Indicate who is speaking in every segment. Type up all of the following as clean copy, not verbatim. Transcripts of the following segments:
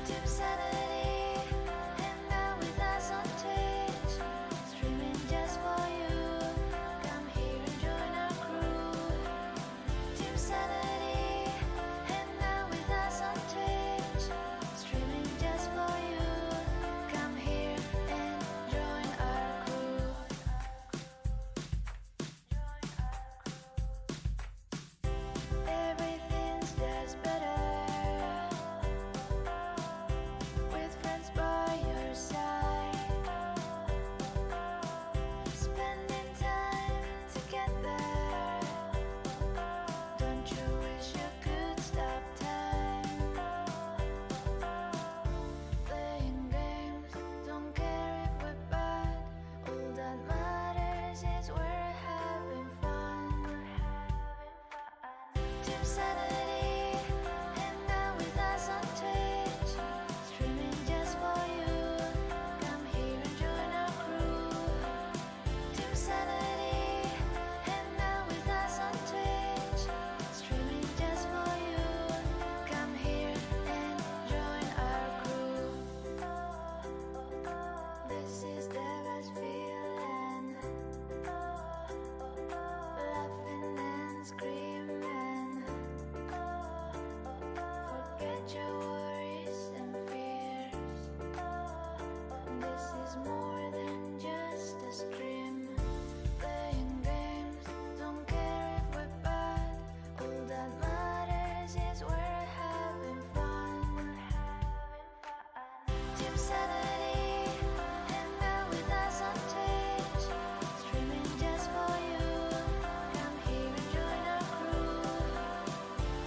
Speaker 1: Team Sanity, hang out with us on Twitch, streaming just for you. Come here and join our crew. Team Sanity, hang out with us on Twitch, streaming just for you. Come here and join our crew. Everything's just better with friends by your side, spending time together. Don't you wish you could stop time? Playing games, don't care if we're bad. All that matters is we're having fun. Team Sanity, hang out with us on Twitch, streaming just for you. Come here and join our crew. Team Sanity, hang out with us on Twitch, streaming just for you. Come here and join our crew. This is the best feeling, laughing and screaming. Forget your worries and fears. This is more than just a stream. Playing games, don't care if we're bad. All that matters is we're having fun. Team Sanity, hang out with us on Twitch, streaming just for you. Come here and join our crew.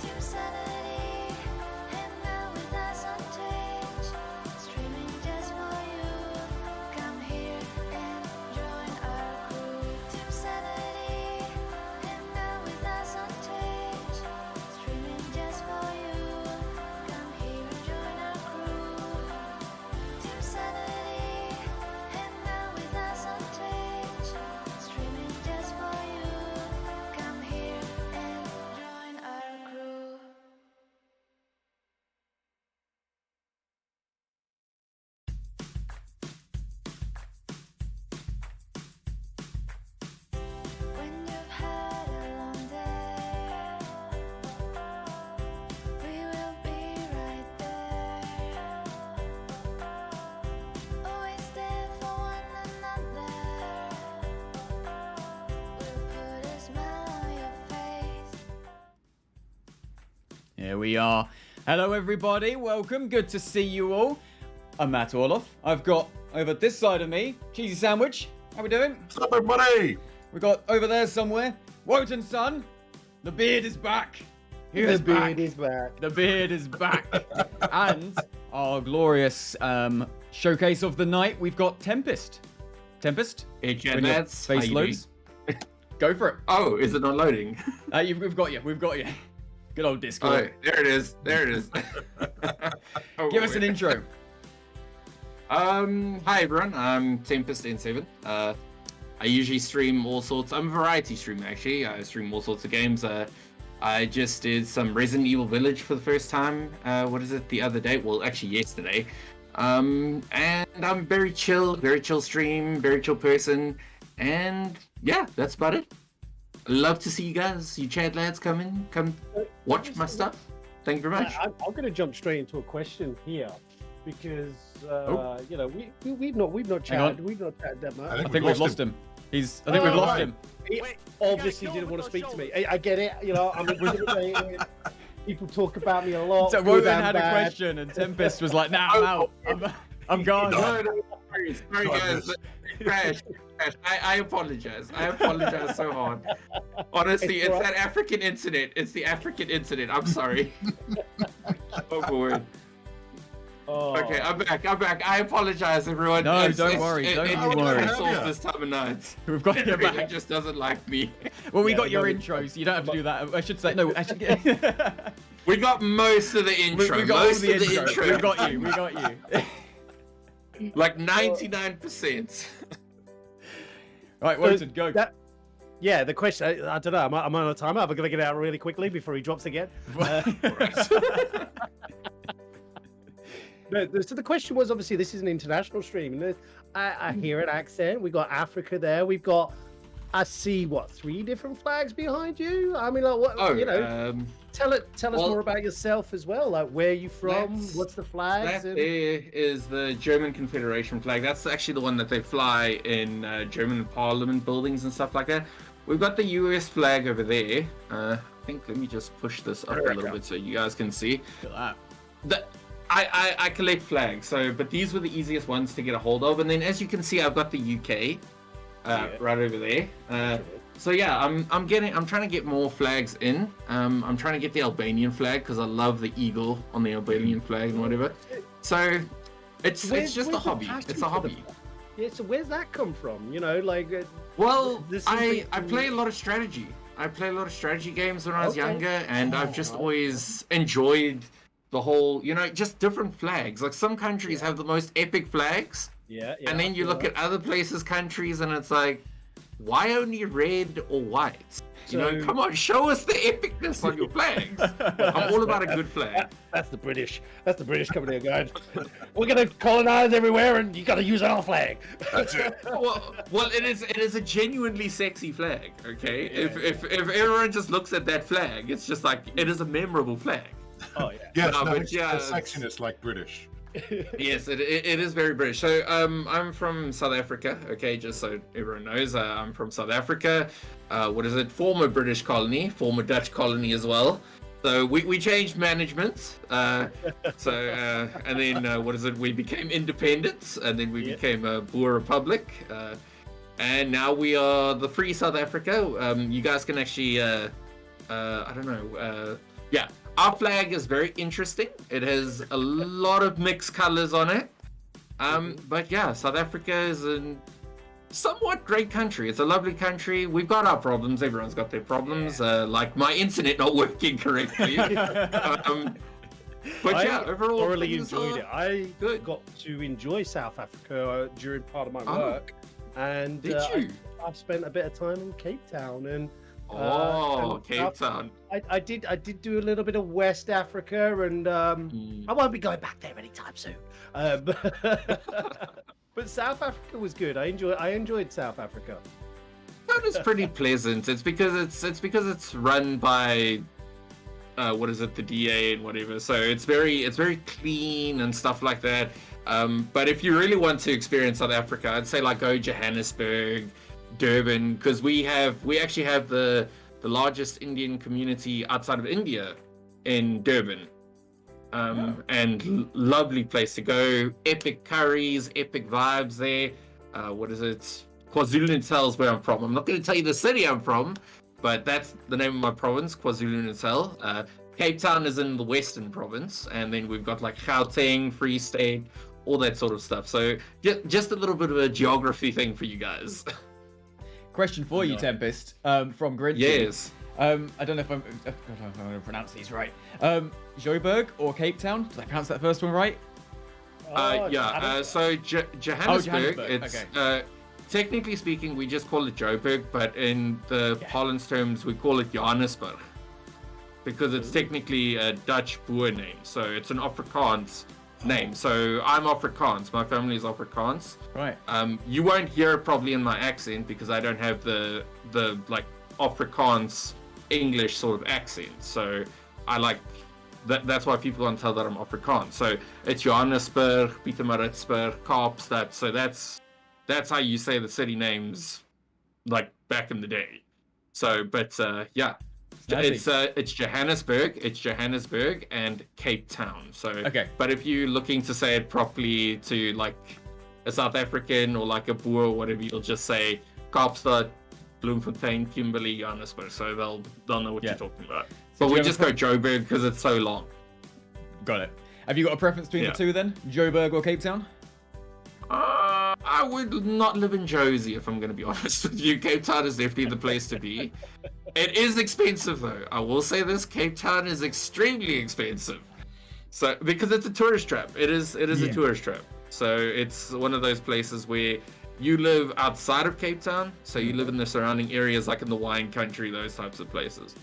Speaker 1: Team Sanity, hang out with us on Twitch, streaming just for you. Come here and join our crew. Team Sanity, hang out with us on Twitch, streaming just for you. Come here and join our crew. Team Sanity, hang out with us on Twitch, streaming just for you. Come here and join our crew. When you've had a long day, we will be right there. Always there for one another. We'll put a smile on your face.
Speaker 2: Here we are. Hello, everybody. Welcome. Good to see you all. I'm Matt Orloff. I've got over this side of me, Cheesy Sandwich. How we doing?
Speaker 3: What's up, everybody?
Speaker 2: We got over there somewhere, Wotan Son. The beard is back. He
Speaker 4: The
Speaker 2: is back.
Speaker 4: beard is back.
Speaker 2: The beard is back. And our glorious showcase of the night, we've got Tempest. Tempest?
Speaker 3: Hey,
Speaker 2: when
Speaker 3: Jet
Speaker 2: your
Speaker 3: lads.
Speaker 2: face
Speaker 3: How you
Speaker 2: loads. Go for it.
Speaker 3: Oh, is it not loading?
Speaker 2: We've got you. We've got you. Good old Discord.
Speaker 3: Oh, there it is. There it is. Oh,
Speaker 2: Give us an
Speaker 3: boy.
Speaker 2: intro.
Speaker 3: Hi everyone. I'm T3mp3stn7. I usually stream all sorts. I'm a variety streamer actually. I stream all sorts of games. I just did some Resident Evil Village for the first time. What is it? The other day? Well, actually yesterday. And I'm very chill stream, very chill person. And yeah, that's about it. Love to see you guys, you chat lads, come watch my stuff. Thank you very much.
Speaker 4: I'm going to jump straight into a question here because you know we've not chatted that much.
Speaker 2: I think we've lost him. I think we've lost him.
Speaker 4: He obviously didn't want to speak to me. I get it. You know, I'm intimidated. People talk about me a lot.
Speaker 2: So
Speaker 4: good
Speaker 2: Wotan
Speaker 4: and
Speaker 2: had a
Speaker 4: bad.
Speaker 2: question and Tempest was like, nah, I'm out. I'm gone.
Speaker 3: No, sorry guys. Crash. I apologize. I apologize so hard. Honestly, it's that African incident. It's the African incident. I'm sorry. Oh boy.
Speaker 4: Oh.
Speaker 3: Okay, I'm back. I apologize, everyone.
Speaker 2: No, don't worry. Don't worry.
Speaker 3: It's all this time of night.
Speaker 2: We've got your
Speaker 3: Everyone
Speaker 2: back.
Speaker 3: just doesn't like me.
Speaker 2: Well, we
Speaker 4: Yeah,
Speaker 2: got your
Speaker 4: no,
Speaker 2: intro, so you don't have to do that. I should say, no, actually,
Speaker 3: We got most of the intro.
Speaker 2: we got all
Speaker 3: most
Speaker 2: the
Speaker 3: of the
Speaker 2: intro.
Speaker 3: intro.
Speaker 2: We got you. We got you.
Speaker 3: Like 99%.
Speaker 2: Right, Wotan, go.
Speaker 4: Yeah, the question, I don't know, am I on a timer? Am I going to get out really quickly before he drops again? So the question was, obviously, this is an international stream, and I hear an accent. We got Africa there. We've got, I see, 3 different flags behind you. I mean, like, what? Tell us more about yourself as well. Like, where are you from? What's the flags?
Speaker 3: That there is the German Confederation flag. That's actually the one that they fly in German Parliament buildings and stuff like that. We've got the US flag over there. I think, let me just push this up a little bit so you guys can see.
Speaker 2: Look at
Speaker 3: that. I collect flags, but these were the easiest ones to get a hold of. And then, as you can see, I've got the UK right over there. So yeah, I'm trying to get more flags in. I'm trying to get the Albanian flag because I love the eagle on the Albanian flag and whatever. So it's just a hobby. It's a hobby.
Speaker 4: Yeah. So where's that come from? Like.
Speaker 3: Well, I play a lot of strategy. I play a lot of strategy games when I was younger, and I've just always enjoyed the whole, just different flags. Like, some countries have the most epic flags.
Speaker 4: Yeah.
Speaker 3: And then you look at other places, countries, and it's like, why only red or white? Come on, show us the epicness on your flags. I'm all about a good flag.
Speaker 4: That's the British. That's the British coming here, guys. We're gonna colonize everywhere, and you gotta use our flag.
Speaker 3: That's it. Well, it is a genuinely sexy flag. Okay, if everyone just looks at that flag, it's just like, it is a memorable flag.
Speaker 5: Oh yeah. It's sexiness like British.
Speaker 3: Yes, it is very British. So I'm from South Africa. Okay, just so everyone knows, I'm from South Africa. Former British colony, former Dutch colony as well. So we changed management. And then we became independent, and then we became a Boer Republic. And now we are the Free South Africa. You guys can actually, our flag is very interesting. It has a lot of mixed colors on it. But yeah, South Africa is a somewhat great country. It's a lovely country. We've got our problems. Everyone's got their problems, like my internet not working correctly. Overall,
Speaker 4: I thoroughly enjoyed it. I got to enjoy South Africa during part of my work. And
Speaker 3: did you?
Speaker 4: I've spent a bit of time in Cape Town, and
Speaker 3: Cape Town.
Speaker 4: I did do a little bit of West Africa, and I won't be going back there anytime soon. But South Africa was good. I enjoyed South Africa.
Speaker 3: That was pretty pleasant. It's because it's run by the DA and whatever. So it's very clean and stuff like that. But if you really want to experience South Africa, I'd say like go Johannesburg, Durban, because we actually have the largest Indian community outside of India in Durban. And lovely place to go. Epic curries, epic vibes there. KwaZulu-Natal is where I'm from. I'm not going to tell you the city I'm from, but that's the name of my province, KwaZulu-Natal. Cape Town is in the Western Province, and then we've got like Gauteng, Free State, all that sort of stuff. So just a little bit of a geography thing for you guys.
Speaker 2: Question for you, Tempest, from Grinty.
Speaker 3: Yes.
Speaker 2: I don't know if I'm going to pronounce these right. Joburg or Cape Town? Did I pronounce that first one right?
Speaker 3: So Johannesburg, it's technically speaking, we just call it Joburg, but in the parlance terms, we call it Johannesburg because it's technically a Dutch Boer name. So it's an Afrikaans name. So I'm Afrikaans. My family is Afrikaans.
Speaker 2: Right.
Speaker 3: You won't hear it probably in my accent because I don't have the like Afrikaans English sort of accent. So I like that. That's why people can't tell that I'm Afrikaans. So it's Johannesburg, Pietermaritzburg, Kaapstad. So that's how you say the city names, like back in the day. So, but it's Johannesburg and Cape Town. So, but if you're looking to say it properly to like a South African or like a Boer or whatever, you'll just say Kaapstad, Bloemfontein, Kimberley, Johannesburg. So they'll know what you're talking about. But we just go Joburg because it's so long.
Speaker 2: Got it. Have you got a preference between the two then? Joburg or Cape Town?
Speaker 3: I would not live in Josie if I'm going to be honest with you. Cape Town is definitely the place to be. It is expensive though. I will say this: Cape Town is extremely expensive. So because it's a tourist trap, it is a tourist trap. So it's one of those places where you live outside of Cape Town, so you live in the surrounding areas, like in the wine country, those types of places.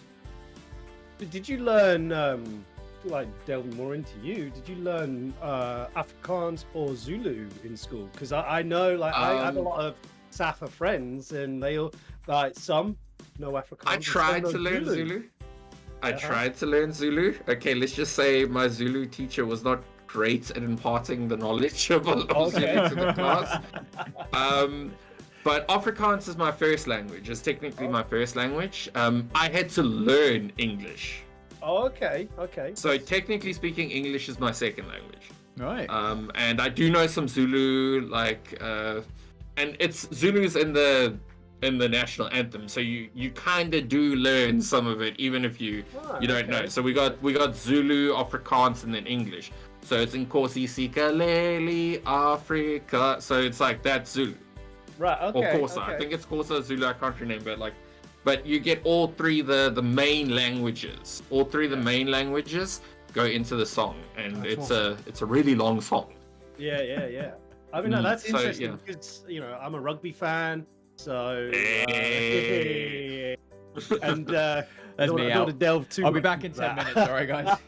Speaker 4: Did you learn like delving more into you, did you learn Afrikaans or Zulu in school? Because I know, like, I have a lot of Safa friends, and they all, like, some know Afrikaans.
Speaker 3: I tried to learn Zulu. I tried to learn Zulu. Okay, let's just say my Zulu teacher was not great at imparting the knowledge of Zulu to the class. But Afrikaans is my first language. It's technically my first language. I had to learn English.
Speaker 4: Oh, okay.
Speaker 3: So technically speaking, English is my second language.
Speaker 2: Right.
Speaker 3: And I do know some Zulu, like, and it's Zulu's in the national anthem. So you kind of do learn some of it, even if you don't know. So we got Zulu, Afrikaans, and then English. So it's Nkosi Sikaleli Africa. So it's like that Zulu.
Speaker 4: Right. Okay.
Speaker 3: Or Xhosa. I think it's Xhosa, Zulu. I can't remember. But you get all three the main languages. All three of the main languages go into the song, and it's a really long song.
Speaker 4: Yeah. I mean, that's interesting because I'm a rugby fan, so and
Speaker 2: that's me out.
Speaker 4: To delve too
Speaker 2: I'll be back in 10 minutes. All right, guys.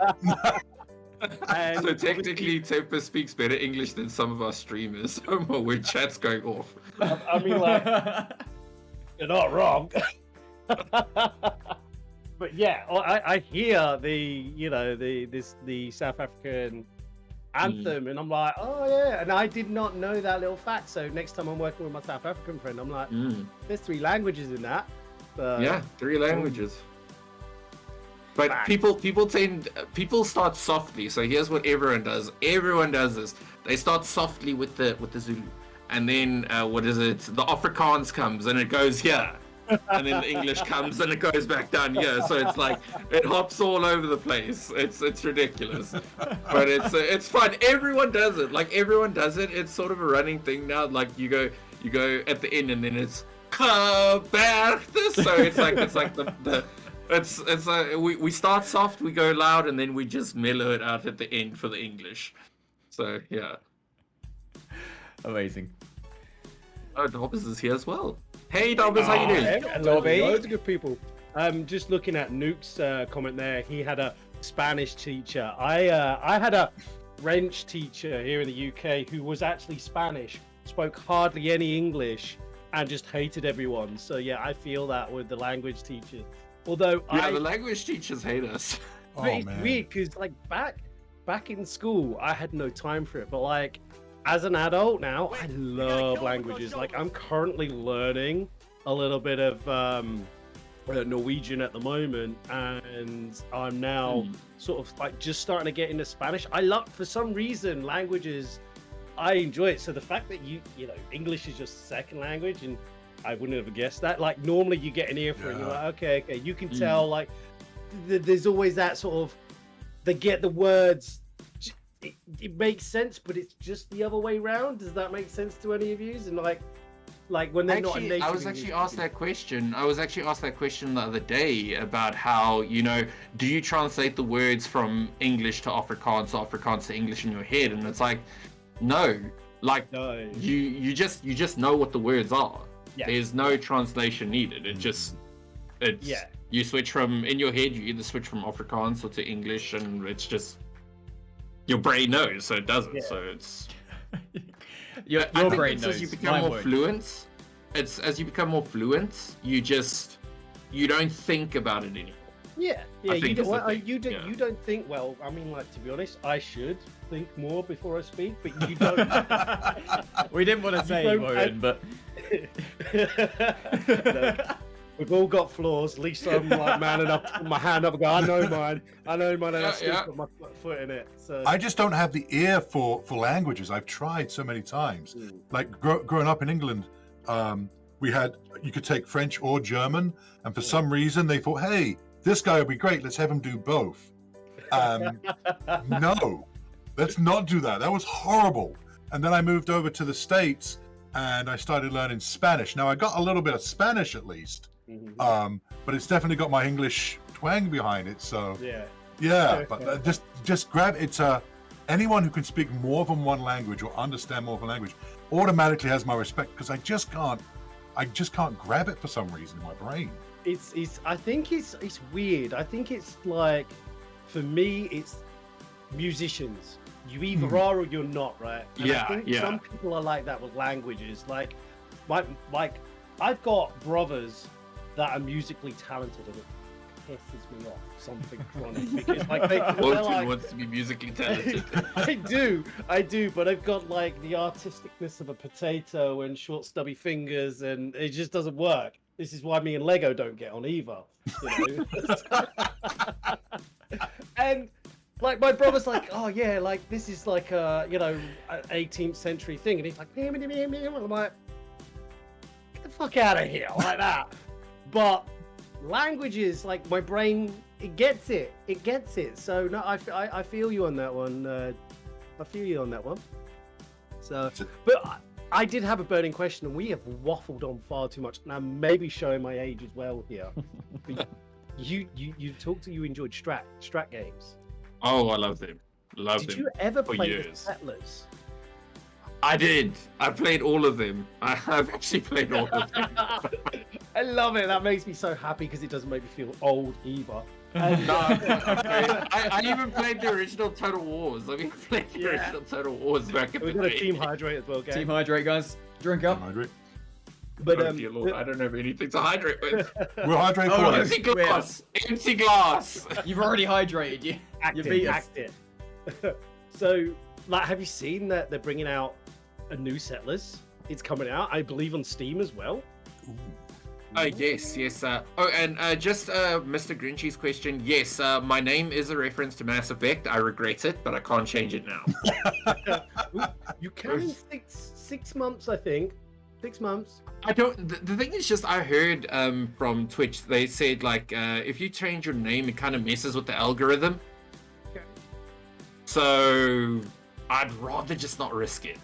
Speaker 4: And
Speaker 3: so technically, Tempest speaks better English than some of our streamers. When chat's going off.
Speaker 4: I mean, like, you're not wrong. But yeah, I hear the South African anthem, and I'm like, oh yeah, and I did not know that little fact. So next time I'm working with my South African friend, I'm like, there's 3 languages in that.
Speaker 3: Yeah, 3 languages. But people start softly. So here's what everyone does. Everyone does this. They start softly with the Zulu, and then the Afrikaans comes and it goes here. And then the English comes and it goes back down here. So it's like it hops all over the place. It's ridiculous, but it's fun. Everyone does it. Like everyone does it. It's sort of a running thing now. Like you go at the end and then it's Berchtesgaden. So it's like we start soft, we go loud, and then we just mellow it out at the end for the English. So yeah.
Speaker 2: Amazing.
Speaker 3: Oh, Dobbs is here as well. Hey Dobbs, how you doing?
Speaker 4: Loads of good people. Just looking at Nuke's comment there, he had a Spanish teacher. I had a French teacher here in the UK who was actually Spanish, spoke hardly any English, and just hated everyone. So yeah, I feel that with the language teachers. Although
Speaker 3: the language teachers hate us.
Speaker 4: It's weird because like back in school, I had no time for it, but like as an adult now, I love languages. Like I'm currently learning a little bit of Norwegian at the moment, and I'm now sort of like just starting to get into Spanish. For some reason, languages, I enjoy it. So the fact that you know English is your second language, and I wouldn't have guessed that. Like normally you get an ear for it, and you're like, okay, you can tell. Like there's always that sort of they get the words. It makes sense, but it's just the other way around. Does that make sense to any of you? And like when they're not a native.
Speaker 3: I was actually asked that question. The other day about how, do you translate the words from English to Afrikaans or Afrikaans to English in your head? And it's like, no. Like no. You just know what the words are. Yeah. There's no translation needed. You switch from in your head. You either switch from Afrikaans or to English, and it's just. Your brain knows, so it does it. Yeah. So it's
Speaker 2: your brain knows.
Speaker 3: As you become more fluent, as you become more fluent, you don't think about it anymore.
Speaker 4: Yeah. You don't think. Well, I mean, like to be honest, I should think more before I speak, but you don't.
Speaker 2: We didn't want to say it, but
Speaker 4: no. We've all got flaws. At least I'm like man enough to put my hand up and go, I know mine, and I still put my foot in it. So
Speaker 5: I just don't have the ear for languages. I've tried so many times. Like growing up in England, you could take French or German, and for some reason they thought, hey, this guy would be great. Let's have him do both. No, let's not do that. That was horrible. And then I moved over to the States and I started learning Spanish. Now I got a little bit of Spanish at least. But it's definitely got my English twang behind it. So but just grab it. Anyone who can speak more than one language or understand more of a language automatically has my respect, because I just can't grab it for some reason in my brain.
Speaker 4: I think it's weird. I think it's like, for me, it's musicians. You either are or you're not, right? And
Speaker 3: Yeah,
Speaker 4: I think
Speaker 3: yeah.
Speaker 4: some people are like that with languages. Like I've got brothers that are musically talented, and it pisses me off something chronic because like they're like,
Speaker 3: wants to be musically talented.
Speaker 4: I do, but I've got like the artisticness of a potato and short stubby fingers, and it just doesn't work. This is why me and Lego don't get on either. You know? And like my brother's like, oh yeah, like this is like a 18th century thing, and he's like, I'm like, get the fuck out of here, like that. But languages, like my brain, it gets it. So no, I feel you on that one. I feel you on that one. So, but I did have a burning question, and we have waffled on far too much. And I'm maybe showing my age as well here. But you enjoyed strat games.
Speaker 3: Oh, I love them.
Speaker 4: Did you ever
Speaker 3: for
Speaker 4: play
Speaker 3: years.
Speaker 4: the Settlers?
Speaker 3: I did. I played all of them. I've actually played all of them.
Speaker 4: I love it. That makes me so happy because it doesn't make me feel old either.
Speaker 3: No, I even played the original Total Wars. I mean, played the original Total Wars back in the
Speaker 4: We've got
Speaker 3: day.
Speaker 4: a Team Hydrate as well, gang.
Speaker 2: Team hydrate, guys. Drink up.
Speaker 5: Hydrate.
Speaker 4: But
Speaker 3: Oh, dear Lord, I don't have anything to hydrate with.
Speaker 5: We'll hydrate
Speaker 2: Oh,
Speaker 5: for you.
Speaker 3: Empty glass. Empty glass.
Speaker 2: You've already hydrated. You beat us.
Speaker 4: Act it. So, like, have you seen that they're bringing out a new Settlers? It's coming out, I believe, on Steam as well.
Speaker 3: Oh, yes. And just Mr. Grinchy's question. Yes, my name is a reference to Mass Effect. I regret it, but I can't change it now.
Speaker 4: You can in 6 months, I think. 6 months.
Speaker 3: I don't. The thing is, just I heard from Twitch, they said like if you change your name, it kind of messes with the algorithm.
Speaker 4: Okay.
Speaker 3: So I'd rather just not risk it.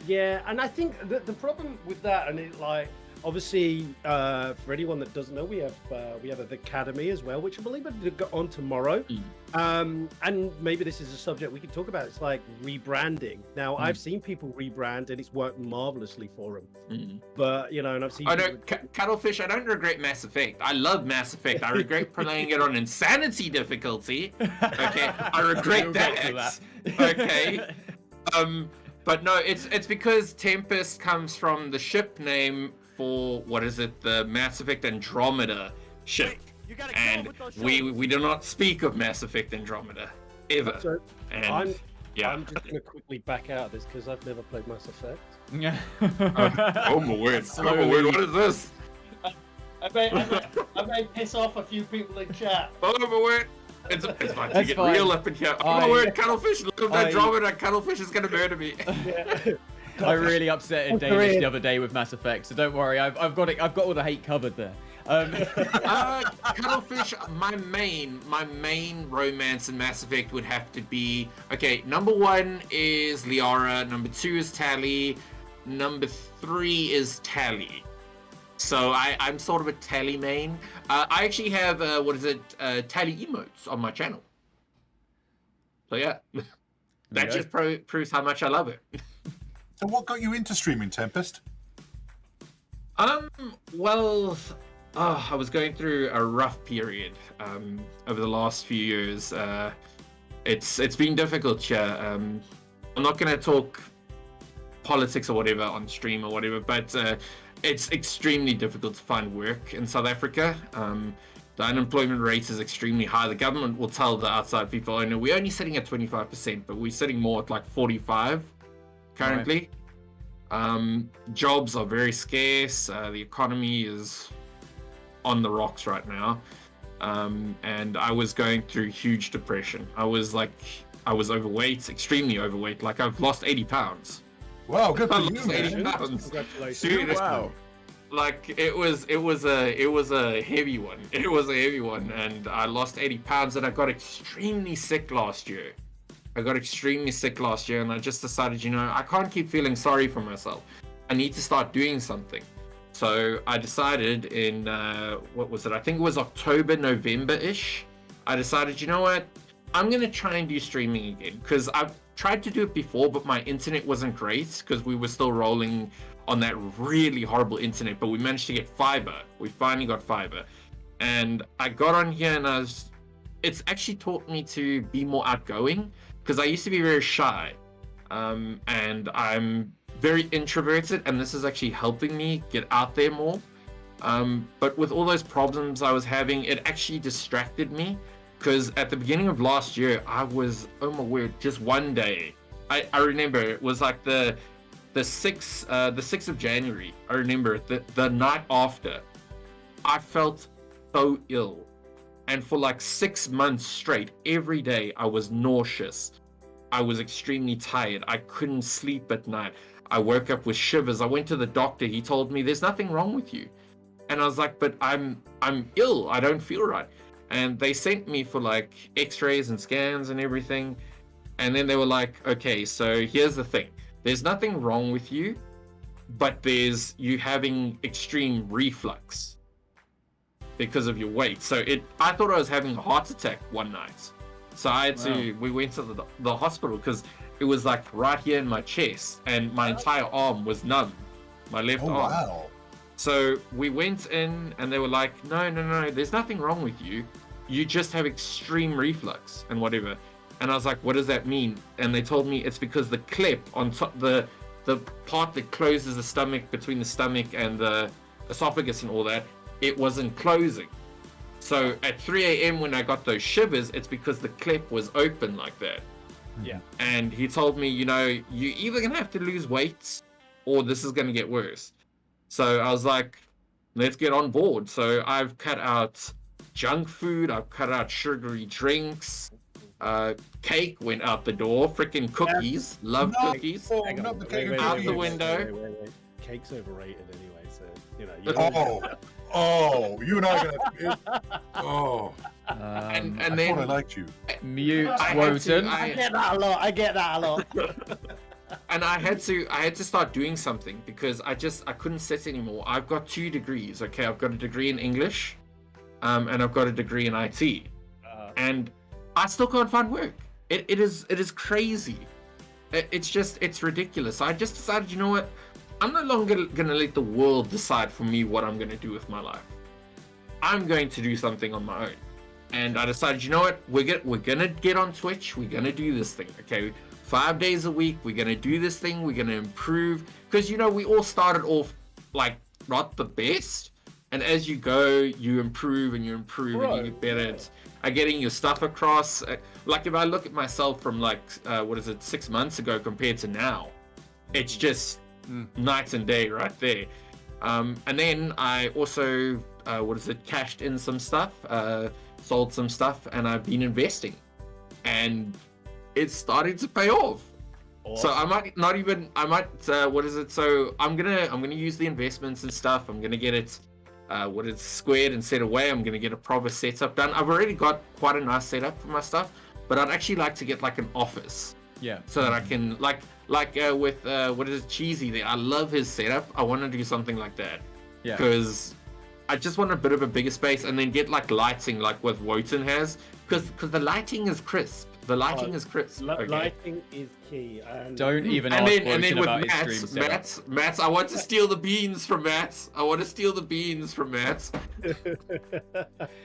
Speaker 4: Yeah, and I think the problem with that, and it like obviously for anyone that doesn't know, we have the Academy as well, which I believe I got on tomorrow. And maybe this is a subject we can talk about. It's like rebranding. Now I've seen people rebrand and it's worked marvelously for them. But and I've seen.
Speaker 3: I know Cuttlefish. I don't regret Mass Effect. I love Mass Effect. I regret playing it on Insanity difficulty. Okay, I regret that. Okay. But no, it's because Tempest comes from the ship name for what is it? The Mass Effect Andromeda ship. And we do not speak of Mass Effect Andromeda ever.
Speaker 4: So
Speaker 3: and
Speaker 4: I'm just gonna quickly back out of this because I've never played Mass Effect.
Speaker 2: Yeah.
Speaker 3: Oh my word! Oh my word! What is this?
Speaker 4: I may piss off a few people in chat.
Speaker 3: Oh my word! It's about to
Speaker 2: That's
Speaker 3: get
Speaker 2: fine.
Speaker 3: real up in here. Oh my word! Cuttlefish, look at Andromeda. Cuttlefish is gonna murder me.
Speaker 2: I really upsetted Danish the other day with Mass Effect, so don't worry. I've got it. I've got all the hate covered there.
Speaker 3: Cuttlefish, my main romance in Mass Effect would have to be number 1 is Liara, number 2 is Tali, number 3 is Tali. So I'm sort of a Tali main. I actually have Tali emotes on my channel. So yeah, that just proves how much I love it.
Speaker 5: So what got you into Streaming Tempest?
Speaker 3: Well, I was going through a rough period over the last few years. It's been difficult here. I'm not going to talk politics or whatever on stream or whatever, but it's extremely difficult to find work in South Africa. The unemployment rate is extremely high. The government will tell the outside people, "Oh no, we're only sitting at 25%, but we're sitting more at like 45 currently." Right. Jobs are very scarce. The economy is on the rocks right now, and I was going through huge depression. I was overweight, extremely overweight. Like I've lost 80 pounds.
Speaker 5: Wow, good for you,
Speaker 3: lost 80
Speaker 5: man.
Speaker 3: pounds.
Speaker 4: Congratulations.
Speaker 3: Seriously.
Speaker 2: Wow.
Speaker 3: Like it was a heavy one. It was a heavy one, and I lost 80 pounds, and I got extremely sick last year. And I just decided, I can't keep feeling sorry for myself. I need to start doing something. So I decided in what was it? I think it was October, November-ish. I decided, I'm gonna try and do streaming again, because I've tried to do it before, but my internet wasn't great because we were still rolling on that really horrible internet, but we managed to get fiber. We finally got fiber. And I got on here and I was it's actually taught me to be more outgoing, because I used to be very shy, and I'm very introverted, and this is actually helping me get out there more. But with all those problems I was having, it actually distracted me, because at the beginning of last year, I was, oh my word, just one day, I remember it was like the 6th of January. I remember the night after, I felt so ill. And for like 6 months straight, every day I was nauseous. I was extremely tired. I couldn't sleep at night. I woke up with shivers. I went to the doctor. He told me there's nothing wrong with you. And I was like, but I'm ill. I don't feel right. And they sent me for like x-rays and scans and everything. And then they were like, okay, so here's the thing. There's nothing wrong with you, but there's you having extreme reflux because of your weight. So I thought I was having a heart attack one night. So I had we went to the hospital, because it was like right here in my chest, and my entire arm was numb, my left arm.
Speaker 5: Wow.
Speaker 3: So we went in, and they were like, no, there's nothing wrong with you. You just have extreme reflux and whatever. And I was like, what does that mean? And they told me it's because the clip on top, the part that closes the stomach, between the stomach and the esophagus and all that, it wasn't closing. So at 3 a.m. when I got those shivers, it's because the clip was open like that.
Speaker 4: Yeah.
Speaker 3: And he told me, you're either going to have to lose weight, or this is going to get worse. So I was like, let's get on board. So I've cut out junk food. I've cut out sugary drinks. Cake went out the door. Freaking cookies. Love cookies.
Speaker 5: Not the cake.
Speaker 3: Out the window.
Speaker 4: Wait. Cake's overrated anyway, so,
Speaker 5: you and I are gonna. Oh.
Speaker 3: And
Speaker 5: I
Speaker 3: then
Speaker 5: thought I liked you.
Speaker 2: Mute
Speaker 3: I
Speaker 2: Wotan.
Speaker 4: get that a lot.
Speaker 3: And I had to start doing something, because I couldn't sit anymore. I've got 2 degrees. Okay, I've got a degree in English, and I've got a degree in IT, and I still can't find work. It is crazy. It's ridiculous. I just decided, you know what? I'm no longer gonna let the world decide for me what I'm gonna do with my life. I'm going to do something on my own. And I decided, you know what? We're gonna get on Twitch. We're gonna do this thing. Okay, 5 days a week. We're gonna do this thing. We're gonna improve, because we all started off like not the best, and as you go, you improve and you improve and you get better at getting your stuff across. Like if I look at myself from like 6 months ago compared to now, it's just night and day right there. And then I also cashed in some stuff, sold some stuff, and I've been investing, and it's starting to pay off. Awesome. So I might so I'm gonna use the investments and stuff. I'm gonna get it squared and set away. I'm gonna get a proper setup done. I've already got quite a nice setup for my stuff, but I'd actually like to get like an office. Yeah. So that I can with Cheesy there. I love his setup. I want to do something like that. Yeah. Because I just want a bit of a bigger space, and then get like lighting like what Wotan has, because the lighting is crisp. The lighting is crisp.
Speaker 4: Lighting is key.
Speaker 2: Don't even ask Wotan about his stream
Speaker 3: Matt, I want to steal the beans from Matt.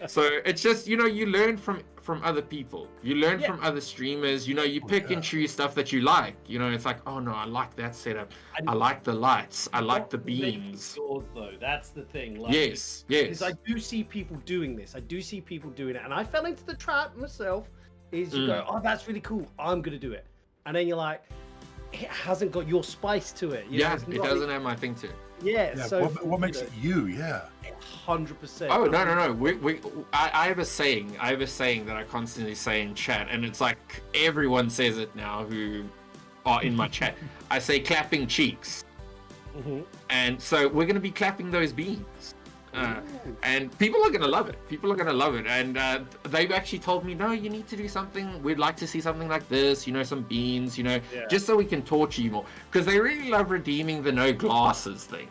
Speaker 3: So it's just, you learn from other people. You learn from other streamers. You pick and choose stuff that you like. It's like, oh no, I like that setup. I like the lights. I like the beans.
Speaker 4: Yours, though. That's the thing. Like,
Speaker 3: yes.
Speaker 4: Because I do see people doing this. And I fell into the trap myself. Is you go, oh, that's really cool. I'm gonna do it, and then you're like, it hasn't got your spice to it.
Speaker 3: It doesn't have my thing to it.
Speaker 4: Yeah. So
Speaker 5: what makes it you? Yeah.
Speaker 4: 100%.
Speaker 3: Oh no. I have a saying. That I constantly say in chat, and it's like everyone says it now who are in my chat. I say clapping cheeks, and so we're gonna be clapping those beans. And people are going to love it. And they've actually told me, no, you need to do something. We'd like to see something like this, some beans, just so we can torture you more. Because they really love redeeming the no glasses thing.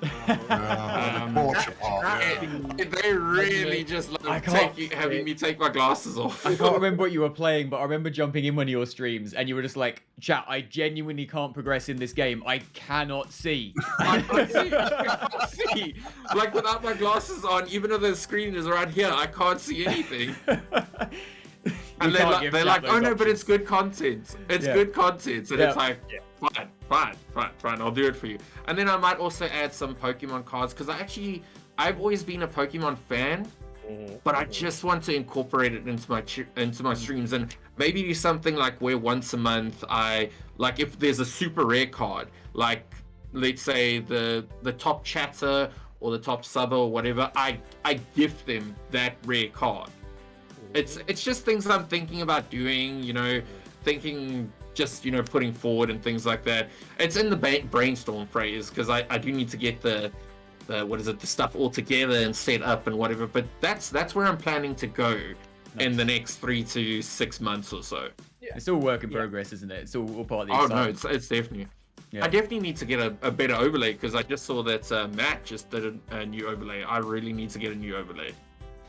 Speaker 3: They really just love having me take my glasses off.
Speaker 2: I can't remember what you were playing, but I remember jumping in one of your streams and you were just like, chat, I genuinely can't progress in this game. I cannot see.
Speaker 3: I can't see. Like without my glasses on, even though the screen is right here, I can't see anything. And they're like, oh no, but it's good content. It's good content. And it's like, fine, I'll do it for you. And then I might also add some Pokemon cards, because I've always been a Pokemon fan, but I just want to incorporate it into my streams, and maybe do something like where once a month like if there's a super rare card, like let's say the top chatter or the top subber or whatever, I gift them that rare card. It's just things I'm thinking about doing, putting forward and things like that. It's in the brainstorm phase, because I do need to get the stuff all together and set up and whatever. But that's where I'm planning to go in the next 3 to 6 months or so.
Speaker 2: Yeah. It's all work in progress, isn't it? It's all part of the
Speaker 3: excitement. No, it's definitely. Yeah. I definitely need to get a better overlay, because I just saw that Matt just did a new overlay. I really need to get a new overlay.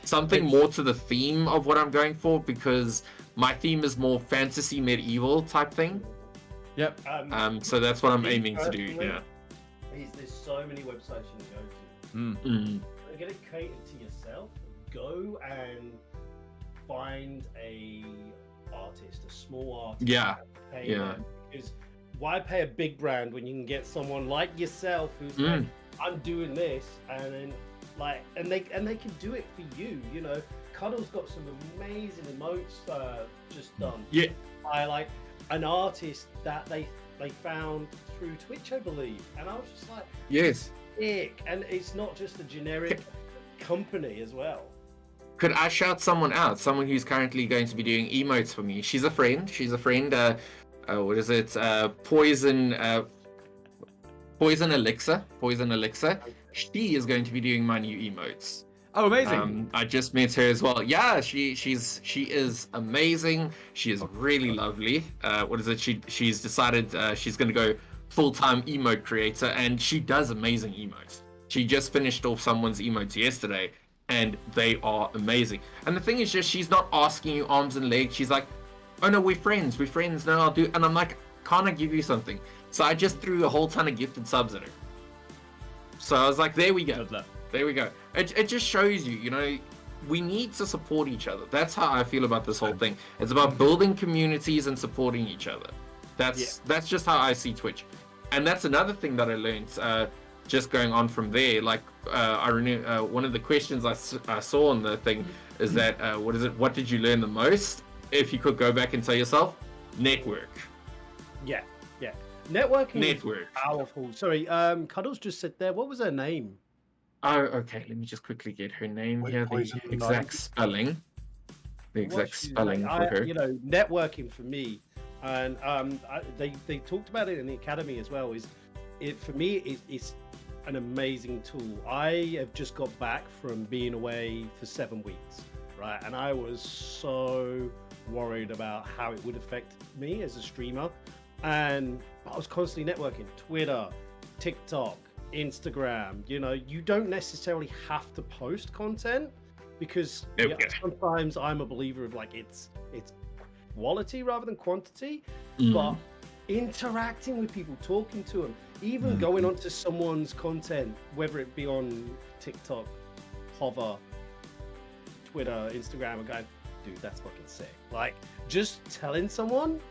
Speaker 3: Something more to the theme of what I'm going for, because my theme is more fantasy medieval type thing.
Speaker 2: Yep.
Speaker 3: So that's what I'm aiming to do. Yeah.
Speaker 4: There's so many websites you can go to. Get it catered to yourself. Go and find a small artist.
Speaker 3: Yeah.
Speaker 4: Because why pay a big brand when you can get someone like yourself who's like, I'm doing this, and then and they can do it for you. Cuddle's got some amazing emotes just done.
Speaker 3: Yeah.
Speaker 4: By like an artist that they found through Twitch, I believe, and I was just like,
Speaker 3: yes,
Speaker 4: sick. And it's not just a generic company as well.
Speaker 3: Could I shout someone out? Someone who's currently going to be doing emotes for me. She's a friend. What is it? Poison Elixir. She is going to be doing my new emotes.
Speaker 2: Oh, amazing!
Speaker 3: I just met her as well. Yeah, she is amazing. She is really lovely. She's decided she's going to go full-time emote creator, and she does amazing emotes. She just finished off someone's emotes yesterday, and they are amazing. And the thing is, just she's not asking you arms and legs. She's like, oh no, we're friends. No, I'll do. And I'm like, can't I give you something? So I just threw a whole ton of gifted subs at her. So I was like, there we go. There we go. It just shows you, we need to support each other. That's how I feel about this whole thing. It's about building communities and supporting each other. That's just how I see Twitch. And that's another thing that I learned, just going on from there. Like, one of the questions I saw on the thing is that, what did you learn the most? If you could go back and tell yourself, network.
Speaker 4: Yeah. Networking is powerful. Sorry, Cuddles just said there. What was her name?
Speaker 3: Oh, okay. Let me just quickly get her name here. The exact spelling. The exact spelling for her.
Speaker 4: Networking for me, and they talked about it in the academy as well. For me, it's an amazing tool. I have just got back from being away for 7 weeks, right? And I was so worried about how it would affect me as a streamer, and I was constantly networking. Twitter, TikTok, Instagram. You don't necessarily have to post content, because sometimes I'm a believer of it's quality rather than quantity. But interacting with people, talking to them, even going onto someone's content, whether it be on TikTok, Hover, Twitter, Instagram, and going, dude, that's fucking sick. Like, just telling someone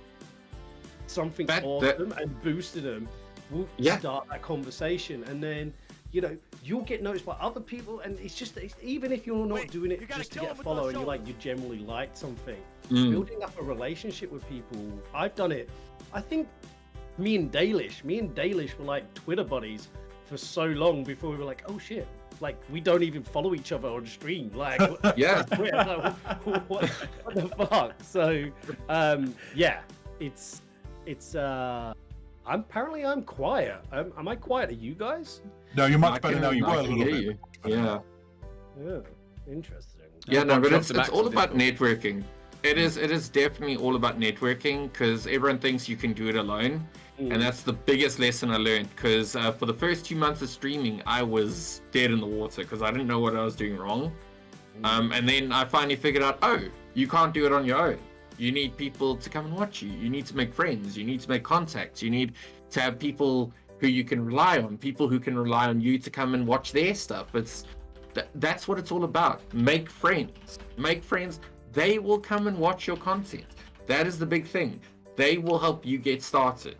Speaker 4: something awesome and boosting them will start that conversation, and then you'll get noticed by other people. And it's even if you're not doing it just to get a follow, and you generally like something, building up a relationship with people. I've done it. I think me and Dalish were like Twitter buddies for so long before we were like, oh shit, like we don't even follow each other on stream. Like,
Speaker 3: yeah,
Speaker 4: what the fuck? So it's I'm quiet. Am I quiet? Are you guys?
Speaker 5: No, you're much better now. You were a little bit.
Speaker 3: Yeah.
Speaker 4: Yeah. Interesting.
Speaker 3: Yeah, no, but it's all about networking. It is definitely all about networking, because everyone thinks you can do it alone. And that's the biggest lesson I learned, because for the first 2 months of streaming, I was dead in the water because I didn't know what I was doing wrong. And then I finally figured out, you can't do it on your own. You need people to come and watch you. You need to make friends. You need to make contacts. You need to have people who you can rely on, people who can rely on you to come and watch their stuff. That's what it's all about. Make friends. they will come and watch your content. That is the big thing. They will help you get started.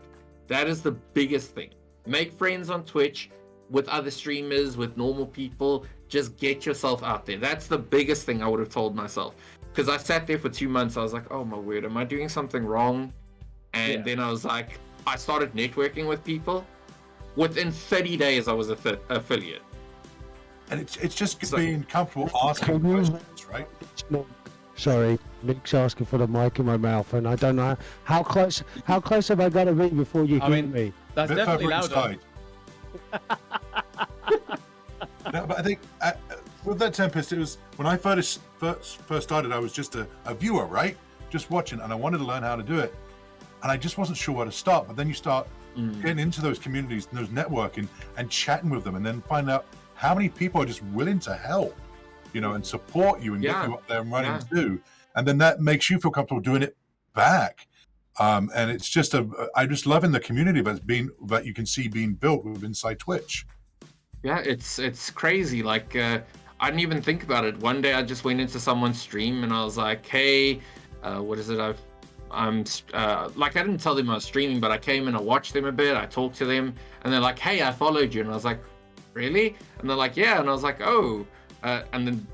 Speaker 3: That is the biggest thing. Make friends on Twitch with other streamers, with normal people. Just get yourself out there. That's the biggest thing I would have told myself. Because I sat there for 2 months. I was like, oh my word, am I doing something wrong? And then I was like, I started networking with people. Within 30 days, I was an affiliate.
Speaker 5: And it's just being comfortable asking questions, right?
Speaker 6: Sorry, Nick's asking for the mic in my mouth, and I don't know how close have I got to be before you hear me.
Speaker 2: That's
Speaker 5: Bit
Speaker 2: definitely
Speaker 5: further
Speaker 2: louder.
Speaker 5: No, but I think with that Tempest, it was when I first started, I was just a viewer, right? Just watching, and I wanted to learn how to do it. And I just wasn't sure where to start. But then you start getting into those communities and those networking and chatting with them, and then find out how many people are just willing to help, and support you and get you up there and running too. And then that makes you feel comfortable doing it back. And it's just I just loving the community that you can see being built with inside Twitch.
Speaker 3: Yeah, it's crazy. Like I didn't even think about it. One day I just went into someone's stream and I was like, hey, what is it? I'm like, I didn't tell them I was streaming, but I came and I watched them a bit. I talked to them and they're like, hey, I followed you. And I was like, really? And they're like, yeah. And I was like, oh, and then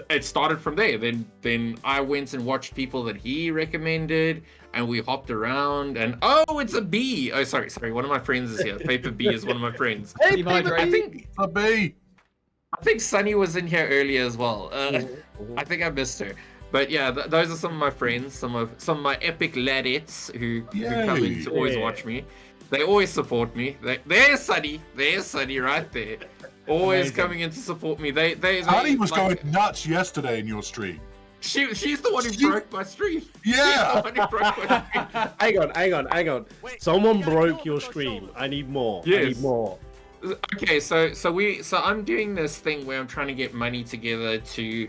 Speaker 3: it started from there. Then I went and watched people that he recommended and we hopped around and it's a bee. Oh, sorry. One of my friends is here. Paper B is one of my friends.
Speaker 4: Hey, Paper
Speaker 3: I think
Speaker 5: A bee.
Speaker 3: I think Sunny was in here earlier as well. I think I missed her. But yeah, those are some of my friends, some of my epic laddettes who come in to always watch me. They always support me. There's Sunny right there. Always coming in to support me.
Speaker 5: Sunny was going nuts yesterday in your stream.
Speaker 3: She's the one who broke my stream.
Speaker 5: Yeah.
Speaker 3: She's the one who broke my stream.
Speaker 4: Hang on. Someone broke your stream. I need more.
Speaker 3: Yes.
Speaker 4: I need more.
Speaker 3: Okay, so I'm doing this thing where I'm trying to get money together to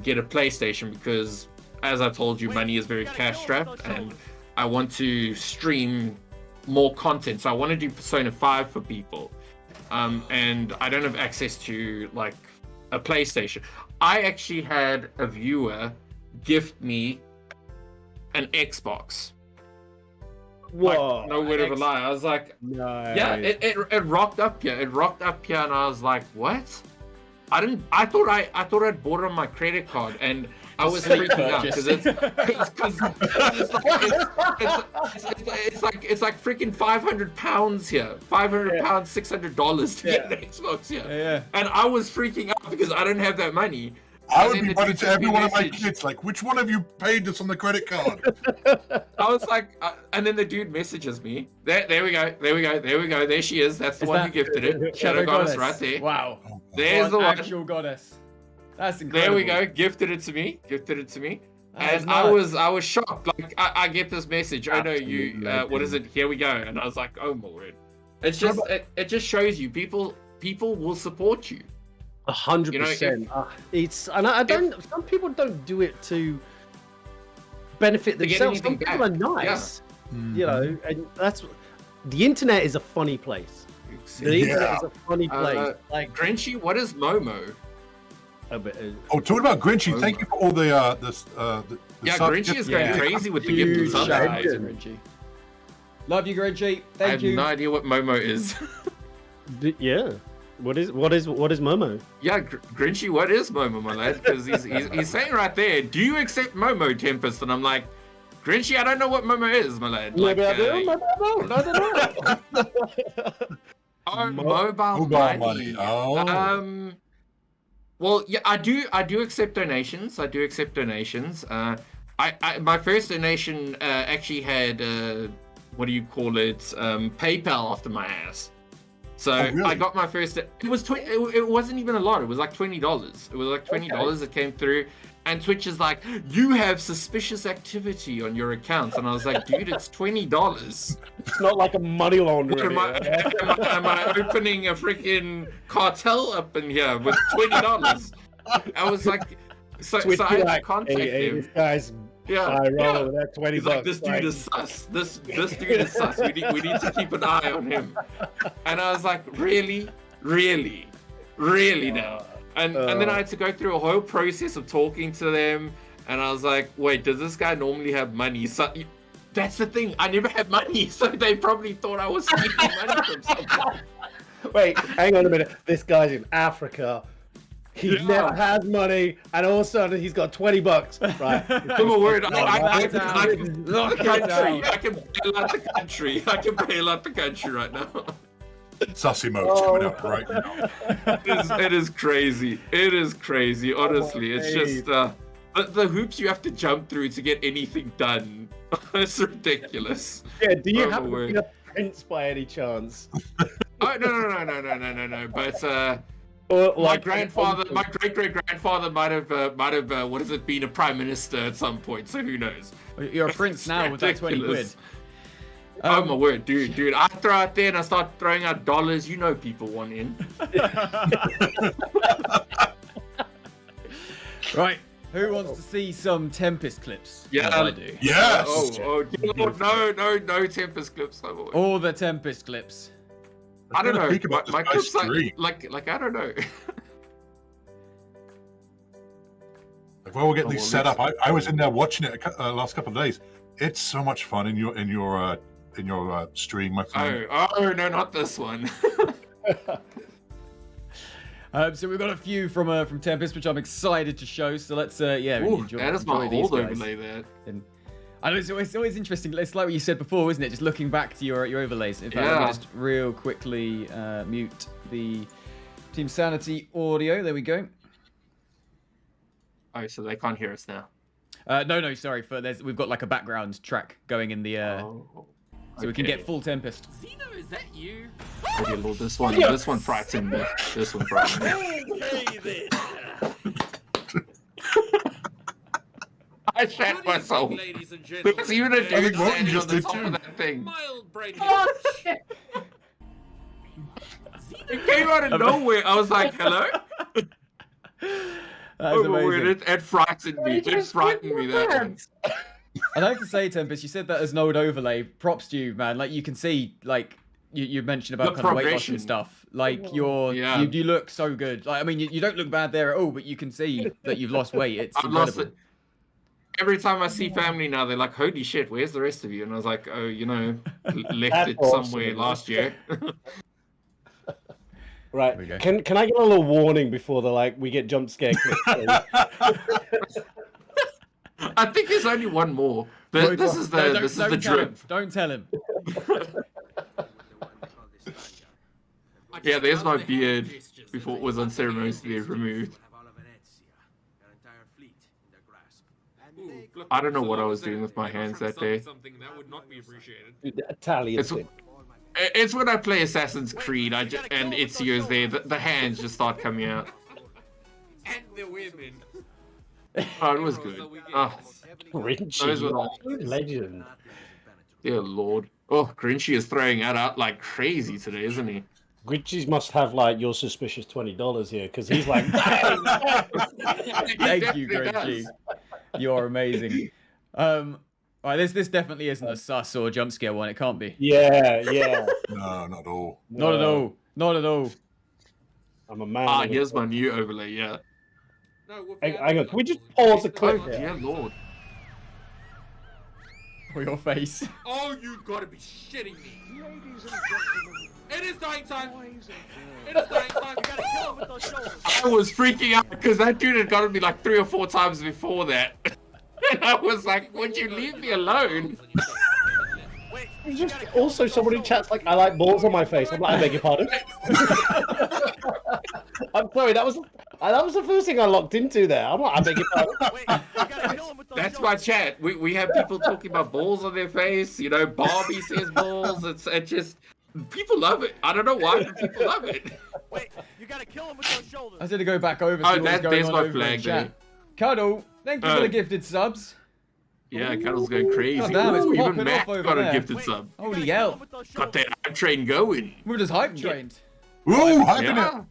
Speaker 3: get a PlayStation because, as I told you, money is very cash strapped, and I want to stream more content. So I want to do Persona 5 for people, and I don't have access to like a PlayStation. I actually had a viewer gift me an Xbox.
Speaker 4: Whoa!
Speaker 3: Like, no word of a lie. I was like, yeah, it rocked up here. It rocked up here, and I was like, what? I thought I'd bought it on my credit card, and I was freaking out because it's like freaking £500 here, £500, $600 to get an Xbox here.
Speaker 2: Yeah.
Speaker 3: And I was freaking out because I don't have that money.
Speaker 5: I would be running to every one of my kids, like, which one of you paid this on the credit card?
Speaker 3: I was like, and then the dude messages me. There we go. There she is. That's the one who gifted it. Shadow Goddess right there.
Speaker 2: Wow.
Speaker 3: There's the one.
Speaker 2: Actual goddess. That's incredible.
Speaker 3: There we go. Gifted it to me. And
Speaker 2: nice.
Speaker 3: I was shocked. Like I get this message. I know you. What is it? Here we go. And I was like, oh my word. It's just it just shows you people will support you.
Speaker 4: 100%. It's and I don't. Some people don't do it to benefit themselves. Some people are nice, and that's the internet is a funny place. The internet is a funny place.
Speaker 3: Like Grinchy, what is Momo?
Speaker 5: Talking about Grinchy, thank you for all the
Speaker 3: Grinchy is going crazy with the gift and subs.
Speaker 2: Grinchy. Love you, Grinchy. Thank you.
Speaker 3: I have no idea what Momo is.
Speaker 4: Yeah. What is Momo?
Speaker 3: Yeah, Grinchy, what is Momo, my lad? Because he's saying right there, do you accept Momo, Tempest? And I'm like, Grinchy, I don't know what Momo is, my lad. Like,
Speaker 4: maybe I do, maybe I don't.
Speaker 3: Mobile money.
Speaker 5: Oh.
Speaker 3: Well, yeah, I do accept donations. My first donation actually had what do you call it? PayPal after my ass. So
Speaker 5: really?
Speaker 3: I got my first. It was it wasn't even a lot. It was like $20. It was like $20 that came through, and Twitch is like, you have suspicious activity on your account, and I was like, dude, it's $20.
Speaker 4: It's not like a money laundering.
Speaker 3: Am I opening a freaking cartel up in here with $20? I was like, so I had to contact him.
Speaker 4: This guy's roll that $20.
Speaker 3: Like, this dude is sus. This dude is sus. We need to keep an eye on him. And I was like, really now. And then I had to go through a whole process of talking to them And I was like, wait, does this guy normally have money? So that's the thing. I never had money, so they probably thought I was stealing money from someone.
Speaker 4: Wait, hang on a minute. This guy's in Africa. He never has money, and all of a sudden he's got $20. Right?
Speaker 3: Come on, word. I can bail out the country. I can bail out the country right now.
Speaker 5: Sussy mode's coming out right now.
Speaker 3: It is crazy. It is crazy. Honestly, it's just the hoops you have to jump through to get anything done. It's ridiculous.
Speaker 4: Yeah. Do you have to be a prince by any chance?
Speaker 3: Oh no. But my great great grandfather might have what is it, been a prime minister at some point. So who knows?
Speaker 2: You're a prince now with that 20 quid.
Speaker 3: Oh my word, dude! I throw out there and I start throwing out dollars. You know, people want in.
Speaker 2: Right. Who wants to see some Tempest clips?
Speaker 3: Yeah,
Speaker 2: I do.
Speaker 5: Yes.
Speaker 3: No Tempest clips.
Speaker 2: All the Tempest clips.
Speaker 3: I don't know. My clips like I don't know.
Speaker 5: While we're getting these set up, I was in there watching it last couple of days. It's so much fun in your stream, my friend.
Speaker 3: Oh no, not this one.
Speaker 2: So we've got a few from Tempest, which I'm excited to show. So let's enjoy.
Speaker 3: That is my old overlay there.
Speaker 2: And I know it's always interesting. It's like what you said before, isn't it? Just looking back to your overlays. In fact, let me just real quickly mute the Team Sanity audio. There we go.
Speaker 3: Oh, so they can't hear us now.
Speaker 2: No, sorry. We've got like a background track going in the so we can get full Tempest.
Speaker 3: Zeno, is that you? Okay, Lord, this one frightened me. This one frightened me. I shat myself. There's even a dude standing on the top of that thing. It came out of nowhere. I was like, hello?
Speaker 2: That is amazing.
Speaker 3: It frightened me. It frightened me, that one.
Speaker 2: I'd like to say, Tempest, you said that as an old overlay. Props to you, man. Like, you can see, like, you mentioned about kind of weight loss and stuff. Like, you look so good. Like, I mean, you don't look bad there at all, but you can see that you've lost weight. It's incredible. Lost it.
Speaker 3: Every time I see family now, they're like, holy shit, where's the rest of you? And I was like, oh, left it somewhere last year.
Speaker 4: Right. Can I get a little warning before we get jump scared?
Speaker 3: I think there's only one more. This is the drip.
Speaker 2: Don't tell him.
Speaker 3: Yeah, there's my beard before it was unceremoniously removed. I don't know what I was doing with my hands that day.
Speaker 4: Italian.
Speaker 3: It's when I play Assassin's Creed and Ezio's there, the hands just start coming out. And the women. Oh, it was good.
Speaker 4: Grinchy, legend.
Speaker 3: Dear Lord. Oh, Grinchy is throwing that out like crazy today, isn't he?
Speaker 4: Grinchy must have your suspicious $20 here, because he's like,
Speaker 2: thank you, Grinchy. You're amazing. All right, this definitely isn't a sus or jump scare one. It can't be.
Speaker 4: Yeah.
Speaker 5: No, not at all.
Speaker 2: Not at all. Not at all.
Speaker 4: I'm a man.
Speaker 3: Here's my new overlay. Yeah.
Speaker 4: No, hang on. Can we just pause the clip?
Speaker 3: Oh, dear Lord.
Speaker 2: For your face.
Speaker 3: Oh, you've got to be shitting me. Ladies and gentlemen. It is dying time. It is dying time. You gotta kill him with those shoulders. I was freaking out because that dude had gotten me like 3 or 4 times before that. And I was like, would you leave me alone?
Speaker 4: Just also someone who chats like, I like balls on my face. I'm like, I beg your pardon. I'm sorry, that was the first thing I locked into there. I'm like, I beg your pardon.
Speaker 3: That's my chat. We have people talking about balls on their face. Barbie says balls. It's just people love it. I don't know why, but people love it.
Speaker 7: Wait, you gotta kill him with those shoulders.
Speaker 2: I said to go back over. Oh,
Speaker 3: there's my flag there.
Speaker 2: Cuddle, thank you for the gifted subs.
Speaker 3: Yeah, Cuddle's going crazy.
Speaker 2: Oh, damn, it's
Speaker 3: even
Speaker 2: Mac
Speaker 3: got a gifted sub.
Speaker 2: Holy hell.
Speaker 3: Got that hype train going.
Speaker 2: We're just hype trained.
Speaker 5: Ooh, hyping it.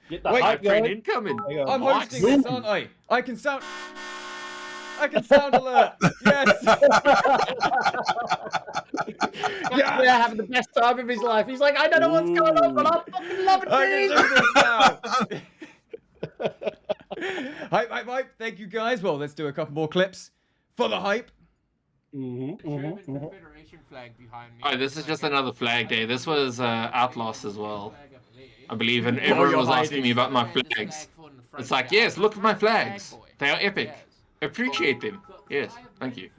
Speaker 4: Get the hype
Speaker 3: train incoming.
Speaker 2: I'm hosting this, aren't I? I can sound alert. Yes.
Speaker 4: Yeah, having the best time of his life. He's like, I don't know what's going on, but I'm fucking loving
Speaker 2: I can do this now. Hype. Thank you, guys. Well, let's do a couple more clips for the hype.
Speaker 3: Confederation flag behind me. Oh, this is just another flag day. This was Outlast as well, I believe, and everyone was asking me about my flags. It's like, yes, look at my flags. They are epic. Appreciate them. Yes, thank you.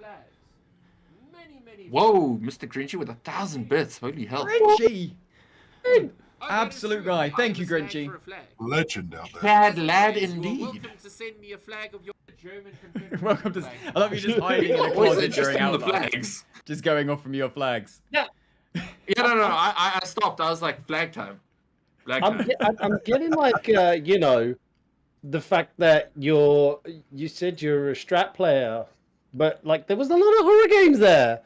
Speaker 3: Whoa, Mr. Grinchy with 1,000 bits. Holy hell.
Speaker 2: Grinchy! Absolute guy. Thank you, Grinchy.
Speaker 5: Legend out there.
Speaker 3: Bad lad indeed. Welcome to send me a flag of your German Confederation.
Speaker 2: Welcome to. I love you just hiding in a closet during
Speaker 3: the
Speaker 2: Outlast.
Speaker 3: flags.
Speaker 2: Just going off from your flags.
Speaker 3: Yeah. Yeah, no. I stopped. I was like, flag time. Flag time.
Speaker 4: I'm getting like, you know, the fact that you said you're a strat player, but like there was a lot of horror games there.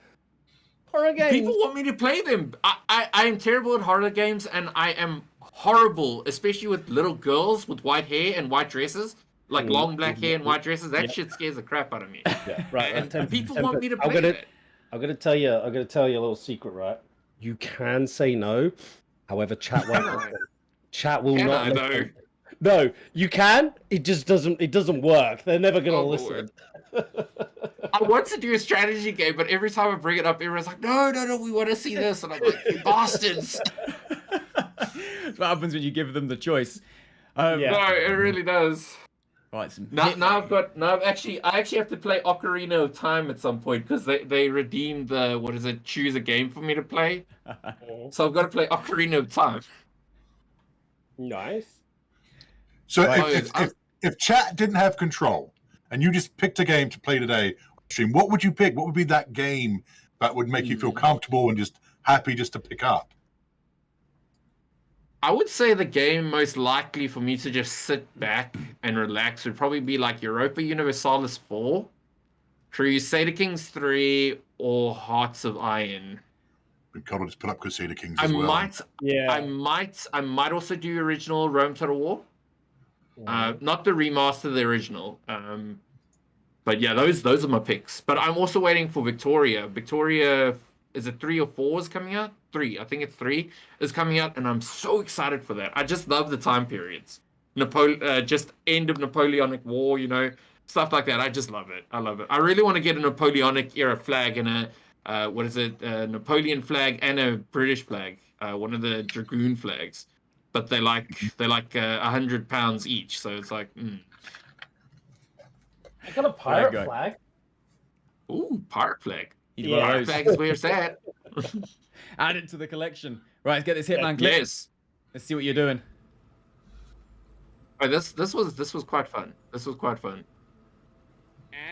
Speaker 4: Horror games.
Speaker 3: People want me to play them. I am terrible at horror games, and I am horrible, especially with little girls with white hair and white dresses, like long black hair and white dresses. That shit scares the crap out of me.
Speaker 4: Yeah, right.
Speaker 3: And people want me to play it.
Speaker 4: I'm gonna tell you a little secret, right? You can say no, however, chat won't listen. Chat will not listen. No, you can. It just doesn't. It doesn't work. They're never gonna listen.
Speaker 3: I want to do a strategy game, but every time I bring it up, everyone's like, "No, we want to see this," and I'm like, "You bastards!"
Speaker 2: That's what happens when you give them the choice.
Speaker 3: No, it really does.
Speaker 2: Right,
Speaker 3: I actually have to play Ocarina of Time at some point because they redeemed the choose a game for me to play. So I've got to play Ocarina of Time.
Speaker 4: Nice.
Speaker 5: So if chat didn't have control and you just picked a game to play today on stream, what would you pick? What would be that game that would make you feel comfortable and just happy just to pick up?
Speaker 3: I would say the game most likely for me to just sit back and relax would probably be like Europa Universalis 4, Crusader Kings 3, or Hearts of Iron.
Speaker 5: Connor just put up Crusader Kings
Speaker 3: I
Speaker 5: as well.
Speaker 3: I might also do original Rome Total War. Not the remaster, the original. But yeah, those are my picks. But I'm also waiting for Victoria. Victoria, is it 3 or 4 is coming out? 3, I think it's 3 is coming out, and I'm so excited for that. I just love the time periods. Just end of Napoleonic War, you know, stuff like that. I just love it. I love it. I really want to get a Napoleonic era flag and a Napoleon flag and a British flag, one of the Dragoon flags. But they're like £100 each, so it's like.
Speaker 4: I got a pirate flag.
Speaker 3: Ooh, pirate flag. Pirate flag is where it's at.
Speaker 2: Add it to the collection. Right, let's get this Hitman clip.
Speaker 3: Yes.
Speaker 2: Let's see what you're doing.
Speaker 3: Oh, this was quite fun. This was quite fun.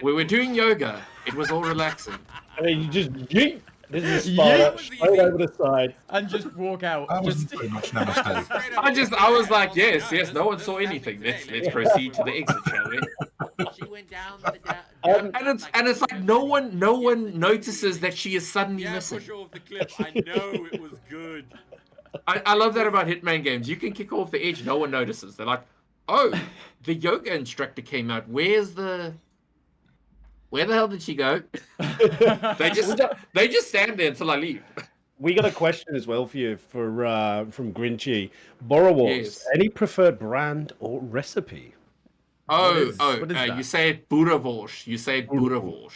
Speaker 3: We were doing yoga. It was all relaxing.
Speaker 4: I mean, you just yeet. This is straight over the side.
Speaker 2: And just walk out.
Speaker 5: That was pretty much namaste.
Speaker 3: I was like, yes, no one saw anything. Let's proceed to the exit, shall we?
Speaker 7: She went down
Speaker 3: and it's like no one notices that she is suddenly missing.
Speaker 7: Push off the cliff. I know it was good.
Speaker 3: I love that about Hitman games. You can kick off the edge, no one notices. They're like, oh, the yoga instructor came out. Where the hell did she go? they just stand there until I leave.
Speaker 4: We got a question as well for you from Grinchy. Borrowals, yes. Any preferred brand or recipe?
Speaker 3: You say it Boerewors. You say it Boerewors.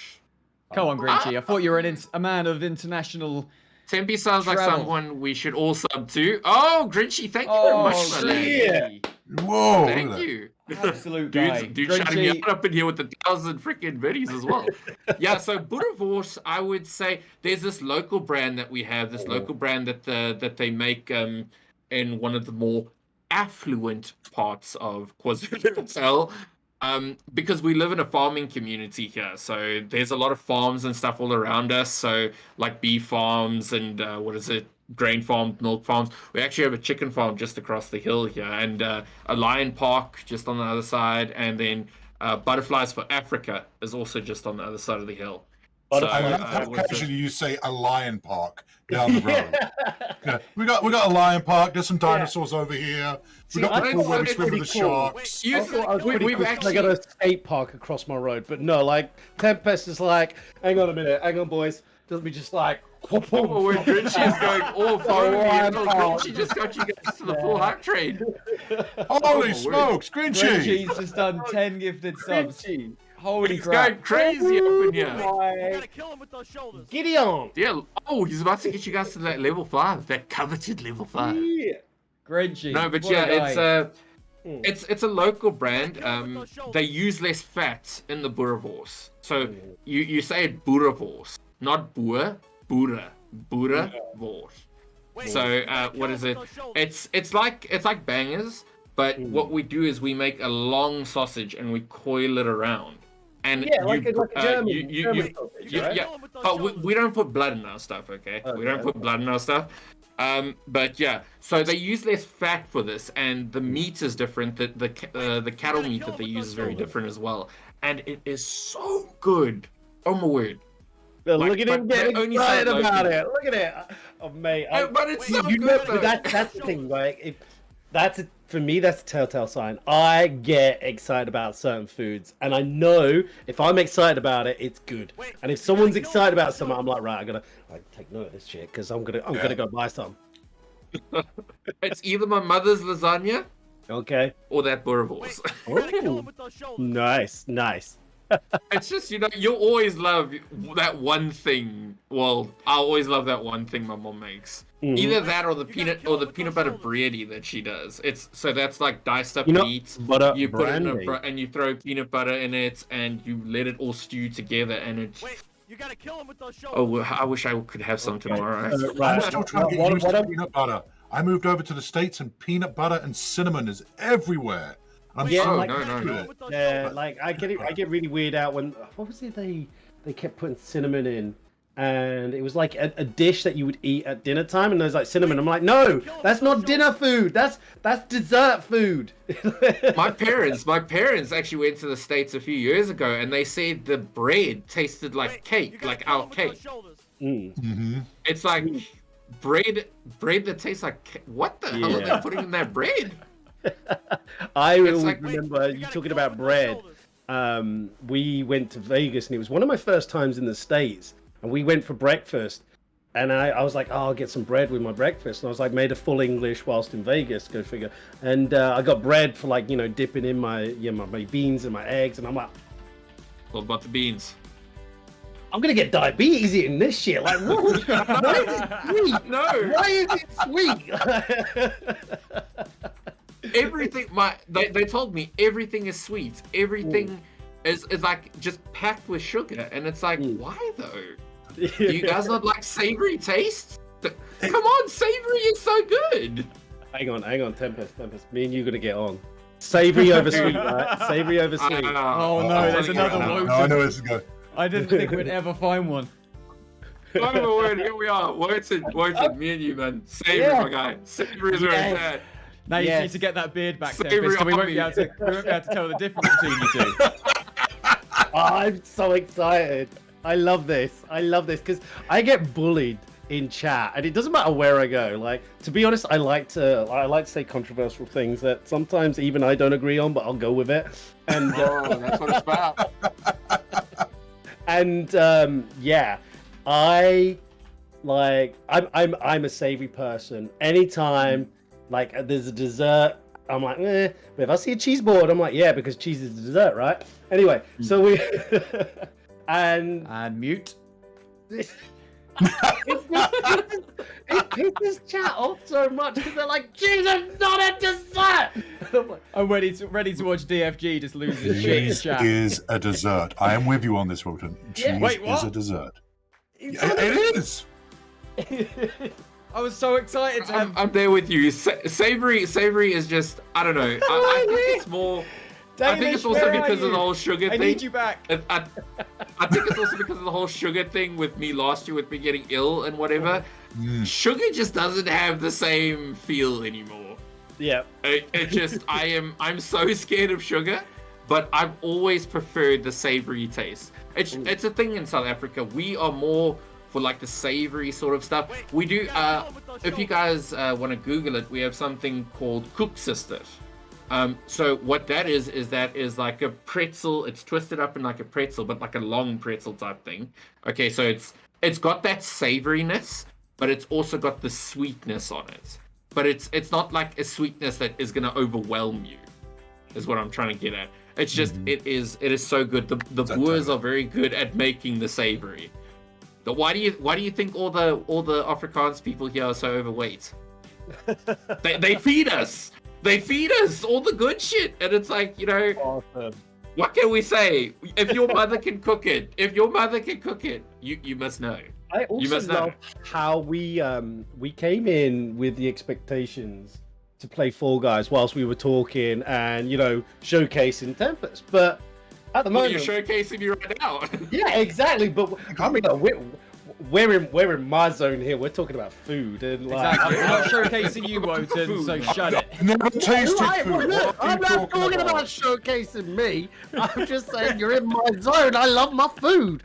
Speaker 2: Come on, Grinchy. I thought you were a man of international.
Speaker 3: Tempe sounds like someone we should all sub to. Oh, Grinchy, thank you very much for that.
Speaker 5: Whoa!
Speaker 3: Thank you.
Speaker 2: Absolute guy.
Speaker 3: Dude shutting me up in here with 1,000 freaking videos as well. Yeah, so Boerewors, I would say there's this local brand that we have, local brand that they make in one of the more affluent parts of KwaZulu-Natal, because we live in a farming community here. So there's a lot of farms and stuff all around us. So like beef farms and grain farms, milk farms. We actually have a chicken farm just across the hill here, and a lion park just on the other side, and then Butterflies for Africa is also just on the other side of the hill.
Speaker 5: I love how casually you say a lion park down the road. Yeah, we got a lion park. There's some dinosaurs over here. We got the pool where we swim with the sharks.
Speaker 4: I got a skate park across my road, but no, like Tempest is like, hang on a minute, hang on, boys. Doesn't be just like.
Speaker 3: When Grinchy is going all for me, Grinchy just got you guys to the full hype train.
Speaker 5: Holy smokes, Grinchy!
Speaker 2: Grinchy's just done 10 gifted subs. Holy
Speaker 3: He's
Speaker 2: crap.
Speaker 3: going crazy up in here.
Speaker 7: You gotta kill him with those shoulders.
Speaker 4: Gideon!
Speaker 3: Yeah, he's about to get you guys to that level 5, that coveted level 5.
Speaker 4: Yeah.
Speaker 2: Grinchy.
Speaker 3: No, but
Speaker 2: what a guy.
Speaker 3: it's a local brand. They use less fat in the boerewors. So you say it boerewors, not boer, boerewors. So what is it? It's like bangers, but what we do is we make a long sausage and we coil it around. And
Speaker 4: like a German sausage, right?
Speaker 3: yeah, but we don't put blood in our stuff, okay? We don't put blood in our stuff. But yeah, so they use less fat for this, and the meat is different. The cattle meat that they use is very different as well, and it is so good. Oh my word!
Speaker 4: Look at him getting excited about it. Look at it, mate.
Speaker 3: But it's so good.
Speaker 4: That's the thing, right? For me, that's a telltale sign. I get excited about certain foods, and I know if I'm excited about it, it's good. And if someone's excited about something, I'm like, right, I gotta take note of this shit because I'm gonna go buy some.
Speaker 3: It's either my mother's lasagna,
Speaker 4: okay,
Speaker 3: or that boerewors.
Speaker 4: Nice.
Speaker 3: It's just, you'll always love that one thing. Well, I always love that one thing my mom makes. Either that or the peanut butter bready that she does. So that's like diced up meat. You put it in and you throw peanut butter in it and you let it all stew together and it's.
Speaker 7: Wait, you gotta kill him with those shoulders.
Speaker 3: Oh, I wish I could have some tomorrow.
Speaker 5: I'm still trying to get used to peanut butter. I moved over to the States and peanut butter and cinnamon is everywhere. I'm
Speaker 3: no.
Speaker 4: Yeah, like I get really weird out when what was it they kept putting cinnamon in, and it was like a dish that you would eat at dinner time, and there's like cinnamon. I'm like, no, that's not dinner food. That's dessert food.
Speaker 3: My parents actually went to the States a few years ago, and they said the bread tasted like cake, like our cake. It's like bread that tastes like what the hell are they putting in that bread?
Speaker 4: I always remember you talking about bread. We went to Vegas, and it was one of my first times in the States. And we went for breakfast, and I was like, I'll get some bread with my breakfast. And I was like, made a full English whilst in Vegas, go figure. And I got bread for like, dipping in my beans and my eggs. And I'm like,
Speaker 3: what about the beans?
Speaker 4: I'm gonna get diabetes eating this shit. Like, what? Why is it sweet?
Speaker 3: No.
Speaker 4: Why is it sweet?
Speaker 3: Everything, they told me everything is sweet. Everything is like just packed with sugar, and it's like, why though? Do you guys not like savory taste? Come on, savory is so good.
Speaker 4: Hang on, Tempest. Me and you gonna get on. Savory over sweet, right? Savory over sweet.
Speaker 2: Oh no, there's another one.
Speaker 5: I know where this is going.
Speaker 2: I didn't think we'd ever find one.
Speaker 3: Oh my word, here we are. Words it, me and you, man. Savory, my guy. Savory is where it's at.
Speaker 2: Now you need to get that beard back, Tempest, so we won't be able to tell the difference between you two.
Speaker 4: I'm so excited. I love this because I get bullied in chat, and it doesn't matter where I go. Like, to be honest, I like to say controversial things that sometimes even I don't agree on, but I'll go with it. And
Speaker 3: that's what it's about.
Speaker 4: And I'm a savory person. Anytime like there's a dessert, I'm like, But if I see a cheese board, I'm like, yeah, because cheese is a dessert, right? Anyway, so we and
Speaker 2: mute.
Speaker 4: It pisses chat off so much because they're like, cheese is not a dessert.
Speaker 2: I'm ready to watch DFG just lose his shit in
Speaker 5: Cheese
Speaker 2: chat.
Speaker 5: is a dessert. I am with you on this, Wilton. Cheese is a dessert. It is.
Speaker 2: I was so excited to have...
Speaker 3: I'm there with you. Savory is just, I don't know. I think it's more...
Speaker 2: Danish,
Speaker 3: I think it's also because of the whole sugar thing.
Speaker 2: I need you back.
Speaker 3: I think it's also because of the whole sugar thing with me last year, with me getting ill and whatever. Sugar just doesn't have the same feel anymore.
Speaker 4: Yeah.
Speaker 3: It just, I'm so scared of sugar, but I've always preferred the savory taste. It's a thing in South Africa. We are more for like the savory sort of stuff. We do, if you guys want to Google it, we have something called Cook Sisters. So what that is like a pretzel. It's twisted up in like a pretzel, but like a long pretzel type thing. Okay, so it's got that savoriness, but it's also got the sweetness on it. But it's not like a sweetness that is gonna overwhelm you, is what I'm trying to get at. It's just it is so good. The Boers are very good at making the savory. Why do you think all the Afrikaans people here are so overweight? they feed us. They feed us all the good shit, and it's like, you know, awesome. What can we say? If your mother can cook it, you must know.
Speaker 4: I also love how we came in with the expectations to play Fall Guys whilst we were talking and, you know, showcasing Tempest, but at the moment
Speaker 3: you're showcasing me right now.
Speaker 4: Yeah, exactly. But I mean, we're in my zone here. We're talking about food and like.
Speaker 2: Exactly. I'm not showcasing you, Wotan, so shut it.
Speaker 5: Never tasted food.
Speaker 4: Look, I'm not talking about showcasing me. I'm just saying you're in my zone. I love my food.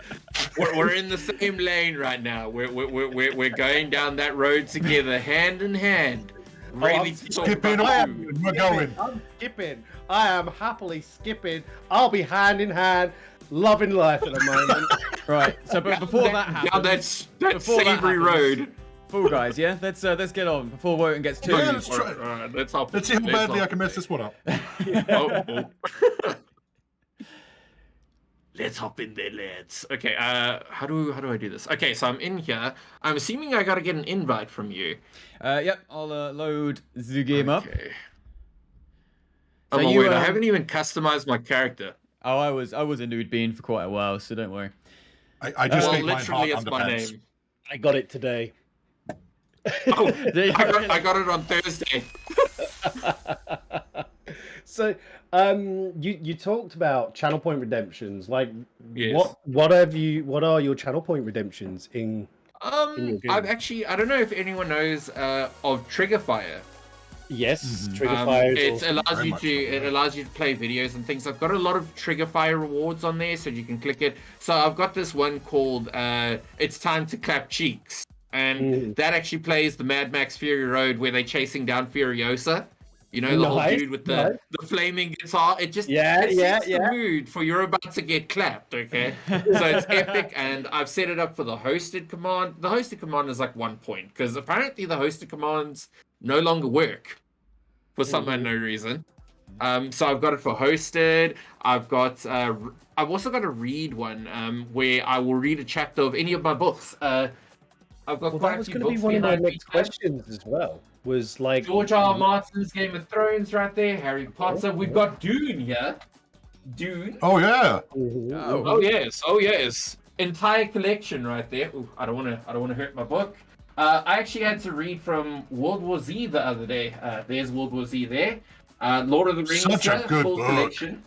Speaker 3: We're in the same lane right now. We're going down that road together, hand in hand. Really
Speaker 5: skipping on. We're going.
Speaker 4: I'm skipping. I am happily skipping. I'll be hand in hand. Loving life at the moment.
Speaker 2: Right. So, but before that happens,
Speaker 3: that savory road.
Speaker 2: Fall Guys, yeah. Let's get on before Wotan gets too.
Speaker 5: Yeah, let's try. Let's see how badly I can mess this one up.
Speaker 3: Let's hop in there, lads. Okay. How do I do this? Okay. So I'm in here. I'm assuming I gotta get an invite from you.
Speaker 2: Yep. I'll load the game up.
Speaker 3: So I haven't even customized my character.
Speaker 2: Oh, I was a nude bean for quite a while, so don't worry.
Speaker 5: I just
Speaker 3: literally it's my name.
Speaker 4: I got it today.
Speaker 3: Oh, I got it on Thursday.
Speaker 4: So, you talked about channel point redemptions. Like,
Speaker 3: yes.
Speaker 4: What are your channel point redemptions in your game?
Speaker 3: I don't know if anyone knows of Triggerfire.
Speaker 4: Yes, Triggerfire.
Speaker 3: It allows you to play videos and things. I've got a lot of Triggerfire rewards on there, so you can click it. So I've got this one called "It's Time to Clap Cheeks," and that actually plays the Mad Max Fury Road where they're chasing down Furiosa. You know, the whole dude with the flaming guitar. It just sets the mood for you're about to get clapped. Okay, so it's epic, and I've set it up for the hosted command. The hosted command is like 1 point because apparently the hosted commands no longer work for some unknown reason. So I've got it for hosted. I've also got a read one where I will read a chapter of any of my books. I've got quite a few books. That was going to be
Speaker 4: one of my next questions as well. Was like
Speaker 3: George R. Martin's Game of Thrones right there, Harry Potter. We've got Dune here. Dune.
Speaker 5: Oh yeah.
Speaker 3: Oh yes. Entire collection right there. Ooh, I don't want to hurt my book. I actually had to read from World War Z the other day. There's World War Z there. Lord of the Rings,
Speaker 5: such a good
Speaker 3: full
Speaker 5: book.
Speaker 3: collection.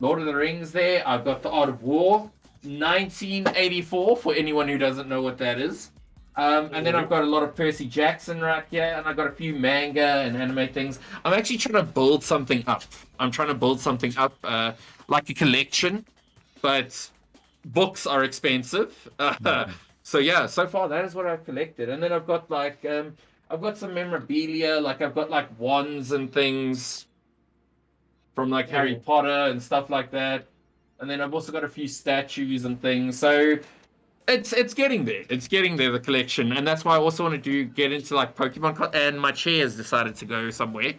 Speaker 3: Lord of the Rings there. I've got The Art of War, 1984 for anyone who doesn't know what that is. And then I've got a lot of Percy Jackson right here, and I've got a few manga and anime things. I'm actually trying to build something up. Like a collection, but books are expensive. So yeah, so far that is what I've collected. And then I've got like, I've got some memorabilia, like I've got like wands and things from like Harry Potter and stuff like that. And then I've also got a few statues and things. So it's getting there. It's getting there, the collection. And that's why I also want to get into like Pokemon. And my chair has decided to go somewhere.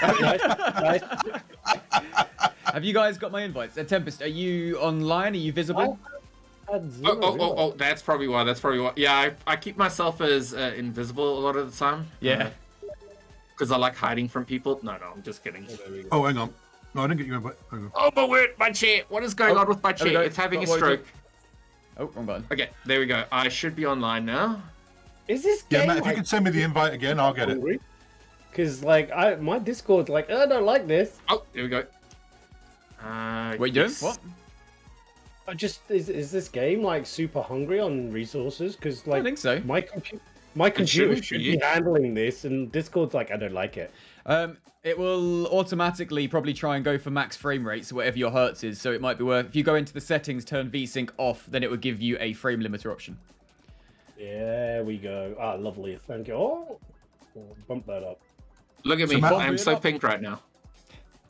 Speaker 4: nice.
Speaker 3: Have
Speaker 2: you guys got my invites? Tempest, are you online? Are you visible?
Speaker 3: Oh, that's probably why. Yeah, I keep myself as invisible a lot of the time.
Speaker 2: Yeah.
Speaker 3: Because I like hiding from people. No, I'm just kidding.
Speaker 5: Oh, hang on. No, I didn't get you invite.
Speaker 3: Oh, but wait, my chair. What is going on with my chair? It's having a stroke.
Speaker 2: Oh, wrong button.
Speaker 3: Okay, there we go. I should be online now.
Speaker 4: Is this
Speaker 5: game? Yeah, Matt, if you can send me the invite again, I'll get it.
Speaker 4: Because like my Discord's like, I don't like this.
Speaker 3: Oh, there we go.
Speaker 2: What you doing? What?
Speaker 4: Is this game like super hungry on resources? Because like,
Speaker 2: I think so.
Speaker 4: My computer should be handling this, and Discord's like, I don't like it.
Speaker 2: It will automatically probably try and go for max frame rate, so whatever your hertz is. So it might be worth, if you go into the settings, turn VSync off, then it would give you a frame limiter option.
Speaker 4: There we go. Ah, lovely. Thank you. Oh, bump that up.
Speaker 3: Look at me. I'm so pink right now.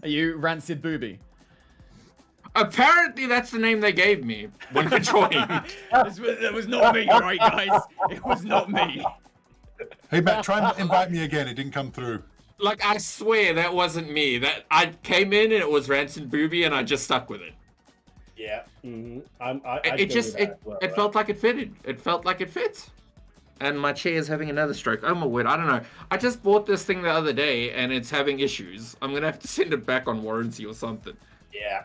Speaker 2: Are you Rancid Booby?
Speaker 3: Apparently, that's the name they gave me when I joined.
Speaker 2: That was not me, right, guys? It was not me.
Speaker 5: Hey, Matt, try and invite me again. It didn't come through.
Speaker 3: Like, I swear that wasn't me. That I came in and it was Rancid Booby, and I just stuck with it.
Speaker 4: Yeah. Mm-hmm.
Speaker 3: It felt like it fitted. It felt like it fits. And my chair is having another stroke. Oh my word, I don't know. I just bought this thing the other day and it's having issues. I'm gonna have to send it back on warranty or something.
Speaker 4: Yeah.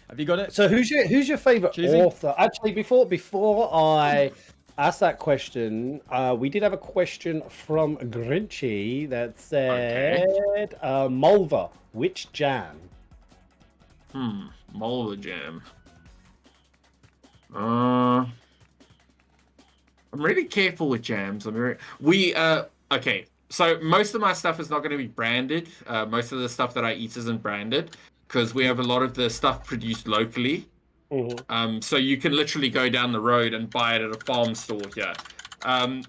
Speaker 2: Have you got it?
Speaker 4: So who's your favorite author? Actually, before I ask that question, we did have a question from Grinchy that said, Mulva, which jam?
Speaker 3: Mulva jam. I'm really careful with jams. Okay. So most of my stuff is not going to be branded. Most of the stuff that I eat isn't branded because we have a lot of the stuff produced locally. Mm-hmm. So you can literally go down the road and buy it at a farm store here.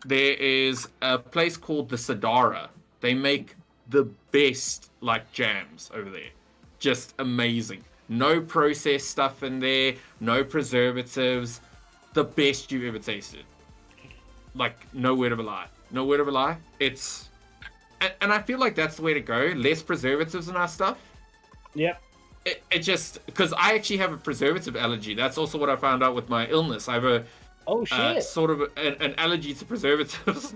Speaker 3: There is a place called the Sadara. They make the best like jams over there. Just amazing. No processed stuff in there. No preservatives. The best you've ever tasted. Like, no word of a lie. No word of a lie. It's... And I feel like that's the way to go. Less preservatives in our stuff.
Speaker 4: Yep.
Speaker 3: It just... Because I actually have a preservative allergy. That's also what I found out with my illness. I have a... sort of an allergy to preservatives.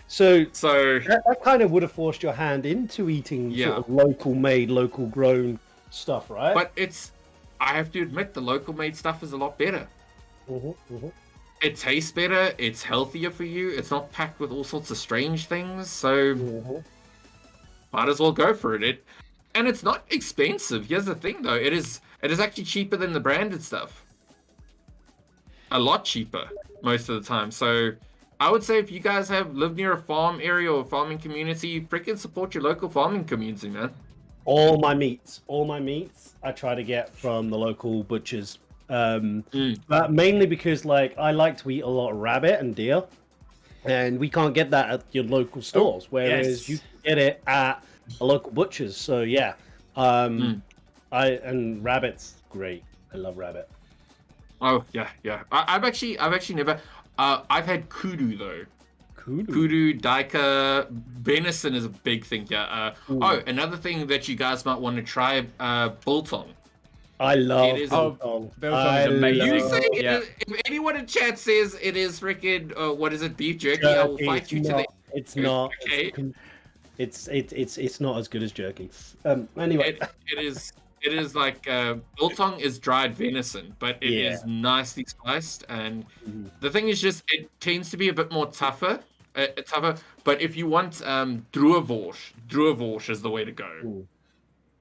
Speaker 4: So that kind of would have forced your hand into eating sort of local-made, local-grown stuff, right?
Speaker 3: But it's... I have to admit, the local-made stuff is a lot better. It tastes better, it's healthier for you, it's not packed with all sorts of strange things, so might as well go for it. And it's not expensive. Here's the thing though, it is actually cheaper than the branded stuff. A lot cheaper most of the time. So I would say if you guys live near a farm area or a farming community, freaking support your local farming community, man.
Speaker 4: All my meats I try to get from the local butchers. But mainly because like I like to eat a lot of rabbit and deer, and we can't get that at your local stores, whereas you can get it at a local butcher's. So yeah, and rabbit's great. I love rabbit.
Speaker 3: Oh yeah. I've actually never. I've had kudu though. Kudu, daika, venison is a big thing. Yeah. Another thing that you guys might want to try, biltong.
Speaker 4: I love
Speaker 2: biltong. Biltong is amazing.
Speaker 3: You say if anyone in chat says it is freaking what is it, beef jerky? I will fight you to the.
Speaker 4: It's not. Okay. It's not as good as jerky. Anyway,
Speaker 3: it is like biltong is dried venison, but it is nicely spiced, and the thing is just it tends to be a bit more tougher. But if you want druivorsh is the way to go. Ooh.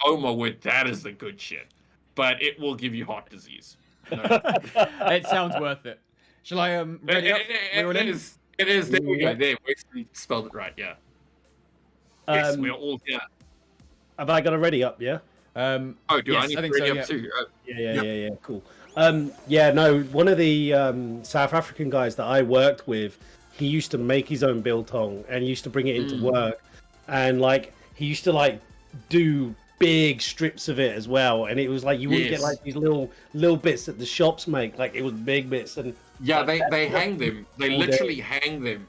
Speaker 3: Oh my word, that is the good shit. But it will give you heart disease. No.
Speaker 2: It sounds worth it. Shall I ready up?
Speaker 3: It is. There we go. There, we spelled it right. Yeah. Yes, we're all here.
Speaker 4: Have I got it ready up? Yeah.
Speaker 3: I need to ready up too?
Speaker 4: Yeah. Cool. One of the South African guys that I worked with, he used to make his own biltong and used to bring it into work, and like he used to like do big strips of it as well, and it was like you wouldn't get like these little bits that the shops make, like it was big bits. And
Speaker 3: they hang them, they literally hang them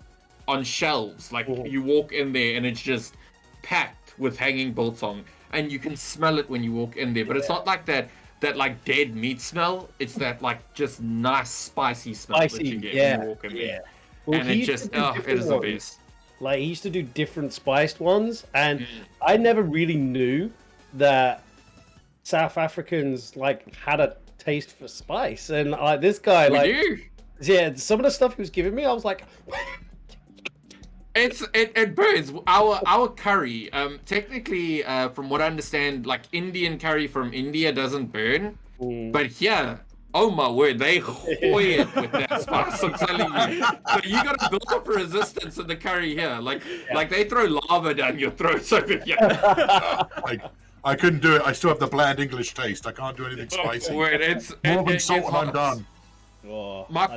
Speaker 3: on shelves, like you walk in there and it's just packed with hanging biltong, and you can smell it when you walk in there, but it's not like that like dead meat smell, it's that like just nice spicy smell that you get when you walk in there. Well, and it just it is the best.
Speaker 4: Like he used to do different spiced ones, and I never really knew that South Africans like had a taste for spice, and this guy some of the stuff he was giving me, I was like,
Speaker 3: it burns. Our curry, technically, from what I understand, like Indian curry from India doesn't burn, but here, oh my word, they hoy it with that spice. I'm telling you. So you got to build up a resistance in the curry here, like they throw lava down your throats over here.
Speaker 5: I couldn't do it. I still have the bland English taste. I can't do anything spicy.
Speaker 3: More than salt and I'm done.
Speaker 5: Oh,
Speaker 3: my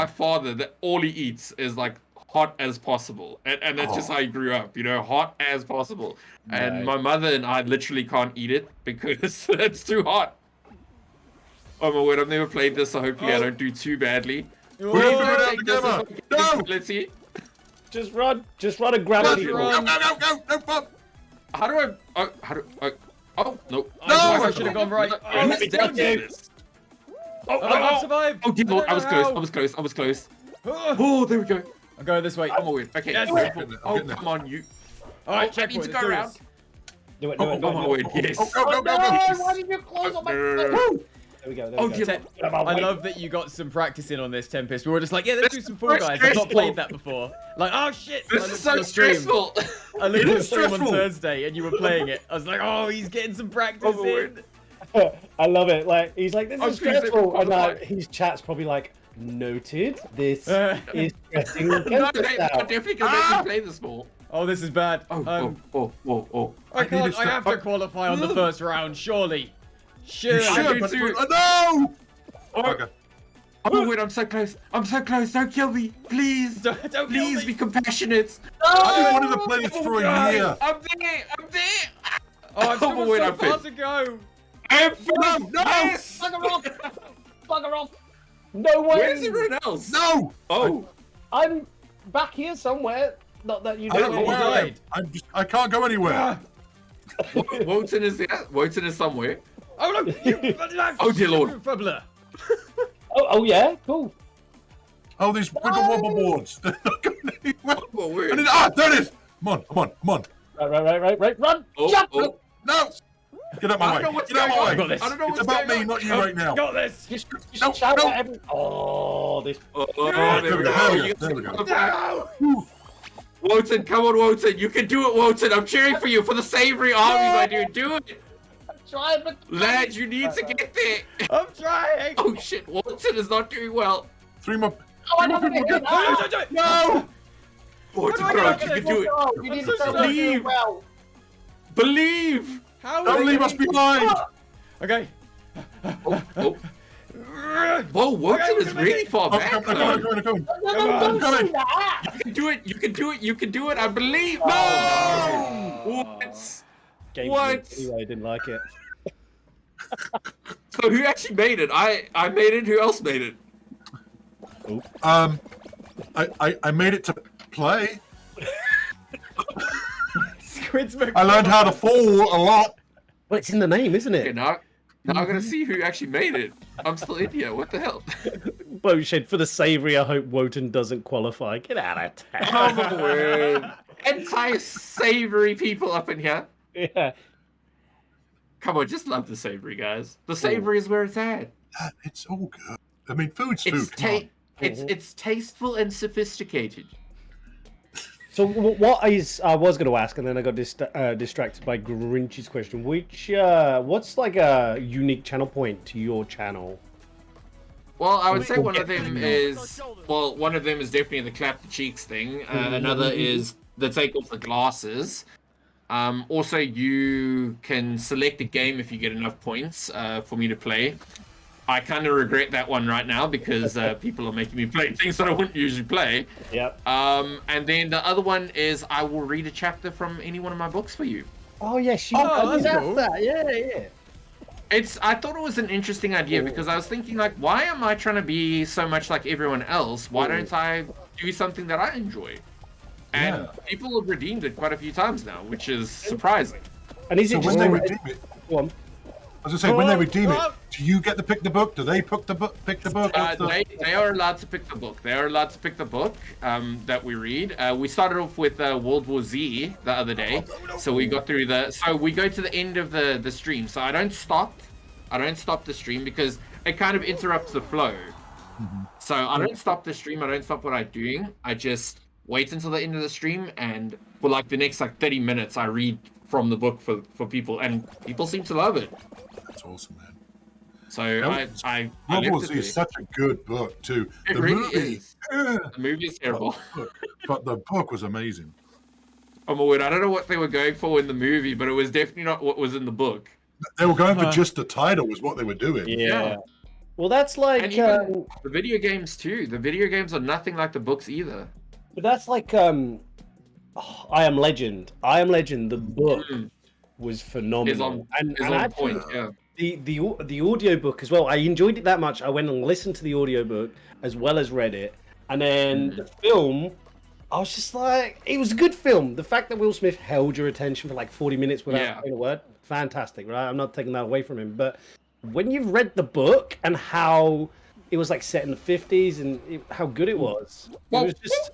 Speaker 3: father, that all he eats is like hot as possible, and that's just how I grew up, hot as possible. And my mother and I literally can't eat it because it's too hot. Oh my word, I've never played this, so hopefully I don't do too baddy.
Speaker 5: We need to go together. No!
Speaker 3: Let's see.
Speaker 4: Just run and grab it.
Speaker 5: Go!
Speaker 3: How do I? Oh no!
Speaker 2: I should have gone right.
Speaker 3: Let me down this.
Speaker 2: I survived.
Speaker 3: Oh dear Lord, I was close. Oh, there we go.
Speaker 2: I'm going this way.
Speaker 3: I'm a win. Okay.
Speaker 2: Yes.
Speaker 3: Oh, come on, you.
Speaker 2: All right,
Speaker 3: I need
Speaker 2: checkpoint.
Speaker 3: to go around.
Speaker 4: Do it.
Speaker 3: Oh my word, yes.
Speaker 5: Go!
Speaker 4: Why did you close on my face? There we go.
Speaker 3: Oh dear.
Speaker 2: I love that you got some practice in on this, Tempest. We were just like, yeah, let's do some Fall Guys. I've not played that before. Like, oh shit.
Speaker 3: This is so stressful.
Speaker 2: I looked at the stream on Thursday and you were playing it. I was like, oh, he's getting some practice in.
Speaker 4: I love it. Like, he's like, this is stressful. And his chat's probably like, noted. This is stressing.
Speaker 3: No, they're definitely going to make me play this more.
Speaker 2: Oh, this is bad.
Speaker 3: Oh.
Speaker 2: I have to qualify on the first round, surely. Sure.
Speaker 5: No! Okay.
Speaker 3: Oh wait, I'm so close. Don't kill me, please.
Speaker 2: Don't
Speaker 3: please be compassionate.
Speaker 5: I've been wanting to play this for a year.
Speaker 3: I'm there.
Speaker 2: Oh, I've still got so far to go.
Speaker 3: No!
Speaker 4: Yes! Bugger off! No way!
Speaker 3: Where's everyone else?
Speaker 5: No!
Speaker 3: Oh.
Speaker 4: I'm back here somewhere. Not that you
Speaker 5: I don't know
Speaker 4: know.
Speaker 5: where I am. I can't go anywhere.
Speaker 3: Wotan is there. Wotan is somewhere.
Speaker 2: Oh no!
Speaker 3: Oh dear Lord.
Speaker 4: Oh yeah, cool.
Speaker 5: Oh, these wiggle wobble boards. They're not going anywhere.
Speaker 3: Oh, weird.
Speaker 5: There it is. Come on.
Speaker 4: Right. Run! Jump!
Speaker 5: No! Get out my way. Get out my way.
Speaker 2: I got this.
Speaker 3: I don't know
Speaker 5: It's about me, not you right now.
Speaker 2: Got this.
Speaker 4: Just shout at every. Oh, this.
Speaker 3: There we go.
Speaker 5: There we go.
Speaker 2: No!
Speaker 3: Wotan, come on, Wotan. You can do it, Wotan. I'm cheering for you for the savory army, my dude. Do it.
Speaker 4: I'm trying, but.
Speaker 3: Lad, you need to get there.
Speaker 2: I'm trying.
Speaker 3: Oh shit, Wotan is not doing well.
Speaker 5: 3 more.
Speaker 4: Oh, I never hit it.
Speaker 5: No!
Speaker 3: Wotan, bro, you can do it.
Speaker 4: You need
Speaker 2: so
Speaker 4: to
Speaker 3: believe.
Speaker 4: well.
Speaker 3: Believe.
Speaker 2: How?
Speaker 5: Don't leave us behind!
Speaker 2: Okay.
Speaker 3: Oh. Whoa, Wotan is really far back.
Speaker 5: I'm coming.
Speaker 4: Don't say that.
Speaker 3: You can do it. I believe. No! What? What?
Speaker 4: Anyway, I didn't like it.
Speaker 3: So who actually made it? I made it. Who else made it?
Speaker 5: I made it to play.
Speaker 2: Squid's
Speaker 5: I learned how to fall a lot.
Speaker 4: Well, it's in the name, isn't
Speaker 3: Okay,
Speaker 4: it?
Speaker 3: now I'm gonna see who actually made it. I'm still in here. What the hell?
Speaker 4: Bullshit. For the savory, I hope Wotan doesn't qualify. Get out of town.
Speaker 3: Oh my word. Entire savory people up in here.
Speaker 4: Yeah.
Speaker 3: Come on, just love the savory, guys. The savory is where it's at.
Speaker 5: It's all good. I mean, food's
Speaker 3: It's
Speaker 5: food. Come on.
Speaker 3: it's tasteful and sophisticated.
Speaker 4: So what is I was going to ask, and then I got distracted by Grinch's question. What's like a unique channel point to your channel?
Speaker 3: Well, I would say one of them is definitely the clap the cheeks thing. Another is the take off the glasses. Also, you can select a game if you get enough points for me to play. I kind of regret that one right now because people are making me play things that I wouldn't usually play.
Speaker 4: Yep.
Speaker 3: And then the other one is I will read a chapter from any one of my books for you.
Speaker 4: Oh yes,
Speaker 2: that's cool.
Speaker 4: that. Yeah.
Speaker 3: I thought it was an interesting idea because I was thinking like, why am I trying to be so much like everyone else? Why don't I do something that I enjoy? And people have redeemed it quite a few times now, which is surprising.
Speaker 4: And is it
Speaker 5: So when they redeem it,
Speaker 4: Go on.
Speaker 5: I was gonna say, when they redeem it, do you get to pick the book? Do they pick the book?
Speaker 3: They are allowed to pick the book. They are allowed to pick the book that we read. We started off with World War Z the other day, so we got through So we go to the end of the stream. So I don't stop the stream because it kind of interrupts the flow. Mm-hmm. So I don't stop the stream. I don't stop what I'm doing. I just wait until the end of the stream, and for like the next 30 minutes, I read from the book for people, and people seem to love it.
Speaker 5: That's awesome, man.
Speaker 3: So I
Speaker 5: World War Z is such a good book too.
Speaker 3: It
Speaker 5: The
Speaker 3: really
Speaker 5: movie,
Speaker 3: is. The movie is terrible.
Speaker 5: but the book was amazing.
Speaker 3: Oh my word! I don't know what they were going for in the movie, but it was definitely not what was in the book.
Speaker 5: They were going for just the title, was what they were doing.
Speaker 4: Yeah. Well, that's like
Speaker 3: And even the video games too. The video games are nothing like the books either.
Speaker 4: But that's like I Am Legend. I Am Legend. The book was phenomenal, and actually,
Speaker 3: point. Yeah.
Speaker 4: The audiobook as well. I enjoyed it that much. I went and listened to the audiobook as well as read it, and then the film. I was just like, it was a good film. The fact that Will Smith held your attention for like 40 minutes without saying a word, fantastic, right? I'm not taking that away from him. But when you've read the book and how it was like set in the 50s and how good it was just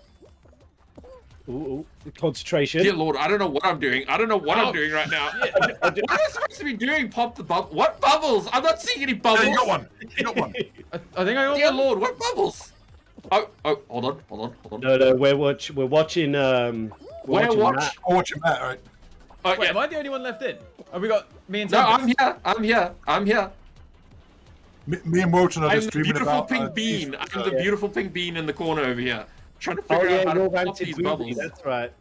Speaker 4: concentration.
Speaker 3: Dear Lord, I don't know what I'm doing. I don't know what I'm doing right now. What am I supposed to be doing? Pop the bubble? What bubbles? I'm not seeing any bubbles.
Speaker 5: Yeah, you got one. You got one.
Speaker 2: I think I got
Speaker 3: Dear
Speaker 2: one.
Speaker 3: Lord, what bubbles? Oh, hold on.
Speaker 4: No, we're watching. We're watching
Speaker 3: Matt.
Speaker 5: Oh, watching Matt, all right.
Speaker 2: Wait, am I the only one left in? Have we got me and
Speaker 3: No,
Speaker 2: Tempest?
Speaker 3: I'm here.
Speaker 5: Me and Wotan are
Speaker 3: I'm
Speaker 5: just
Speaker 3: the
Speaker 5: streaming
Speaker 3: beautiful
Speaker 5: about.
Speaker 3: pink bean. I'm the beautiful pink bean in the corner over here. Trying to figure out how
Speaker 4: you're
Speaker 3: to pop
Speaker 4: rancid
Speaker 3: these
Speaker 4: booby,
Speaker 3: bubbles.
Speaker 4: that's right.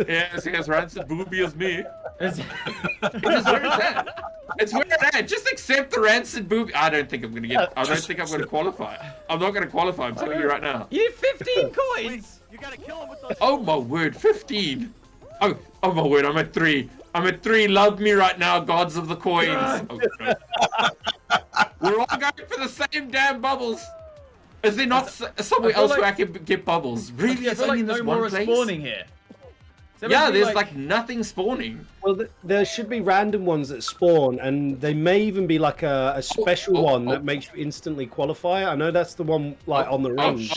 Speaker 3: Yes, rancid booby is me.
Speaker 2: Is-
Speaker 3: It's where it's at. It's where it's at. Just accept the rancid booby. I don't think I'm gonna get. I don't think I'm gonna qualify. I'm not gonna qualify. I'm telling you right now.
Speaker 2: You need 15 coins.
Speaker 7: You gotta kill him with those
Speaker 3: Oh my word, 15. Oh my word, I'm at 3. I'm at 3. Love me right now, gods of the coins. Oh, no. We're all going for the same damn bubbles. Is there not somewhere else where I can get bubbles? Really?
Speaker 2: I
Speaker 3: It's
Speaker 2: feel
Speaker 3: only
Speaker 2: like
Speaker 3: in this
Speaker 2: no more
Speaker 3: one
Speaker 2: are
Speaker 3: place?
Speaker 2: spawning here. Is
Speaker 3: Yeah,
Speaker 2: everything
Speaker 3: there's like nothing spawning.
Speaker 4: Well, there should be random ones that spawn, and they may even be like a special one that makes you instantly qualify. I know that's the one like on the ring.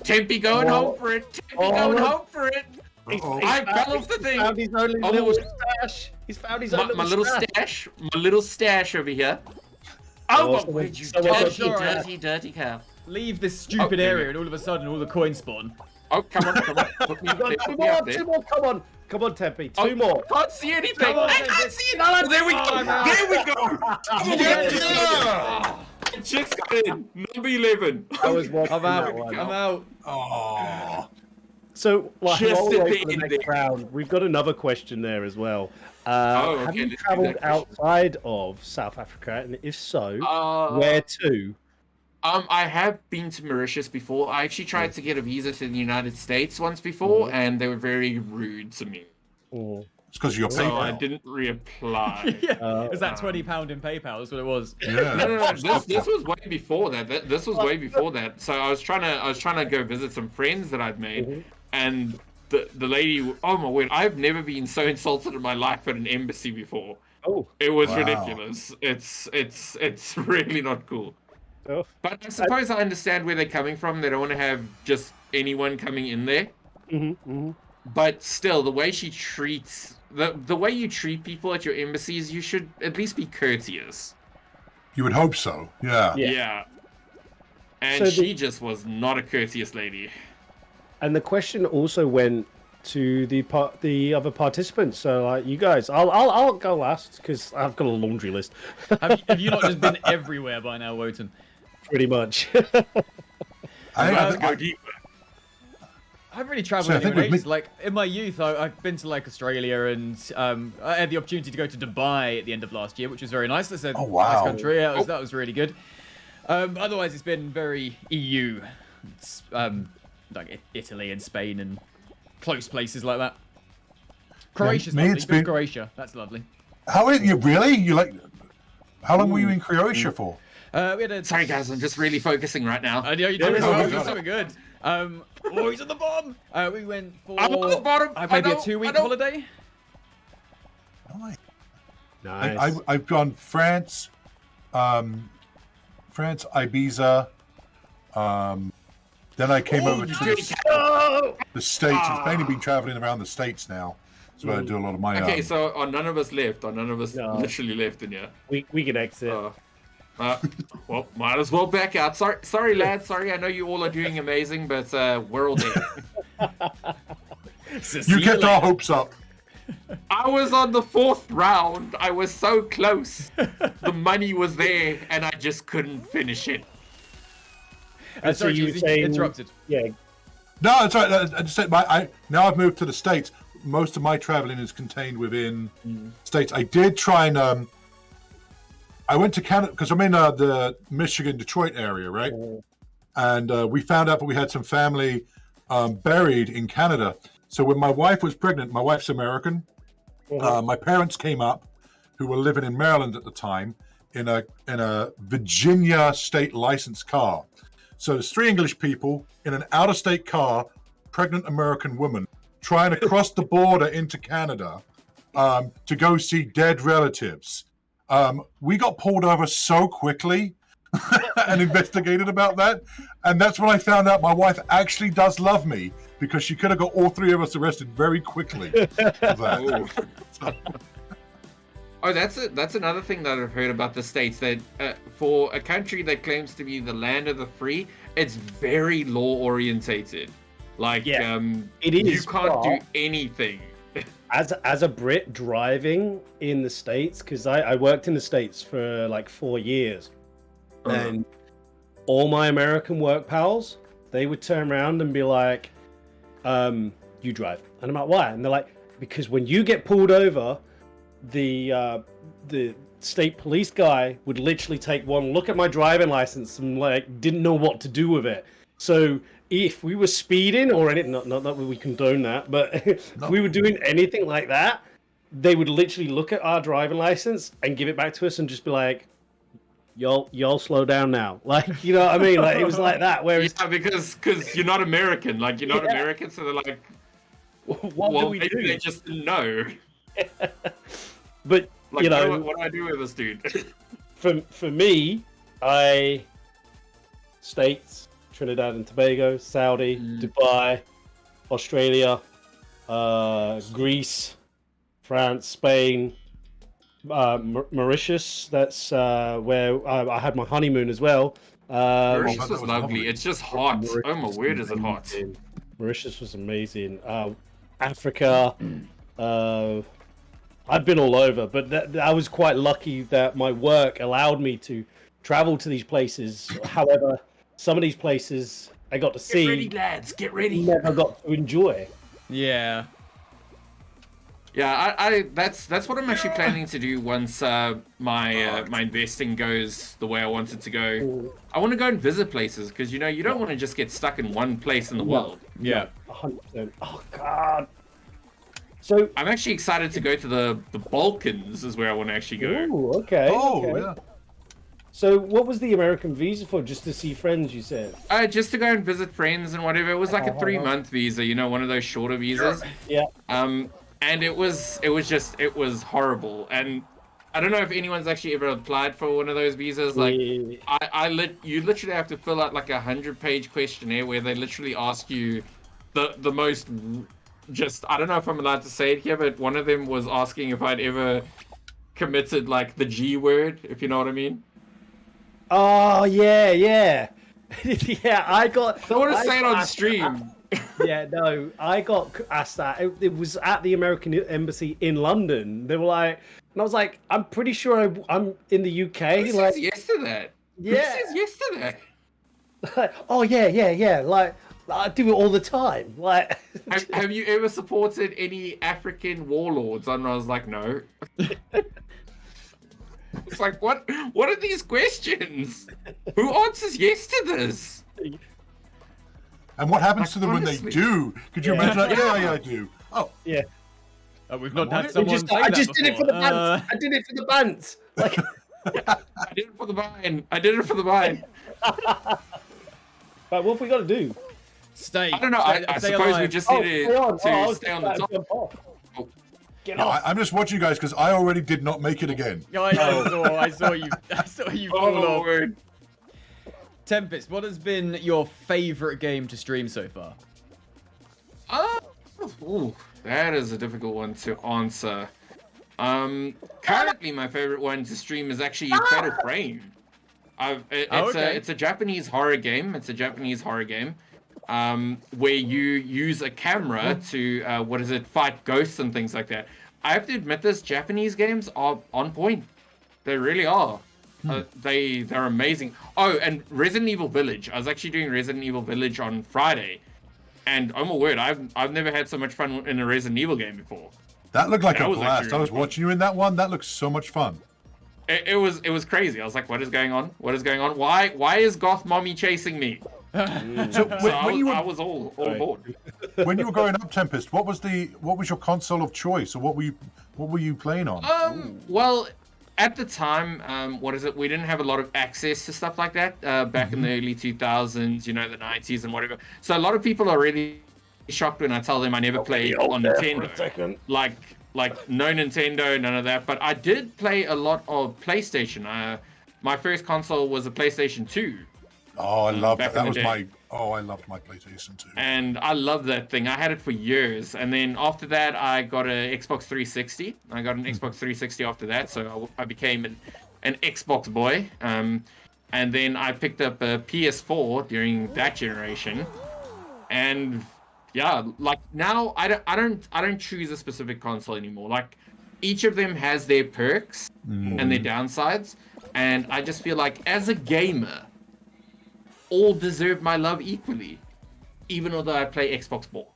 Speaker 3: Tempy going home for it. Tempy going home for it. I fell off the thing.
Speaker 4: Found his only little stash. He's found his own
Speaker 3: My little stash. My little stash over here. Oh, my word, you dirty cow.
Speaker 2: Leave this stupid area, and all of a sudden, all the coins spawn.
Speaker 3: Oh, come on. Put me up there.
Speaker 4: Two more. Come on, Tempe. Two more.
Speaker 3: Can't see anything.
Speaker 2: Come on,
Speaker 3: I can't see it.
Speaker 2: Come on.
Speaker 3: There we go.
Speaker 2: Oh, no.
Speaker 3: There we go. Yeah. Just got in. Number 11.
Speaker 4: I was watching
Speaker 2: I'm
Speaker 4: that
Speaker 2: out.
Speaker 4: one.
Speaker 2: I'm out.
Speaker 5: Oh.
Speaker 4: So, while
Speaker 3: Just
Speaker 4: we're
Speaker 3: at
Speaker 4: waiting
Speaker 3: the
Speaker 4: for the
Speaker 3: end
Speaker 4: next
Speaker 3: there.
Speaker 4: round, we've got another question there as well.
Speaker 3: Okay,
Speaker 4: have you
Speaker 3: let's do
Speaker 4: travelled
Speaker 3: that question.
Speaker 4: outside of South Africa, and if so,
Speaker 3: Uh,
Speaker 4: where to?
Speaker 3: I have been to Mauritius before. I actually tried to get a visa to the United States once before, and they were very rude to me.
Speaker 4: Oh.
Speaker 5: It's because you're
Speaker 3: So I
Speaker 5: PayPal.
Speaker 3: didn't reapply.
Speaker 2: Yeah, is that £20 in PayPal? That's what it was.
Speaker 5: Yeah.
Speaker 3: No. This was way before that. This was way before that. So I was trying to go visit some friends that I'd made, and the lady. Oh my word! I've never been so insulted in my life at an embassy before.
Speaker 4: Oh.
Speaker 3: It was
Speaker 5: Wow.
Speaker 3: ridiculous. It's really not cool.
Speaker 4: Oh.
Speaker 3: But I suppose I understand where they're coming from. They don't want to have just anyone coming in there. But still, the way she treats the way you treat people at your embassies, you should at least be courteous.
Speaker 5: You would hope so. Yeah.
Speaker 3: Yeah. And
Speaker 4: So
Speaker 3: she just was not a courteous lady.
Speaker 4: And the question also went to the other participants. So, you guys, I'll go last because I've got a laundry list.
Speaker 2: Have you not just been everywhere by now, Wotan?
Speaker 4: Pretty much.
Speaker 5: I
Speaker 2: haven't really travelled
Speaker 5: So I think
Speaker 2: anywhere in
Speaker 5: we've
Speaker 2: ages. Like in my youth, I've been to like Australia, and I had the opportunity to go to Dubai at the end of last year, which was very nice. That's a
Speaker 5: Oh, wow.
Speaker 2: nice country. Yeah, that was really good. Otherwise, it's been very EU. It's like Italy and Spain and close places like that. Croatia's
Speaker 5: me,
Speaker 2: lovely.
Speaker 5: it's
Speaker 2: Been
Speaker 5: been-
Speaker 2: to Croatia. That's lovely.
Speaker 5: How are you really? You like? How long were you in Croatia for?
Speaker 2: We had a...
Speaker 3: Sorry guys, I'm just really focusing right now.
Speaker 2: I know you're doing
Speaker 5: no,
Speaker 2: well.
Speaker 5: we
Speaker 2: You're
Speaker 5: got
Speaker 2: doing good. Oh, he's at the bottom. We went for
Speaker 3: I'm on the bottom.
Speaker 2: maybe
Speaker 3: I
Speaker 2: a
Speaker 3: know,
Speaker 2: 2-week
Speaker 3: I know.
Speaker 2: holiday.
Speaker 4: Nice.
Speaker 5: I've gone France, Ibiza. Then I came over to the States. It's mainly been traveling around the States now. That's where I do a lot of my.
Speaker 3: Okay, so none of us left. None of us
Speaker 4: No.
Speaker 3: literally left in here.
Speaker 4: we can exit.
Speaker 3: Well, might as well back out. Sorry, lads. Sorry, I know you all are doing amazing, but we're all there.
Speaker 5: You kept our hopes up.
Speaker 3: I was on the 4th round. I was so close. The money was there, and I just couldn't finish it.
Speaker 4: And so
Speaker 2: Sorry,
Speaker 4: you were
Speaker 2: Cheesy,
Speaker 4: saying,
Speaker 2: interrupted.
Speaker 4: yeah,
Speaker 5: No, it's right. I just said now I've moved to the States. Most of my traveling is contained within States. I did try and I went to Canada because I'm in the Michigan, Detroit area, right? And we found out that we had some family buried in Canada. So when my wife was pregnant, my wife's American. My parents came up, who were living in Maryland at the time, in a Virginia state licensed car. So there's 3 English people in an out-of-state car, pregnant American woman, trying to cross the border into Canada to go see dead relatives. We got pulled over so quickly and investigated about that. And that's when I found out my wife actually does love me, because she could have got all 3 of us arrested very quickly for that.
Speaker 3: Oh, that's another thing that I've heard about the States, that for a country that claims to be the land of the free, it's very law orientated. Like, it is. You can't do anything.
Speaker 4: As a Brit driving in the States, because I worked in the States for like 4 years, and all my American work pals, they would turn around and be like, you drive. And I'm like, why? And they're like, because when you get pulled over, the state police guy would literally take one look at my driving license and like didn't know what to do with it. So if we were speeding or anything, not that we condone that, but if we were doing anything like that, they would literally look at our driving license and give it back to us and just be like, y'all slow down now. Like, you know what I mean? Like, it was like that. Where
Speaker 3: because you're not American. Like, you're not American, so they're like,
Speaker 4: what do we do?
Speaker 3: They just know.
Speaker 4: But
Speaker 3: like,
Speaker 4: you know,
Speaker 3: what do I do with this dude?
Speaker 4: for me, States, Trinidad and Tobago, Saudi, Dubai, Australia, Greece, France, Spain, Mauritius. That's where I had my honeymoon as well.
Speaker 3: Mauritius was lovely. It's just hot. Oh my word, is it hot?
Speaker 4: Mauritius was amazing. Africa. I've been all over, but I was quite lucky that my work allowed me to travel to these places. However, some of these places I got to see.
Speaker 3: Get ready, lads. Get ready.
Speaker 4: Never got to enjoy.
Speaker 2: Yeah.
Speaker 3: Yeah, I that's what I'm actually planning to do once my investing goes the way I want it to go. I want to go and visit places, because you don't want to just get stuck in one place in the world.
Speaker 2: Yeah.
Speaker 4: 100%. Oh God. So
Speaker 3: I'm actually excited to go to the Balkans. Is where I want to actually go.
Speaker 4: Ooh, okay.
Speaker 5: Oh, yeah.
Speaker 4: So what was the American visa for? Just to see friends, you said?
Speaker 3: Just to go and visit friends and whatever. It was like a 3-month visa, one of those shorter visas.
Speaker 4: Yeah.
Speaker 3: And it was horrible. And I don't know if anyone's actually ever applied for one of those visas. Like, you literally have to fill out like a 100-page questionnaire where they literally ask you the most. Just, I don't know if I'm allowed to say it here, but one of them was asking if I'd ever committed like the G word, if you know what I mean.
Speaker 4: Oh yeah. Yeah, I got.
Speaker 3: I want to say it on stream.
Speaker 4: Yeah, no, I got asked that. It was at the American Embassy in London. They were like, and I was like, I'm pretty sure I'm in the UK.
Speaker 3: Who says yes to that?
Speaker 4: Yeah.
Speaker 3: Who says yes to that?
Speaker 4: Like, oh yeah. Like, I do it all the time. Like,
Speaker 3: have you ever supported any African warlords? And I was like, no. It's like, what are these questions? Who answers yes to this?
Speaker 5: And what happens to them when they do? Could you imagine that? Yeah, I do. Oh.
Speaker 4: Yeah.
Speaker 2: We've not had someone say that
Speaker 4: I just did it for the
Speaker 2: before.
Speaker 4: bants. I did it for the bants. Like,
Speaker 3: I did it for the vine.
Speaker 4: But what have we got to do?
Speaker 3: I don't know. I suppose we just need to stay on the top.
Speaker 4: Get off.
Speaker 5: I'm just watching you guys because I already did not make it again.
Speaker 2: I saw you fall off.
Speaker 3: Word.
Speaker 2: Tempest, what has been your favorite game to stream so far?
Speaker 3: That is a difficult one to answer. Currently my favorite one to stream is actually Fatal Frame. It's a Japanese horror game. Where you use a camera to fight ghosts and things like that. I have to admit, this Japanese games are on point. They really are. They're amazing. Oh, and Resident Evil Village. I was actually doing Resident Evil Village on Friday, and oh my word, I've never had so much fun in a Resident Evil game before.
Speaker 5: That looked like a blast. I was watching you in that one. That looks so much fun.
Speaker 3: It was crazy. I was like, what is going on? Why is Goth Mommy chasing me?
Speaker 5: So
Speaker 3: I was all aboard.
Speaker 5: When you were growing up, Tempest, what was your console of choice, or what were you playing on?
Speaker 3: Well, at the time, we didn't have a lot of access to stuff like that back in the early 2000s, the 90s and whatever. So a lot of people are really shocked when I tell them I never played on Nintendo. Like no Nintendo, none of that. But I did play a lot of PlayStation. My first console was a PlayStation 2.
Speaker 5: Oh, I love that. I loved my PlayStation 2.
Speaker 3: And I loved that thing. I had it for years. And then after that, I got an Xbox 360. I got an Xbox 360 after that. So I became an Xbox boy. And then I picked up a PS4 during that generation. And yeah, like now I don't choose a specific console anymore. Like each of them has their perks and their downsides. And I just feel like as a gamer, all deserve my love equally, even although I play Xbox more.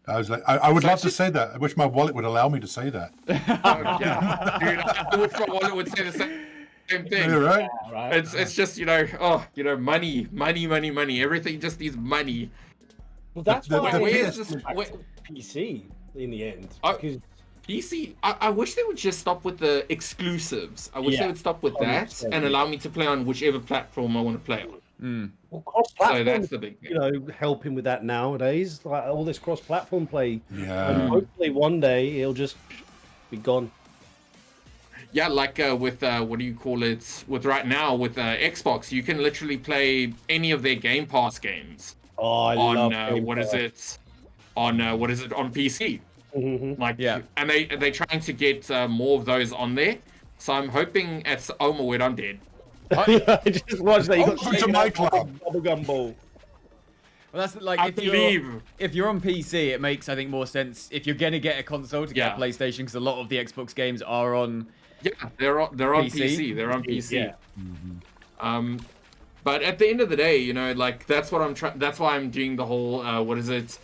Speaker 5: I was like, I would love to say that. I wish my wallet would allow me to say that.
Speaker 3: Yeah, dude, I wish my wallet would say the same thing.
Speaker 5: Yeah, right.
Speaker 3: It's just money. Everything just needs money.
Speaker 4: Well, that's why
Speaker 3: where's
Speaker 4: this PC in the end. Because
Speaker 3: PC, I wish they would just stop with the exclusives. I wish they would stop with that and allow me to play on whichever platform I want to play on.
Speaker 4: Well, cross-platform,
Speaker 3: so that's the big thing.
Speaker 4: Helping with that nowadays, like all this cross-platform play.
Speaker 5: Yeah.
Speaker 4: And hopefully one day it'll just be gone.
Speaker 3: Yeah, like with what do you call it? With right now with Xbox, you can literally play any of their Game Pass games.
Speaker 4: Oh, I love Game
Speaker 3: what
Speaker 4: Pass.
Speaker 3: is it? On PC. And they're trying to get more of those on there. So I'm hoping at my word, I'm dead.
Speaker 4: I just watched that. You got
Speaker 5: to my club.
Speaker 4: Bubblegum ball.
Speaker 2: Well, that's like if you're on PC, it makes I think more sense if you're gonna get a console to get a PlayStation because a lot of the Xbox games are on.
Speaker 3: Yeah, they're on PC. They're on PC.
Speaker 4: Yeah.
Speaker 3: But at the end of the day, like that's what I'm trying. That's why I'm doing the whole what is it?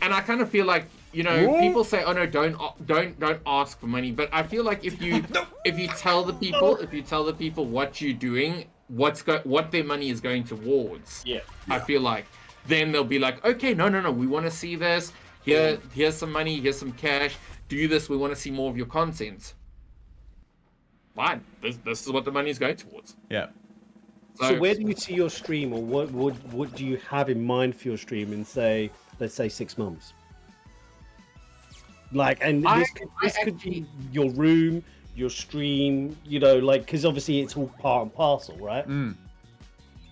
Speaker 3: And I kind of feel like people say, "Oh no, don't ask for money." But I feel like if you tell the people what you're doing, what their money is going towards, I feel like then they'll be like, "Okay, no, we want to see this. Here's some money. Here's some cash. Do this. We want to see more of your content." Fine. This is what the money is going towards.
Speaker 2: Yeah.
Speaker 4: So where do you see your stream, or what do you have in mind for your stream in let's say 6 months? Like, and this could be your room, your stream, because obviously it's all part and parcel, right?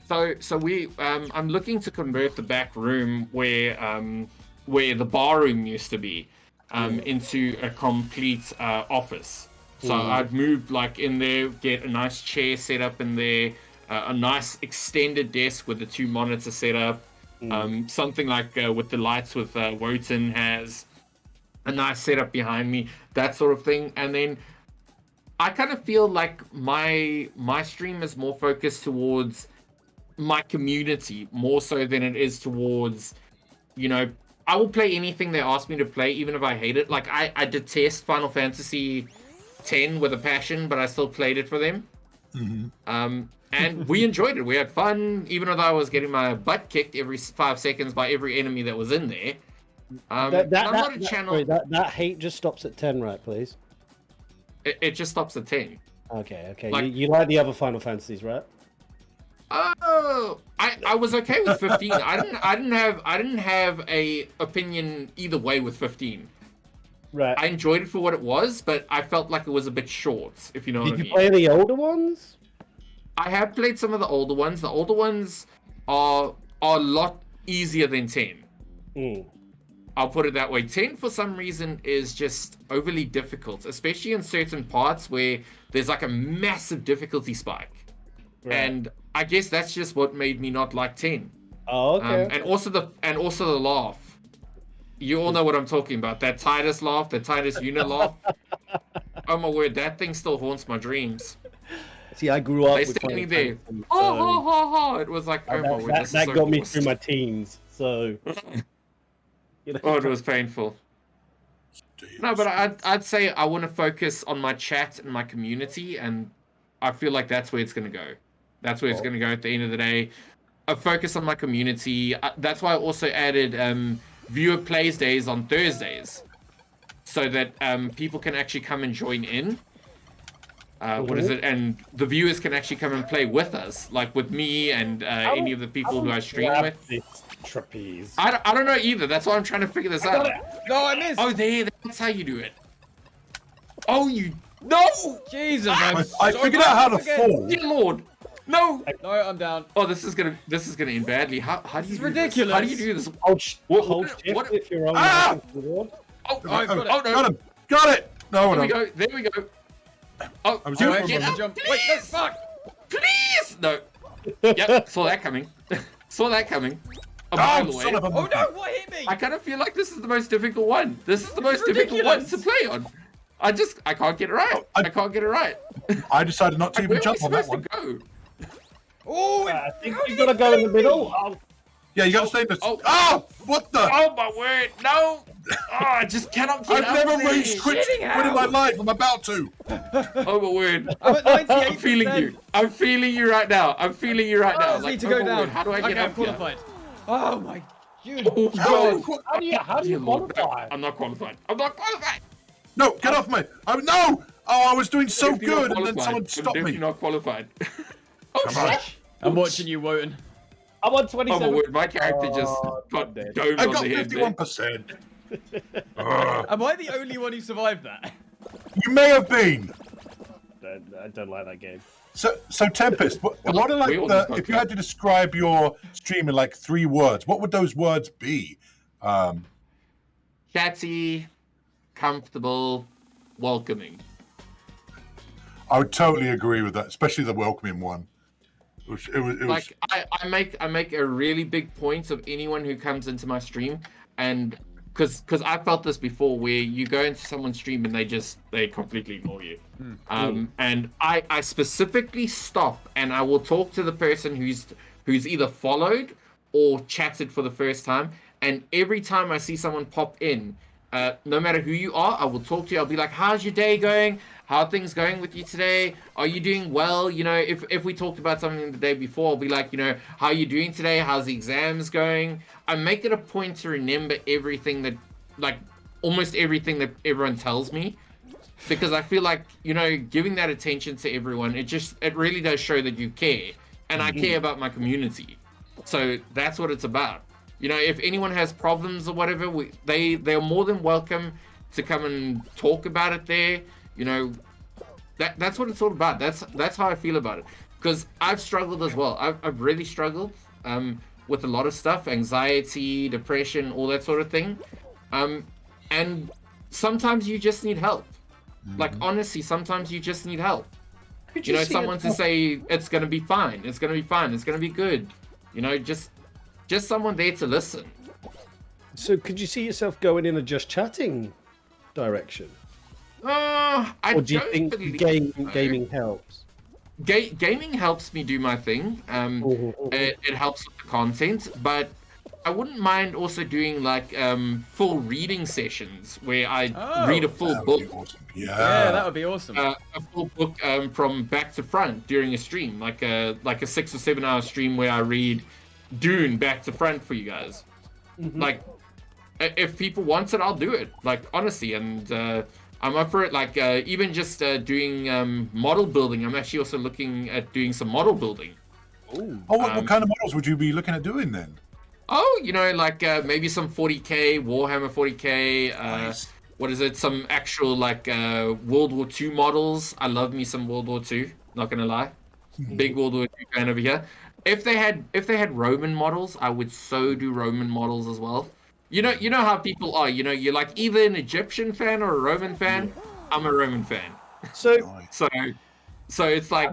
Speaker 3: So we I'm looking to convert the back room where the bar room used to be into a complete office. So I'd move like in there, get a nice chair set up in there, a nice extended desk with the 2 monitors set up, something like with the lights with Wotan has, a nice setup behind me, that sort of thing. And then I kind of feel like my stream is more focused towards my community more so than it is towards, I will play anything they ask me to play, even if I hate it. Like I detest Final Fantasy X with a passion, but I still played it for them. And we enjoyed it. We had fun, even though I was getting my butt kicked every 5 seconds by every enemy that was in there.
Speaker 4: That hate just stops at 10, right? Please.
Speaker 3: It just stops at 10.
Speaker 4: Okay. Like, you like the other Final Fantasies, right?
Speaker 3: Oh, I was okay with 15. I didn't have a opinion either way with 15.
Speaker 4: Right.
Speaker 3: I enjoyed it for what it was, but I felt like it was a bit short, if you know what I mean.
Speaker 4: Did you play the older ones?
Speaker 3: I have played some of the older ones. The older ones are a lot easier than 10. I'll put it that way. 10, for some reason, is just overly difficult, especially in certain parts where there's like a massive difficulty spike. Right. And I guess that's just what made me not like 10.
Speaker 4: Oh, okay.
Speaker 3: And also the laugh. You all know what I'm talking about. That Titus laugh, the Titus Una laugh. Oh my word, that thing still haunts my dreams.
Speaker 4: See, I grew up
Speaker 3: with standing there. Oh. It was like, oh my word, this is so
Speaker 4: got me through my teens, so...
Speaker 3: Oh, it was painful. No, but I'd say I want to focus on my chat and my community, and I feel like that's where it's going to go. That's where it's going to go at the end of the day. a focus on my community. That's why I also added viewer plays days on Thursdays, so that people can actually come and join in. What is it? And the viewers can actually come and play with us, like with me and any of the people who I stream with.
Speaker 4: Trapeze.
Speaker 3: I don't know either. That's why I'm trying to figure this out.
Speaker 2: No, I missed.
Speaker 3: Oh, that's how you do it. Oh, no!
Speaker 2: Jesus,
Speaker 5: I figured out how to fall.
Speaker 3: Dear Lord, no!
Speaker 2: No, I'm down.
Speaker 3: Oh, this is gonna end badly. How do you do
Speaker 2: ridiculous.
Speaker 3: This? How do you do this?
Speaker 4: Hold shift if you're on.
Speaker 3: Ah!
Speaker 4: The
Speaker 3: Oh,
Speaker 2: got it.
Speaker 3: no!
Speaker 5: Got him! Got it! No,
Speaker 3: There we go. Oh,
Speaker 5: I was
Speaker 2: All
Speaker 5: doing
Speaker 2: right,
Speaker 5: it.
Speaker 2: jump. Wait, no, fuck.
Speaker 3: Please! No. Yep, saw that coming. Saw that coming. A mile away.
Speaker 5: son of a-
Speaker 2: Oh no, what hit me?
Speaker 3: I kind of feel like this is the most difficult one. This is the most difficult one to play on. I can't get it right. I can't get it right.
Speaker 5: I decided not to even
Speaker 3: Where are we
Speaker 5: jump on that
Speaker 3: supposed
Speaker 5: one.
Speaker 3: to go?
Speaker 2: Oh,
Speaker 4: I think you've got to go in the middle. Oh,
Speaker 5: Yeah, you gotta stay in the...
Speaker 3: Oh.
Speaker 5: Oh! What the?
Speaker 3: Oh my word, no! Oh, I just cannot get
Speaker 5: I've
Speaker 3: up
Speaker 5: never
Speaker 3: there.
Speaker 5: raged quit
Speaker 2: Shitting
Speaker 5: in my life. I'm about to.
Speaker 3: Oh my word.
Speaker 2: I'm at 98%.
Speaker 3: I'm feeling you. I'm feeling you right now. I'm feeling you right now.
Speaker 2: I need to go
Speaker 3: oh my
Speaker 2: down.
Speaker 3: word, how do I get
Speaker 2: Okay, I'm
Speaker 3: up here?
Speaker 2: qualified. Oh my good
Speaker 3: Oh,
Speaker 2: God.
Speaker 3: God.
Speaker 4: how do you
Speaker 3: Dear Lord,
Speaker 4: qualify?
Speaker 3: I'm not qualified. I'm not qualified.
Speaker 5: No, get off me. Oh, no! Oh, I was doing so
Speaker 3: If you're
Speaker 5: good,
Speaker 3: not
Speaker 5: and then
Speaker 3: qualified,
Speaker 5: someone
Speaker 3: I'm
Speaker 5: stopped
Speaker 3: definitely
Speaker 5: me.
Speaker 3: not qualified. Oh,
Speaker 5: Come on.
Speaker 3: shit.
Speaker 2: I'm watching you, Wotan.
Speaker 4: I'm on
Speaker 3: Oh
Speaker 4: 27.
Speaker 3: my word, my character just
Speaker 4: Oh,
Speaker 3: got
Speaker 4: I'm dead.
Speaker 3: domed
Speaker 5: I
Speaker 3: on
Speaker 5: got
Speaker 3: the head there.
Speaker 5: 51%. Ugh.
Speaker 2: Am I the only one who survived that?
Speaker 5: You may have been.
Speaker 4: I don't like that game.
Speaker 5: So Tempest, what are
Speaker 3: we all just got
Speaker 5: if you had to describe your stream in like 3 words, what would those words be?
Speaker 3: Chatty, comfortable, welcoming.
Speaker 5: I would totally agree with that, especially the welcoming one. It was
Speaker 3: Like I make a really big point of anyone who comes into my stream, and because I felt this before, where you go into someone's stream and they completely ignore you. And I specifically stop and I will talk to the person who's either followed or chatted for the first time. And every time I see someone pop in, no matter who you are, I will talk to you. I'll be like, how's your day going? How are things going with you today? Are you doing well? You know, if we talked about something the day before, I'll be like, you know, how are you doing today? How's the exams going? I make it a point to remember everything that, like, almost everything that everyone tells me. Because I feel like, you know, giving that attention to everyone, it really does show that you care. And I care about my community. So that's what it's about. You know, if anyone has problems or whatever, they're more than welcome to come and talk about it there. You know, that's what it's all about. That's how I feel about it. Because I've struggled as well. I've really struggled with a lot of stuff, anxiety, depression, all that sort of thing. And sometimes you just need help. Like, honestly, sometimes you just need help. You know, someone to say, it's going to be fine. It's going to be fine. It's going to be good. You know, just someone there to listen.
Speaker 4: So could you see yourself going in a just chatting direction?
Speaker 3: Or
Speaker 4: do you think gaming helps?
Speaker 3: Gaming helps me do my thing. It helps with the content, but I wouldn't mind also doing like full reading sessions where I read a full book.
Speaker 5: awesome.
Speaker 2: Yeah, that would be awesome.
Speaker 3: A full book from back to front during a stream, like a 6 or 7 hour stream where I read Dune back to front for you guys. Like, if people want it, I'll do it. Like, honestly, and I'm up for it. Like, even just doing model building. I'm actually also looking at doing some model building.
Speaker 5: Oh, what kind of models would you be looking at doing then?
Speaker 3: Oh, you know, like maybe some 40k, Warhammer 40k.
Speaker 5: Nice.
Speaker 3: What is it? Some actual like World War II models. I love me some World War II. Not gonna lie, big World War II fan over here. If they had Roman models, I would so do Roman models as well. You know how people are. You know, you're like either an Egyptian fan or a Roman fan. I'm a Roman fan. So it's like,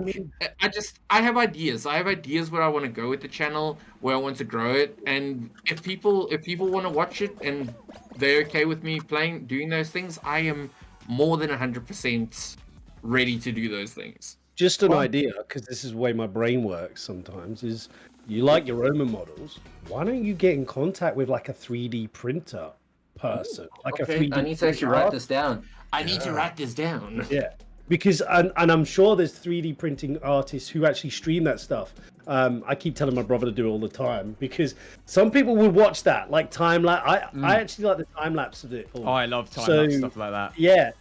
Speaker 3: I have ideas. I have ideas where I want to go with the channel, where I want to grow it. And if people want to watch it and they're okay with me doing those things, I am more than 100% ready to do those things.
Speaker 4: Just an idea, because this is the way my brain works sometimes, is you like your Roman models. Why don't you get in contact with like a 3D printer person? Like
Speaker 3: okay,
Speaker 4: a 3D
Speaker 3: I need to actually
Speaker 4: printer
Speaker 3: write this down. I need to write this down.
Speaker 4: Yeah. because and I'm sure there's 3D printing artists who actually stream that stuff. I keep telling my brother to do it all the time because some people would watch that like time lapse. I actually like the time lapse of it all.
Speaker 2: Oh, I love time lapse stuff like that.
Speaker 4: Yeah,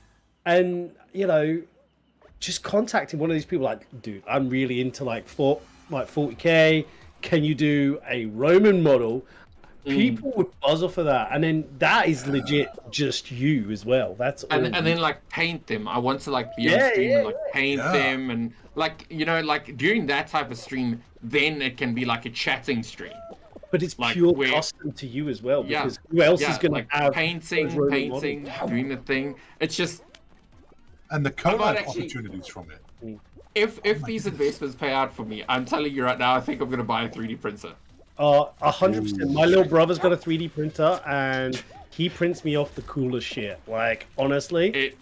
Speaker 4: and you know, just contacting one of these people like, dude, I'm really into like 40K. Can you do a Roman model? People would buzz off for that, and then that is legit just you as well. That's all.
Speaker 3: And then like paint them. I want to like be on stream and like paint them, and like, you know, like during that type of stream, then it can be like a chatting stream.
Speaker 4: But it's like pure custom to you as well, because who else is going to have
Speaker 3: painting, doing the thing? It's just
Speaker 5: and the collab opportunities from it.
Speaker 3: If these investments pay out for me, I'm telling you right now, I think I'm going to buy a 3D printer.
Speaker 4: 100%. My little brother's got a 3D printer, and he prints me off the coolest shit. Like, honestly,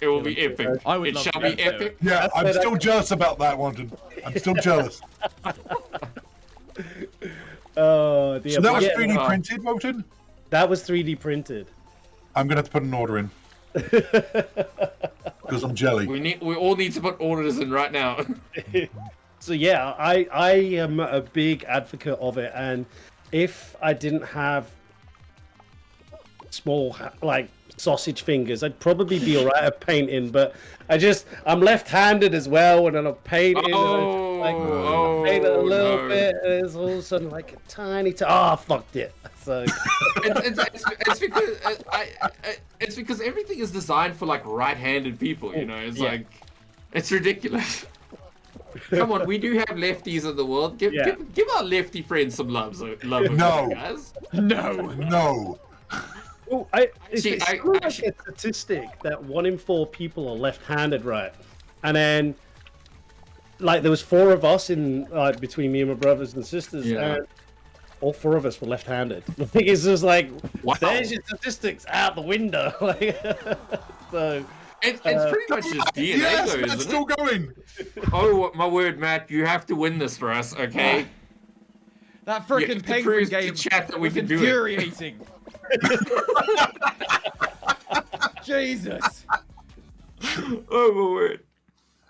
Speaker 3: it will be epic. It shall be epic.
Speaker 5: Yeah, I'm still jealous about that, Wanton. I'm still jealous.
Speaker 4: Oh, dear.
Speaker 5: So that was 3D printed, Wanton?
Speaker 4: That was 3D printed.
Speaker 5: I'm gonna have to put an order in because I'm jelly.
Speaker 3: We all need to put orders in right now.
Speaker 4: So yeah, I am a big advocate of it, and if I didn't have small like sausage fingers, I'd probably be alright at painting. But I'm left-handed as well, and then I'm painting. I paint a little bit, and it's all of a sudden like a tiny. Fucked it. So
Speaker 3: it's because everything is designed for like right-handed people. You know, it's like it's ridiculous. Come on, we do have lefties in the world. Give our lefty friends some love, guys.
Speaker 5: No.
Speaker 4: Well, it's like a statistic that 1 in 4 people are left-handed, right? And then, like, there was 4 of us in between me and my brothers and sisters, and all 4 of us were left-handed. The thing is, just like, there's your statistics out the window. So.
Speaker 3: It's pretty much just DNA, though, isn't it?
Speaker 5: It's still going.
Speaker 3: Oh, my word, Matt, you have to win this for us, okay?
Speaker 2: That freaking penguin game was infuriating. Jesus.
Speaker 3: Oh, my word.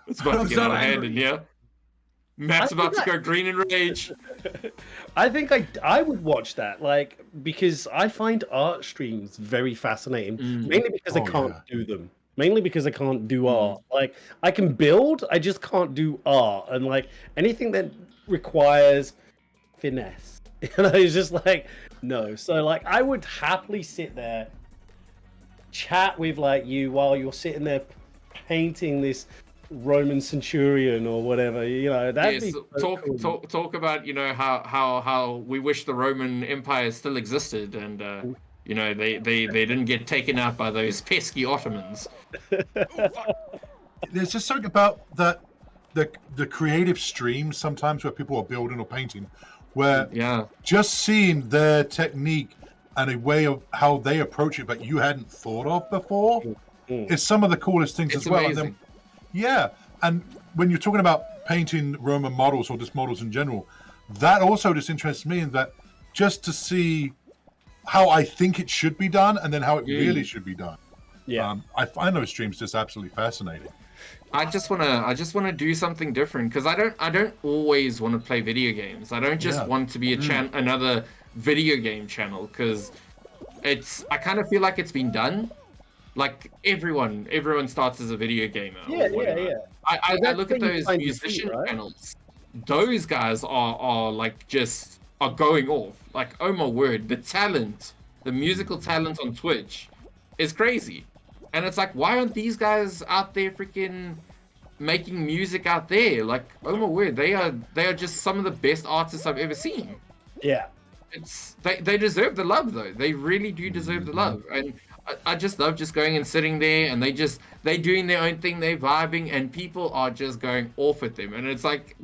Speaker 3: It's about to get out of hand in here. Matt's about to go green in rage.
Speaker 4: I think I would watch that, like, because I find art streams very fascinating, mainly because I can't do them. Mainly because I can't do art. Like, I can build, I just can't do art. And, like, anything that requires finesse, you know, it's just like, no. So, like, I would happily sit there, chat with, like, you while you're sitting there painting this Roman centurion or whatever, you know. That'd be so cool.
Speaker 3: Talk about, you know, how we wish the Roman Empire still existed, and you know, they didn't get taken out by those pesky Ottomans.
Speaker 5: There's just something about that the creative streams sometimes where people are building or painting, where just seeing their technique and a way of how they approach it that you hadn't thought of before is some of the coolest things as well.
Speaker 3: Amazing.
Speaker 5: And when you're talking about painting Roman models or just models in general, that also just interests me in that just to see how I think it should be done and then how it really should be done. I find those streams just absolutely fascinating.
Speaker 3: I just wanna do something different, because I don't always want to play video games. I don't just want to be another video game channel, because I kind of feel like it's been done. Like everyone starts as a video gamer. I look at those musician channels. Those guys are like just are going off. Like, oh my word, the musical talent on Twitch is crazy. And it's like, why aren't these guys out there freaking making music out there? Like, oh my word, they are just some of the best artists I've ever seen.
Speaker 4: Yeah.
Speaker 3: They deserve the love, though. They really do deserve the love. And I just love just going and sitting there, and they doing their own thing, they vibing, and people are just going off at them. And it's like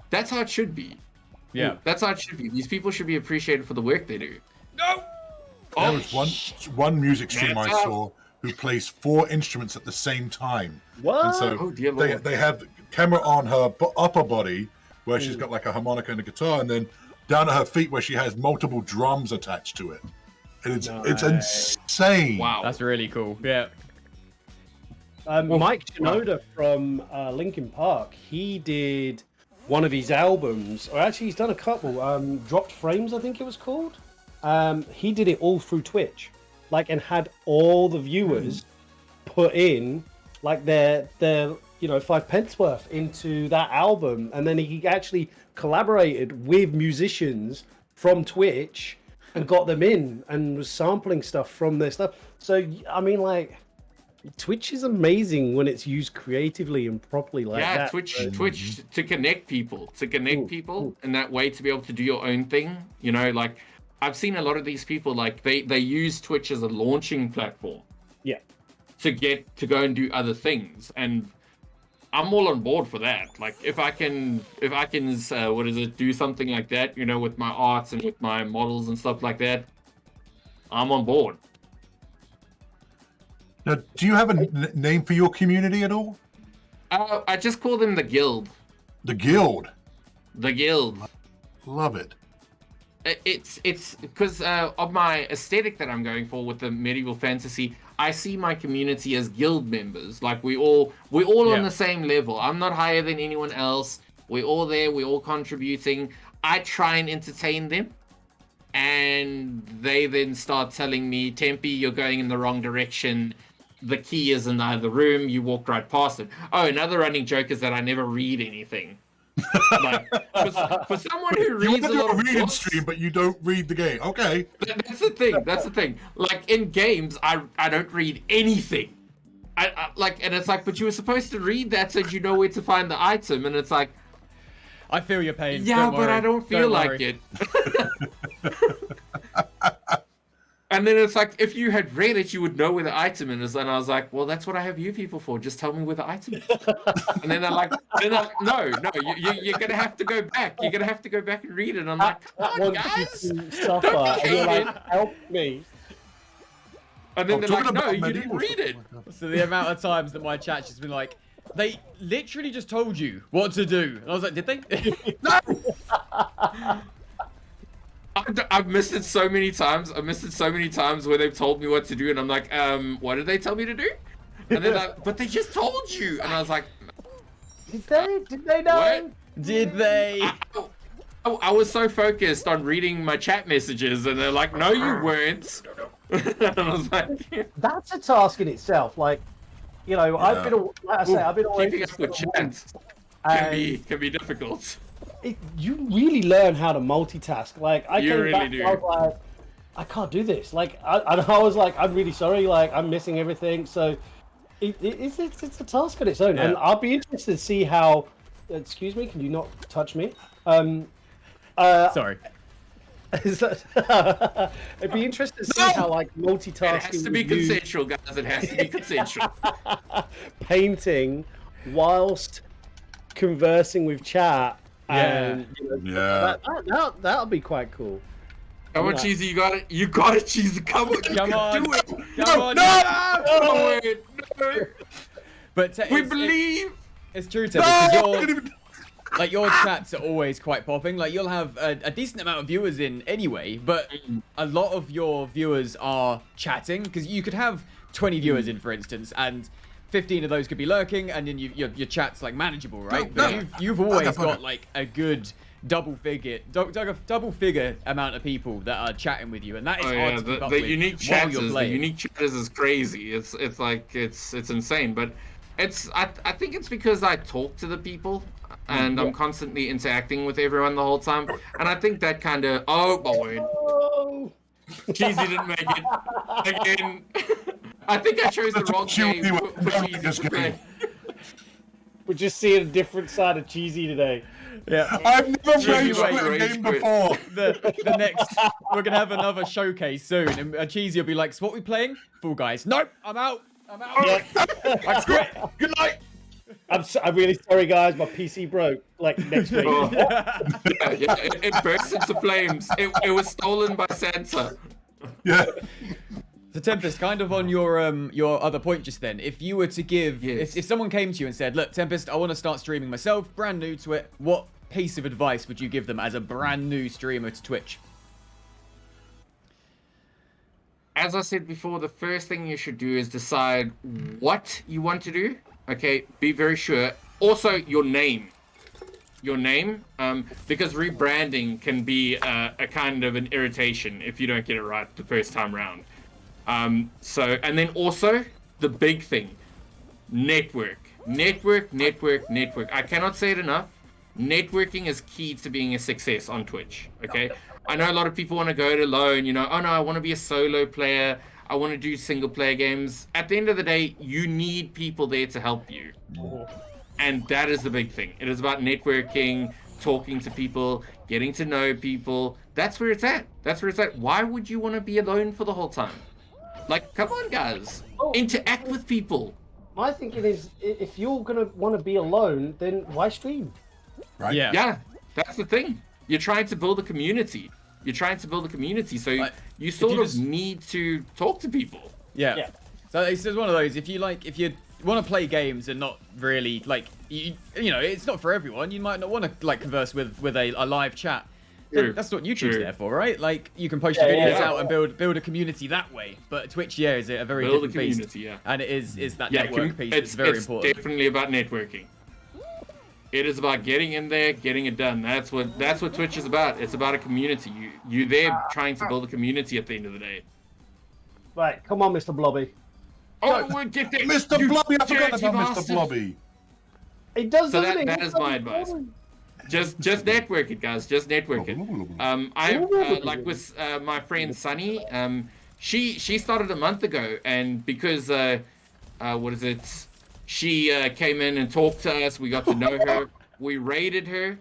Speaker 3: that's how it should be.
Speaker 2: Yeah.
Speaker 3: That's how it should be. These people should be appreciated for the work they do.
Speaker 2: No!
Speaker 5: There was one music stream I saw who plays 4 instruments at the same time.
Speaker 4: What?
Speaker 5: And so
Speaker 3: dear Lord.
Speaker 5: they have camera on her upper body where she's got like a harmonica and a guitar, and then down at her feet where she has multiple drums attached to it. And it's insane.
Speaker 3: Wow.
Speaker 2: That's really cool. Yeah.
Speaker 4: Mike Shinoda from Linkin Park, he did one of his albums, or actually he's done a couple, Dropped Frames, I think it was called. He did it all through Twitch, like, and had all the viewers put in like their 5 pence worth into that album, and then he actually collaborated with musicians from Twitch and got them in and was sampling stuff from their stuff. So I mean, like, Twitch is amazing when it's used creatively and properly like that.
Speaker 3: Yeah, Twitch to connect people, and that way to be able to do your own thing. You know, like, I've seen a lot of these people, like, they use Twitch as a launching platform.
Speaker 4: Yeah.
Speaker 3: To go and do other things, and I'm all on board for that. Like, if I can, do something like that, you know, with my arts and with my models and stuff like that, I'm on board.
Speaker 5: Now, do you have a name for your community at all?
Speaker 3: I just call them the Guild.
Speaker 5: The Guild.
Speaker 3: The Guild.
Speaker 5: Love it.
Speaker 3: It's because of my aesthetic that I'm going for with the medieval fantasy. I see my community as guild members. Like, we're all on the same level. I'm not higher than anyone else. We're all there. We're all contributing. I try and entertain them, and they then start telling me, "Tempe, you're going in the wrong direction. The key is in the other room. You walked right past it." Oh, another running joke is that I never read anything. Like, for someone who reads a lot of books,
Speaker 5: stream, but you don't read the game. Okay,
Speaker 3: that's the thing. That's the thing. Like, in games, I don't read anything. I like, and it's like, but you were supposed to read that so you know where to find the item, and it's like,
Speaker 2: I feel your pain.
Speaker 3: Yeah, but I don't feel like it. And then it's like, if you had read it, you would know where the item is. And I was like, well, that's what I have you people for. Just tell me where the item is. And then they're like, no, you're going to have to go back. You're going to have to go back and read it. And I'm like, come on, guys.
Speaker 4: Suffer, and you're like, help me.
Speaker 3: And then they're like, no, you didn't read it.
Speaker 2: So the amount of times that my chat's just been like, they literally just told you what to do. And I was like, did they?
Speaker 3: No! I've missed it so many times. I've missed it so many times where they've told me what to do, and I'm like, what did they tell me to do? And they're like, but they just told you. And I was like,
Speaker 4: Did they know?
Speaker 2: What? Did they?
Speaker 3: I was so focused on reading my chat messages, and they're like, no, you weren't. And I was like,
Speaker 4: that's a task in itself. Like, you know, I've been away
Speaker 3: keeping up with chats can be difficult.
Speaker 4: You really learn how to multitask. Like, I came back,
Speaker 3: do.
Speaker 4: I was like, I can't do this. Like, I was like, I'm really sorry. Like, I'm missing everything. So, it's a task on its own, and I'll be interested to see how. Excuse me, can you not touch me?
Speaker 2: Sorry.
Speaker 4: It'd be interesting to see how, like, multitasking.
Speaker 3: It has to be consensual, guys. It has to be consensual.
Speaker 4: Painting whilst conversing with chat. And, you know, that'll be quite cool.
Speaker 3: Come on, Cheesy, you got it. You got it, Cheesy. Come on,
Speaker 2: come on,
Speaker 3: do it.
Speaker 2: Come on,
Speaker 3: no.
Speaker 2: But
Speaker 3: we believe.
Speaker 2: It's true, Tim, because your chats are always quite popping. Like, you'll have a decent amount of viewers in anyway, but a lot of your viewers are chatting, because you could have 20 viewers in, for instance, and 15 of those could be lurking, and then your chat's like manageable, right? But you've always got like a good double figure amount of people that are chatting with you, and that is hard to keep up with.
Speaker 3: The unique chatters is crazy. It's like it's insane, but I think it's because I talk to the people and I'm constantly interacting with everyone the whole time, and I think that kind of Cheesy didn't make it again. I think I chose the wrong game for Cheesy to play.
Speaker 4: We're just seeing a different side of Cheesy today.
Speaker 2: Yeah,
Speaker 5: I've never played a game before.
Speaker 2: The next, we're gonna have another showcase soon, and Cheesy will be like, "So what are we playing? Fall Guys? Nope, I'm out.
Speaker 4: Yeah.
Speaker 2: I quit. Good night."
Speaker 4: I'm really sorry, guys. My PC broke like next week.
Speaker 3: It burst into flames. It was stolen by Santa.
Speaker 5: Yeah.
Speaker 2: So Tempest, kind of on your other point just then, if you were to give, if someone came to you and said, look, Tempest, I want to start streaming myself, brand new to it, what piece of advice would you give them as a brand new streamer to Twitch?
Speaker 3: as I said before, the first thing you should do is decide what you want to do. Okay, be very sure. Also, your name. Because rebranding can be a kind of an irritation if you don't get it right the first time round. And then also, the big thing, network. I cannot say it enough. Networking is key to being a success on Twitch, okay? I know a lot of people want to go it alone, oh no, I want to be a solo player, I want to do single player games. At the end of the day, you need people there to help you. And that is the big thing. It is about networking, talking to people, getting to know people. That's where it's at. Why would you want to be alone for the whole time? Like, come on, guys. Interact with people.
Speaker 4: My thinking is, if you're going to want to be alone, then why stream?
Speaker 5: Right?
Speaker 3: Yeah, that's the thing. You're trying to build a community. So you sort of need to talk to people.
Speaker 2: Yeah. So it's just one of those, if you want to play games and not really, it's not for everyone. You might not want to, converse with a live chat. That's what YouTube's there for, right? Like, you can post your videos out and build a community that way. But Twitch, is a very different beast. And it is that network piece that's very important.
Speaker 3: It's definitely about networking. It is about getting in there, getting it done. That's what Twitch is about. It's about a community. You're there trying to build a community at the end of the day.
Speaker 4: Right, come on, Mr. Blobby.
Speaker 3: Oh, we'll get there.
Speaker 5: Mr. Blobby, I forgot about Mr. Blobby.
Speaker 4: It does.
Speaker 3: So that is my advice. Just network it, guys. Just network it. Like with my friend Sunny. She started a month ago, and because she came in and talked to us. We got to know her. We rated her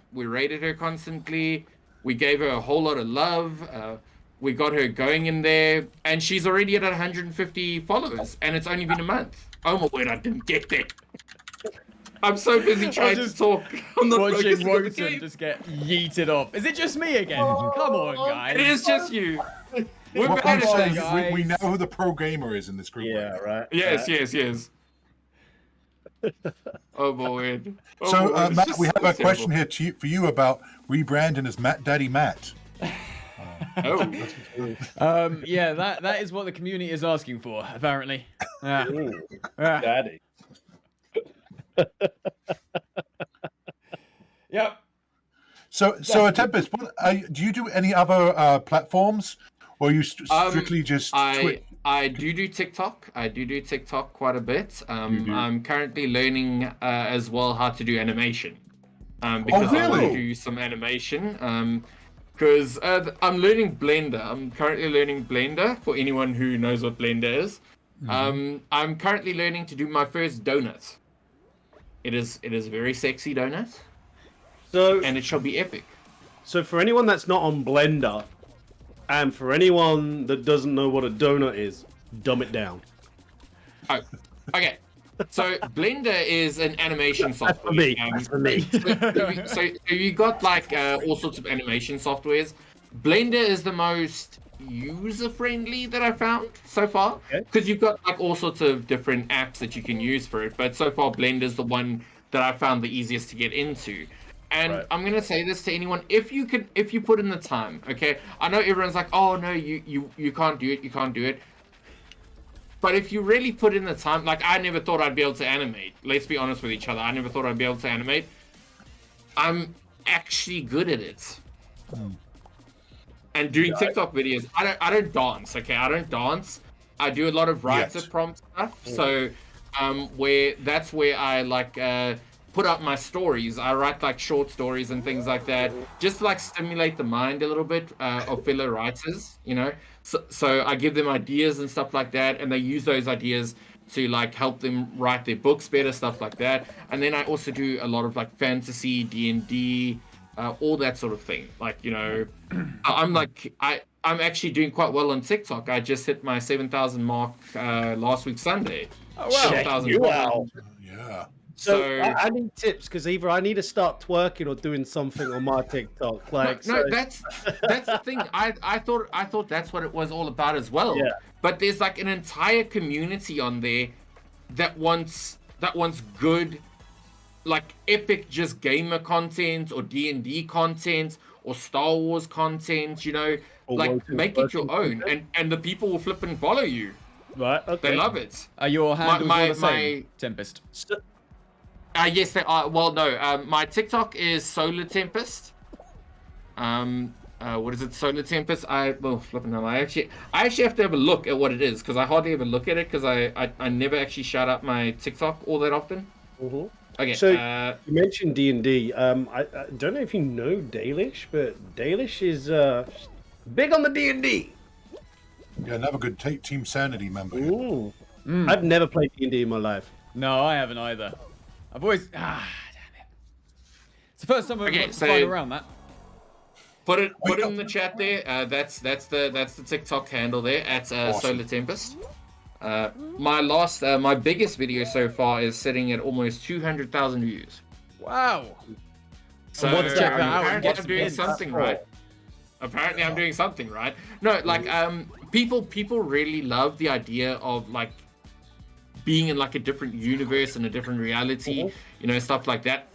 Speaker 3: constantly. We gave her a whole lot of love. We got her going in there, and she's already at 150 followers, and it's only been a month. Oh my word, I didn't get that. I'm so busy trying to talk. I'm not
Speaker 2: watching Wotan just get yeeted off. Is it just me again? Come on, guys.
Speaker 3: It is just you.
Speaker 5: What I'm saying is we know who the pro gamer is in this group.
Speaker 4: Yeah, right.
Speaker 3: Yes. Oh boy.
Speaker 5: So Matt, we have a question here for you about rebranding as Daddy Matt.
Speaker 2: That is what the community is asking for, apparently.
Speaker 4: Daddy.
Speaker 2: Yep.
Speaker 5: So Tempest, do you do any other platforms, or are you strictly just Twitch?
Speaker 3: I do TikTok. I do TikTok quite a bit. I'm currently learning as well how to do animation. Because I want to do some animation. Because I'm learning Blender. I'm currently learning Blender, for anyone who knows what Blender is. I'm currently learning to do my first donut. It is a very sexy donut. And it shall be epic.
Speaker 4: So for anyone that's not on Blender, and for anyone that doesn't know what a donut is, dumb it down.
Speaker 3: Oh, okay. So Blender is an animation software.
Speaker 4: That's for me.
Speaker 3: So you got all sorts of animation softwares. Blender is the most user-friendly that I found so far, because you've got all sorts of different apps that you can use for it. But so far, Blender is the one that I found the easiest to get into. And I'm gonna say this to anyone: if you put in the time, okay. I know everyone's like, "Oh no, you can't do it, But if you really put in the time, I never thought I'd be able to animate. Let's be honest with each other. I never thought I'd be able to animate. I'm actually good at it. And doing TikTok videos, I don't dance, okay? I don't dance. I do a lot of writer prompt stuff. So, that's where I put up my stories. I write short stories and things like that, just to stimulate the mind a little bit of fellow writers, So I give them ideas and stuff like that, and they use those ideas to help them write their books better, stuff like that. And then I also do a lot of fantasy, D&D, all that sort of thing. I'm actually doing quite well on TikTok. I just hit my 7,000 mark last week Sunday.
Speaker 4: Oh wow! 7,000. Wow.
Speaker 5: Yeah.
Speaker 4: So I need tips, because either I need to start twerking or doing something on my TikTok.
Speaker 3: That's the thing. I thought that's what it was all about as well.
Speaker 4: Yeah.
Speaker 3: But there's an entire community on there that wants good, epic just gamer content or D&D content or Star Wars content. like make it your own, and the people will flip and follow you.
Speaker 4: Right. Okay.
Speaker 3: They love it.
Speaker 2: Are your handles all the same, Tempest?
Speaker 3: Yes, they are. Well, no. My TikTok is Solar Tempest. What is it? Solar Tempest. Flipping hell. I actually have to have a look at what it is because I hardly ever look at it because I never actually shout out my TikTok all that often.
Speaker 4: Mm-hmm.
Speaker 3: Okay.
Speaker 4: So you mentioned D&D. I don't know if you know Dalish, but Dalish is big on the D&D.
Speaker 5: Yeah, another good Team Sanity member.
Speaker 4: Ooh. I've never played D&D in my life.
Speaker 2: No, I haven't either. I've always damn it. It's the first time I've got to find around that.
Speaker 3: Put it in the chat there. That's the TikTok handle there at
Speaker 5: awesome.
Speaker 3: Solar Tempest. My biggest video so far is sitting at almost 200,000 views.
Speaker 2: Wow.
Speaker 3: So apparently I'm doing something right. Apparently I'm doing something right. No, like people really love the idea of like being in like a different universe and a different reality, you know, stuff like that.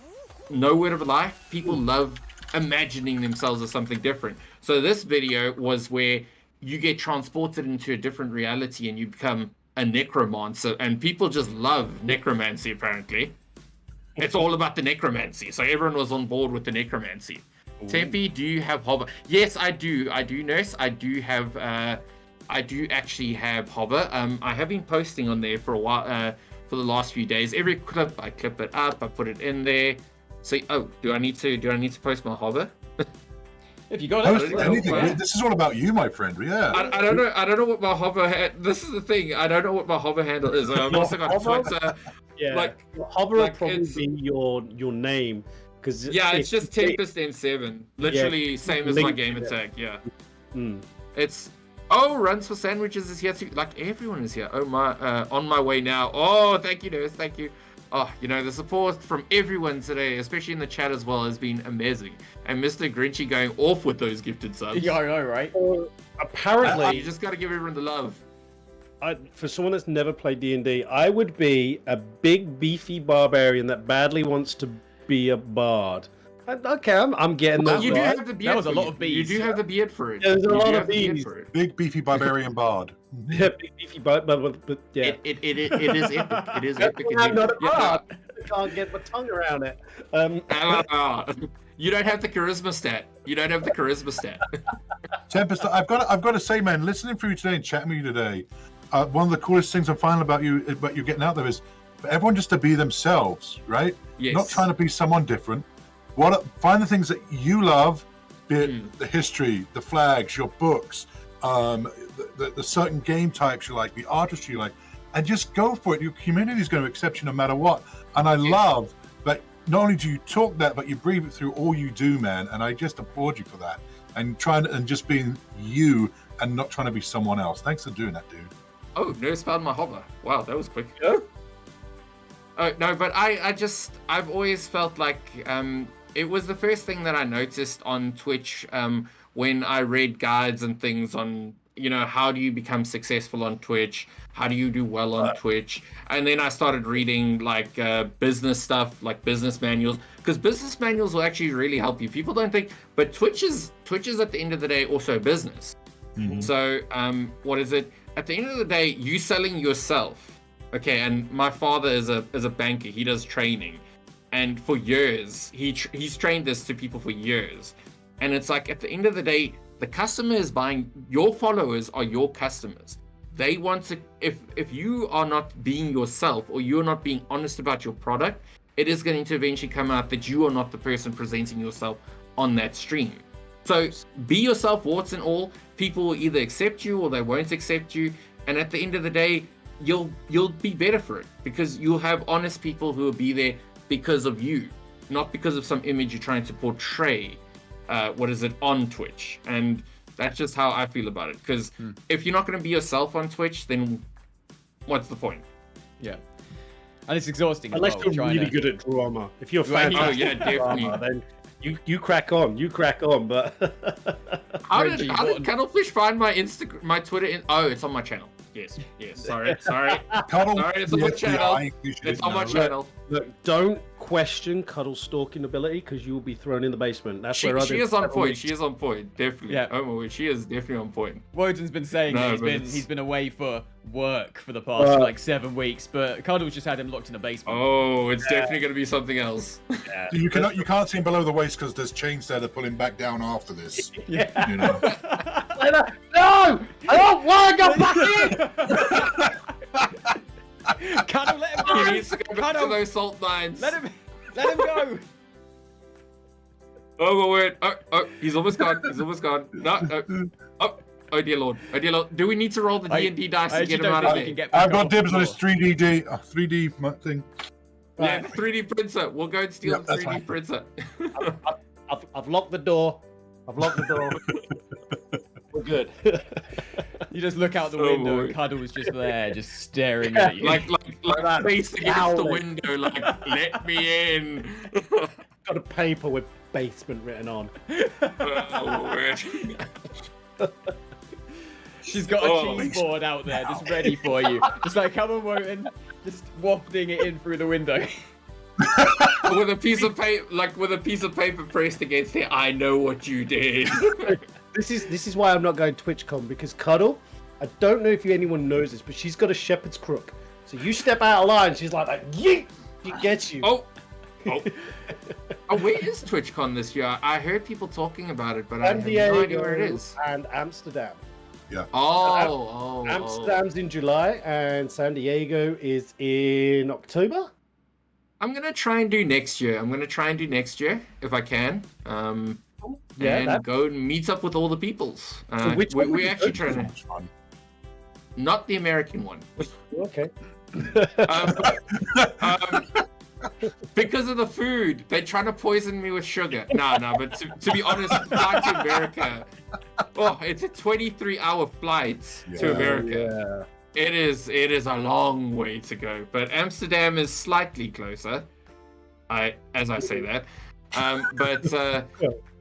Speaker 3: No word of a lie. People love imagining themselves as something different. So this video was where you get transported into a different reality and you become a necromancer, and people just love necromancy apparently. It's all about the necromancy. So everyone was on board with the necromancy. Tempe, do you have hover? Yes, I do. I do, nurse. I do actually have hover. I have been posting on there for a while, for the last few days. Every clip, I clip it up, I put it in there. So, do I need to post my hover?
Speaker 2: If you got
Speaker 5: it. This is all about you, my friend. Yeah.
Speaker 3: I don't know. I don't know what my hover. This is the thing. I don't know what my hover handle is. I'm also got Twitter.
Speaker 4: Yeah. Like hover will probably be your name.
Speaker 3: It's just T3mp3stn7. Literally same as my gamer tag. Yeah. It's Runs for Sandwiches is here too. Like everyone is here. Oh my, on my way now. Oh, thank you, nurse. Thank you. Oh, you know, the support from everyone today, especially in the chat as well, has been amazing. And Mr. Grinchy going off with those gifted subs.
Speaker 2: Yeah, I know, right?
Speaker 4: Apparently,
Speaker 3: you just got to give everyone the love.
Speaker 4: For someone that's never played D&D, I would be a big beefy barbarian that badly wants to be a bard. Okay, I'm getting that.
Speaker 3: You do have the beard.
Speaker 2: That was a lot of bees.
Speaker 3: You do have the beard for it.
Speaker 4: There's a lot of bees.
Speaker 5: Big beefy barbarian bard.
Speaker 4: Yeah, big beefy bard, but yeah.
Speaker 3: It is epic. It is epic.
Speaker 4: I'm not a bard. I can't get my tongue around it.
Speaker 3: You don't have the charisma stat.
Speaker 5: Tempest, I've got to say, man, listening through you today and chatting with you today, one of the coolest things I'm finding about you getting out there is for everyone just to be themselves, right?
Speaker 3: Yes.
Speaker 5: Not trying to be someone different. Find the things that you love, be it the history, the flags, your books, the certain game types you like, the artistry you like, and just go for it. Your community is going to accept you no matter what. And I love that not only do you talk that, but you breathe it through all you do, man. And I just applaud you for that. And just being you and not trying to be someone else. Thanks for doing that, dude.
Speaker 3: Oh, nurse found my hover. Wow, that was quick. Yeah. Oh no, but I've always felt like it was the first thing that I noticed on Twitch when I read guides and things on, you know, how do you become successful on Twitch? How do you do well on Twitch? And then I started reading like business stuff, like business manuals, because business manuals will actually really help you. People don't think, but Twitch is at the end of the day also business. Mm-hmm. So what is it? At the end of the day, you selling yourself. Okay, and my father is a banker. He does training, and for years he's trained this to people for years. And it's like at the end of the day, the customer is buying. Your followers are your customers. They want to. If you are not being yourself or you're not being honest about your product, it is going to eventually come out that you are not the person presenting yourself on that stream. So be yourself, warts and all. People will either accept you or they won't accept you. And at the end of the day, you'll be better for it because you'll have honest people who will be there because of you, not because of some image you're trying to portray. On Twitch? And that's just how I feel about it. Because if you're not going to be yourself on Twitch, then what's the point?
Speaker 2: Yeah. And it's exhausting.
Speaker 4: Unless you're really good at drama. If you're fantastic
Speaker 3: definitely.
Speaker 4: Drama, then you crack on. But
Speaker 3: how did Cuddlefish find my Twitter? It's on my channel. Yes. Sorry. Sorry, it's on my channel. It's on my channel.
Speaker 4: Look, don't question Cuddle's stalking ability because you will be thrown in the basement. That's
Speaker 3: she is on point. She is on point. Definitely.
Speaker 2: Yeah.
Speaker 3: Oh, she is definitely on point.
Speaker 2: Woden's been saying that he's been away for work for the past like 7 weeks, but Cuddle's just had him locked in a basement.
Speaker 3: Oh, it's definitely going to be something else.
Speaker 5: Yeah. You can't see him below the waist because there's chains there to pull him back down after this.
Speaker 2: Yeah.
Speaker 5: You know.
Speaker 4: No! I don't want to go back in!
Speaker 2: Cuddle, let him go!
Speaker 3: He needs to go back to those salt mines.
Speaker 2: Let him go!
Speaker 3: Oh, wait. Oh, he's almost gone. No. Oh, dear Lord. Do we need to roll the D&D dice to get him out of there?
Speaker 5: I've got dibs on his 3D thing.
Speaker 3: Yeah, the 3D printer. We'll go and steal the 3D printer.
Speaker 4: I've locked the door. We're good.
Speaker 2: You just look out the window and Cuddle's just there, just staring at you.
Speaker 3: Like face against the window, like, let me in.
Speaker 4: Got a paper with basement written on.
Speaker 3: Oh, word.
Speaker 2: She's got a cheese board out there, just ready for you. Just like, come on, Woden. Just wafting it in through the window.
Speaker 3: with a piece of paper pressed against it. I know what you did.
Speaker 4: This is why I'm not going TwitchCon, because Cuddle, I don't know if anyone knows this, but she's got a shepherd's crook. So you step out of line, she's like yeet, she gets you.
Speaker 3: Oh, where is TwitchCon this year? I heard people talking about it, but I have no idea where it is.
Speaker 4: And Amsterdam.
Speaker 5: Yeah.
Speaker 4: Amsterdam's in July, and San Diego is in October.
Speaker 3: I'm gonna try and do next year. If I can. Go and meet up with all the peoples.
Speaker 4: So which one
Speaker 3: we actually trying to. Not the American one.
Speaker 4: Okay.
Speaker 3: Because of the food, they're trying to poison me with sugar. No, but to be honest, flight to America. Oh, it's a 23-hour flight to America. Yeah. It is a long way to go, but Amsterdam is slightly closer. As I say that, but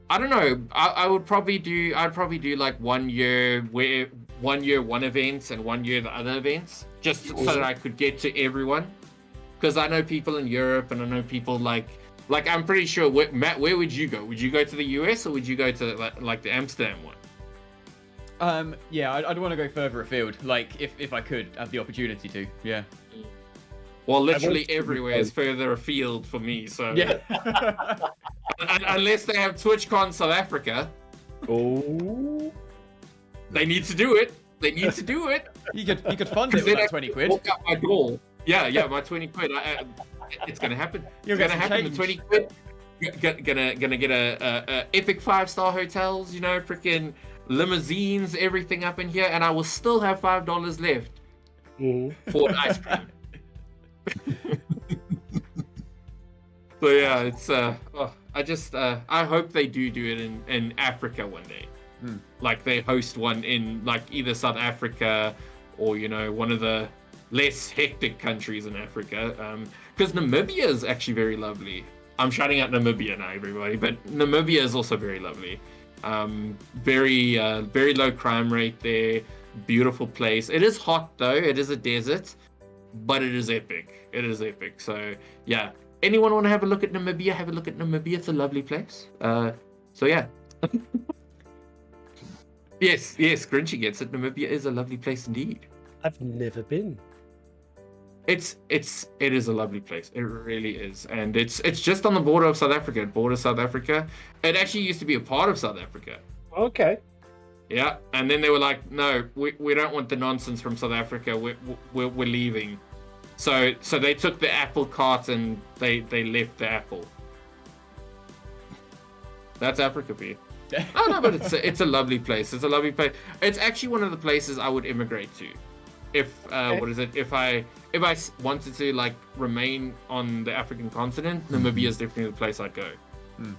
Speaker 3: I don't know. I'd probably do like 1 year one events and 1 year the other events, just so that I could get to everyone. Because I know people in Europe and I know people like I'm pretty sure. Matt, where would you go? Would you go to the US or would you go to like the Amsterdam one?
Speaker 2: Yeah, I'd want to go further afield, like if I could have the opportunity to. Yeah.
Speaker 3: Well, literally everywhere is further afield for me. So
Speaker 2: yeah.
Speaker 3: Unless they have TwitchCon South Africa.
Speaker 4: Oh.
Speaker 3: They need to do it.
Speaker 2: You could fund it with like 20 quid.
Speaker 3: Walk out my door. Yeah, my 20 quid. It's gonna happen.
Speaker 2: It's gonna happen.
Speaker 3: The 20 quid. Gonna get a epic 5-star hotels. Freaking limousines, everything up in here, and I will still have $5 left for an ice cream. So yeah, it's I hope they do it in Africa one day. Like they host one in like either South Africa or one of the less hectic countries in Africa, because Namibia is actually very lovely. I'm shouting out Namibia now, everybody, but Namibia is also very lovely. Very low crime rate there. Beautiful place. It is hot though. It is a desert, but it is epic. So yeah, anyone want to have a look at Namibia? Have a look at Namibia. It's a lovely place. So yeah. Yes, Grinchy gets it. Namibia is a lovely place indeed.
Speaker 4: I've never been.
Speaker 3: It is a lovely place. It really is, and it's just on the border of South Africa. It actually used to be a part of South Africa.
Speaker 4: Okay.
Speaker 3: Yeah, and then they were like, no, we don't want the nonsense from South Africa. We're leaving. So they took the apple cart and they left the apple. That's Africa for you. Oh no, but it's a lovely place. It's actually one of the places I would immigrate to. If if I wanted to like remain on the African continent, Namibia is definitely the place I'd go.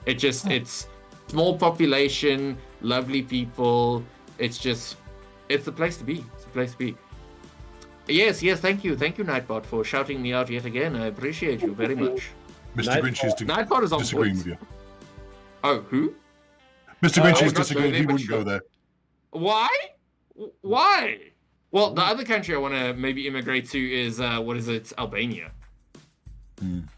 Speaker 3: It's small population, lovely people. It's the place to be. Yes, thank you, Nightbot, for shouting me out yet again. I appreciate you very much.
Speaker 5: Mr. Grinch is disagreeing with you.
Speaker 3: Oh, who?
Speaker 5: Mr. Grinch is disagreeing. He wouldn't go there.
Speaker 3: Why? Well, the other country I want to maybe immigrate to is Albania.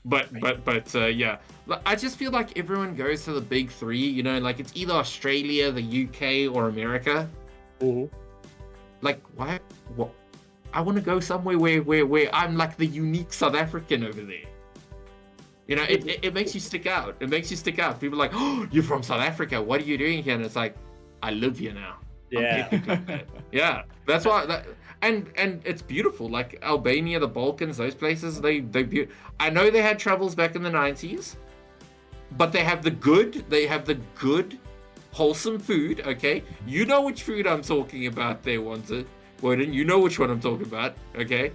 Speaker 3: But yeah, I just feel like everyone goes to the big three, you know, like it's either Australia, the UK, or America. Like, why? What? I want to go somewhere where I'm like the unique South African over there. You know, it makes you stick out. It makes you stick out. People are like, oh, you're from South Africa. What are you doing here? And it's like, I live here now.
Speaker 4: Yeah.
Speaker 3: Like that. Yeah. That's why. And it's beautiful. Like Albania, the Balkans, those places. I know they had troubles back in the 90s, but they have the good. They have the good, wholesome food. Okay, you know which food I'm talking about. There, Warden. You know which one I'm talking about. Okay,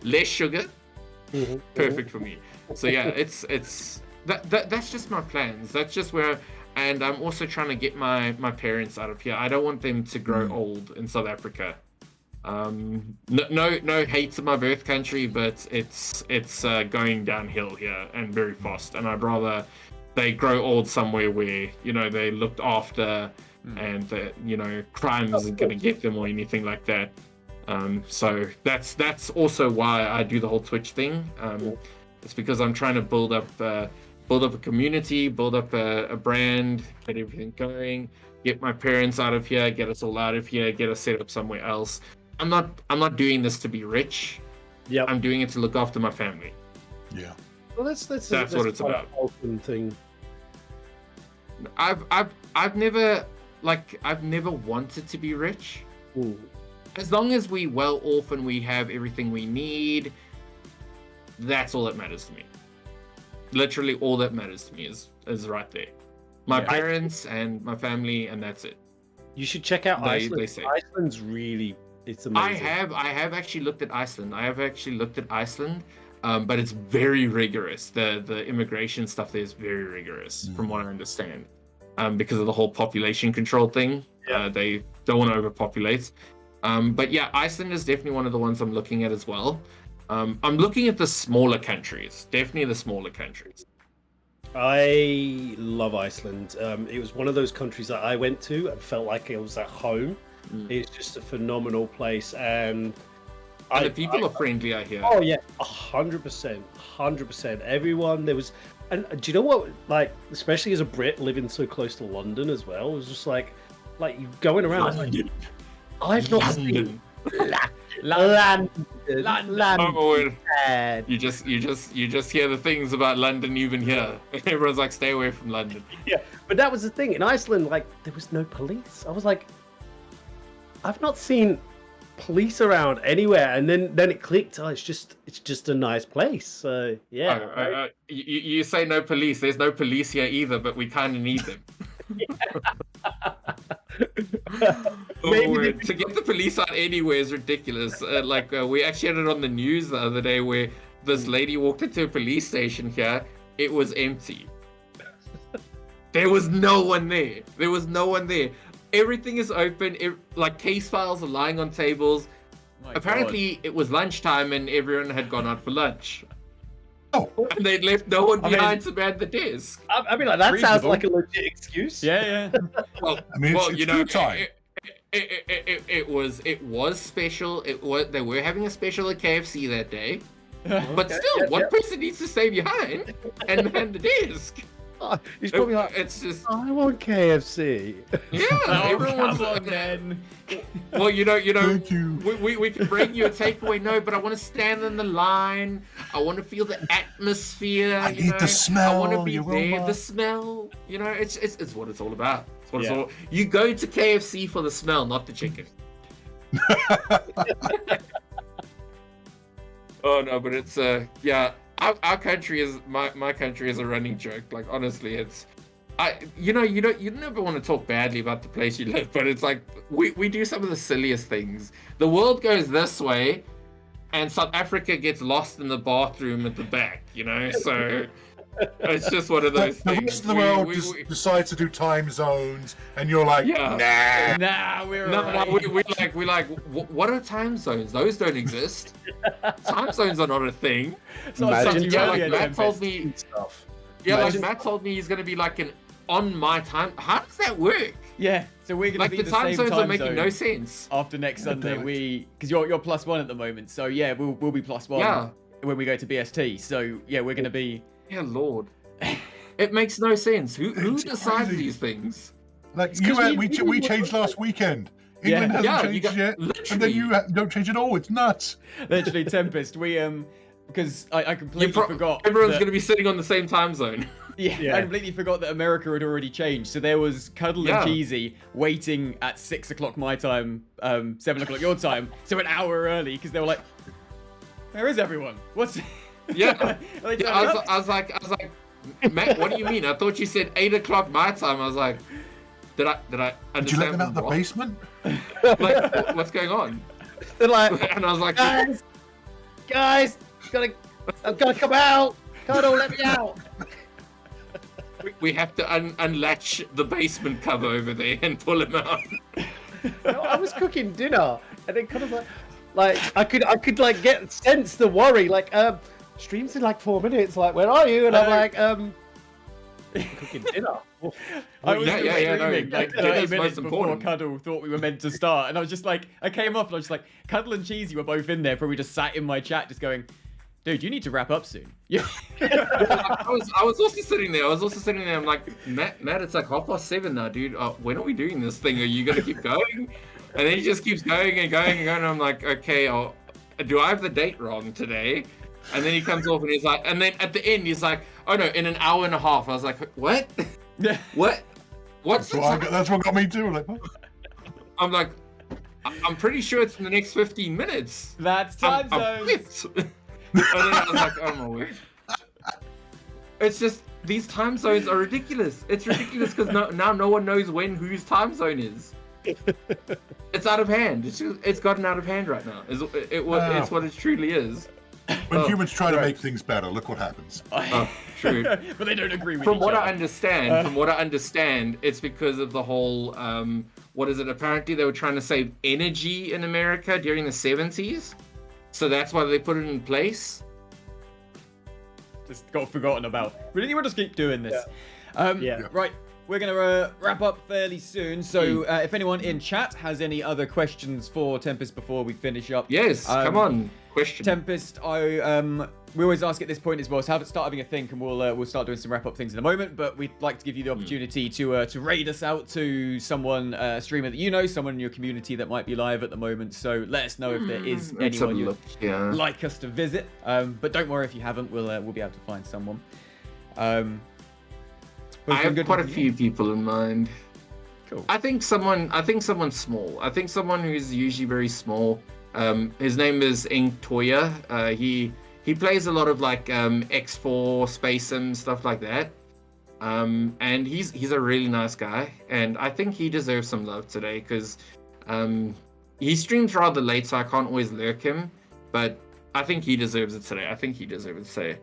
Speaker 3: less sugar. Perfect for me. So yeah, that's just my plans. That's just where, and I'm also trying to get my parents out of here. I don't want them to grow old in South Africa. No hate to my birth country, but it's going downhill here and very fast. And I'd rather they grow old somewhere where, you know, they looked after and that, you know, crime isn't going to get them or anything like that. So that's also why I do the whole Twitch thing. It's because I'm trying to build up a community, build up a brand, get everything going, get my parents out of here, get us all out of here, get us set up somewhere else. I'm not doing this to be rich. Yeah, I'm doing it to look after my family.
Speaker 5: Yeah.
Speaker 4: Well, that's
Speaker 3: what it's about.
Speaker 4: Thing.
Speaker 3: I've never wanted to be rich. As long as we well off and we have everything we need, that's all that matters to me. Literally all that matters to me is right there. My parents and my family, and that's it.
Speaker 4: You should check out Iceland. Iceland's really, it's amazing.
Speaker 3: I have actually looked at Iceland. But it's very rigorous. The immigration stuff there is very rigorous, from what I understand, because of the whole population control thing. They don't want to overpopulate. But yeah, Iceland is definitely one of the ones I'm looking at as well. I'm looking at the smaller countries, definitely the smaller countries.
Speaker 4: I love Iceland. It was one of those countries that I went to and felt like it was at home. It's just a phenomenal place, and
Speaker 3: the people are friendly, I hear.
Speaker 4: Oh yeah, 100%. Everyone there was, and do you know what? Like, especially as a Brit living so close to London as well, it was just like you going around.
Speaker 3: London.
Speaker 4: I've not seen London.
Speaker 3: You just hear the things about London even here. Everyone's like, stay away from London.
Speaker 4: Yeah, but that was the thing in Iceland. Like, there was no police. I was like, I've not seen police around anywhere, and then it clicked. Oh, it's just a nice place. So yeah.
Speaker 3: You say no police. There's no police here either, but we kind of need them. To get the police out anywhere is ridiculous. We actually had it on the news the other day where this lady walked into a police station here. It was empty. There was no one there. Everything is open. Case files are lying on tables. Apparently, it was lunchtime and everyone had gone out for lunch. Oh, and they left no one behind to man the desk.
Speaker 4: I mean, like, that sounds like a legit excuse.
Speaker 2: Yeah.
Speaker 5: Well, it's time.
Speaker 3: It was special. They were having a special at KFC that day. But still, one person needs to stay behind and man the desk.
Speaker 4: He's probably it's just, I want KFC.
Speaker 3: Yeah, everyone's like,
Speaker 2: then.
Speaker 3: Well, you know,
Speaker 5: Thank you.
Speaker 3: We can bring you a takeaway. No, but I want to stand in the line. I want to feel the atmosphere.
Speaker 5: I need the smell.
Speaker 3: I want to be there. The smell. You know, it's what it's all about. It's what it's all. You go to KFC for the smell, not the chicken. Oh no, but it's Our country is my country is a running joke. Like, honestly, you never want to talk badly about the place you live, but it's like we do some of the silliest things. The world goes this way, and South Africa gets lost in the bathroom at the back. You know, so it's just one of those things.
Speaker 5: The rest of the world decides to do time zones, and you're like,
Speaker 2: nah,
Speaker 3: we like, what are time zones? Those don't exist. Time zones are not a thing. Matt told me Matt told me he's gonna be like on my time. How does that work?
Speaker 2: Yeah, so we're gonna be
Speaker 3: the time zones are making no sense.
Speaker 2: After next Sunday, because you're +1 at the moment, so yeah, we'll be +1. when we go to BST. So yeah, we're going to be.
Speaker 3: Yeah, Lord. It makes no sense. Who decides these things?
Speaker 5: Like we changed last weekend. England hasn't changed yet, and then you don't change at all. It's nuts.
Speaker 2: Literally, Tempest. We because I completely forgot.
Speaker 3: Everyone's going to be sitting on the same time zone.
Speaker 2: Yeah, I completely forgot that America had already changed. So there was Cuddle and Cheesy waiting at 6 o'clock my time, 7 o'clock your time. So an hour early because they were like, "Where is everyone? What's?"
Speaker 3: Yeah. I was like, Matt, what do you mean? I thought you said 8 o'clock my time. I was like, did I understand?
Speaker 5: Did you let them out in the basement?
Speaker 3: Like, what's going on?
Speaker 4: They're like,
Speaker 3: and I was like,
Speaker 4: guys, I've got to come out. Cuddle, let me out.
Speaker 3: We have to unlatch the basement cover over there and pull him out.
Speaker 4: I was cooking dinner, and it kind of like I could like sense the worry. Like, stream's in like 4 minutes. Like, where are you? And I'm like, cooking dinner.
Speaker 2: I was streaming
Speaker 3: no,
Speaker 2: like 30 minutes before Cuddle thought we were meant to start, and I was just like, I came off and I was just like, Cuddle and Cheesy were both in there, probably just sat in my chat, just going, dude, you need to wrap up soon. Yeah.
Speaker 3: I was also sitting there. I'm like, Matt, it's like 7:30 now, dude. When are we doing this thing? Are you gonna keep going? And then he just keeps going and going and going. And I'm like, okay, do I have the date wrong today? And then he comes off and he's like, and then at the end he's like, oh no, in an hour and a half. I was like, what?
Speaker 2: Yeah.
Speaker 3: What? What's
Speaker 5: that's what got me too. Like,
Speaker 3: I'm like, I'm pretty sure it's in the next 15 minutes.
Speaker 2: That's time zone.
Speaker 3: And then I was like, oh my word. It's just, these time zones are ridiculous. It's ridiculous because now no one knows whose time zone is. It's out of hand. It's gotten out of hand right now. It's what it truly is.
Speaker 5: When humans try to make things better, look what happens.
Speaker 3: True.
Speaker 2: But they don't agree with
Speaker 3: From
Speaker 2: each
Speaker 3: what
Speaker 2: other.
Speaker 3: I understand, it's because of the whole, what is it? Apparently they were trying to save energy in America during the 70s. So that's why they put it in place.
Speaker 2: Just got forgotten about. Really, we'll just keep doing this. Right, we're going to wrap up fairly soon. So if anyone in chat has any other questions for Tempest before we finish up.
Speaker 3: Yes, come on. Question.
Speaker 2: Tempest, we always ask at this point as well, so start having a think, and we'll start doing some wrap-up things in a moment, but we'd like to give you the opportunity to raid us out to someone, a streamer that you know, someone in your community that might be live at the moment, so let us know if there is anyone you'd like us to visit, but don't worry if you haven't, we'll be able to find someone. I
Speaker 3: have quite a few people in mind.
Speaker 2: Cool.
Speaker 3: I think someone small. I think someone who's usually very small. His name is Toya. He plays a lot of like X4, Space Sim, stuff like that. And he's a really nice guy, and I think he deserves some love today because he streams rather late, so I can't always lurk him. But I think he deserves it today.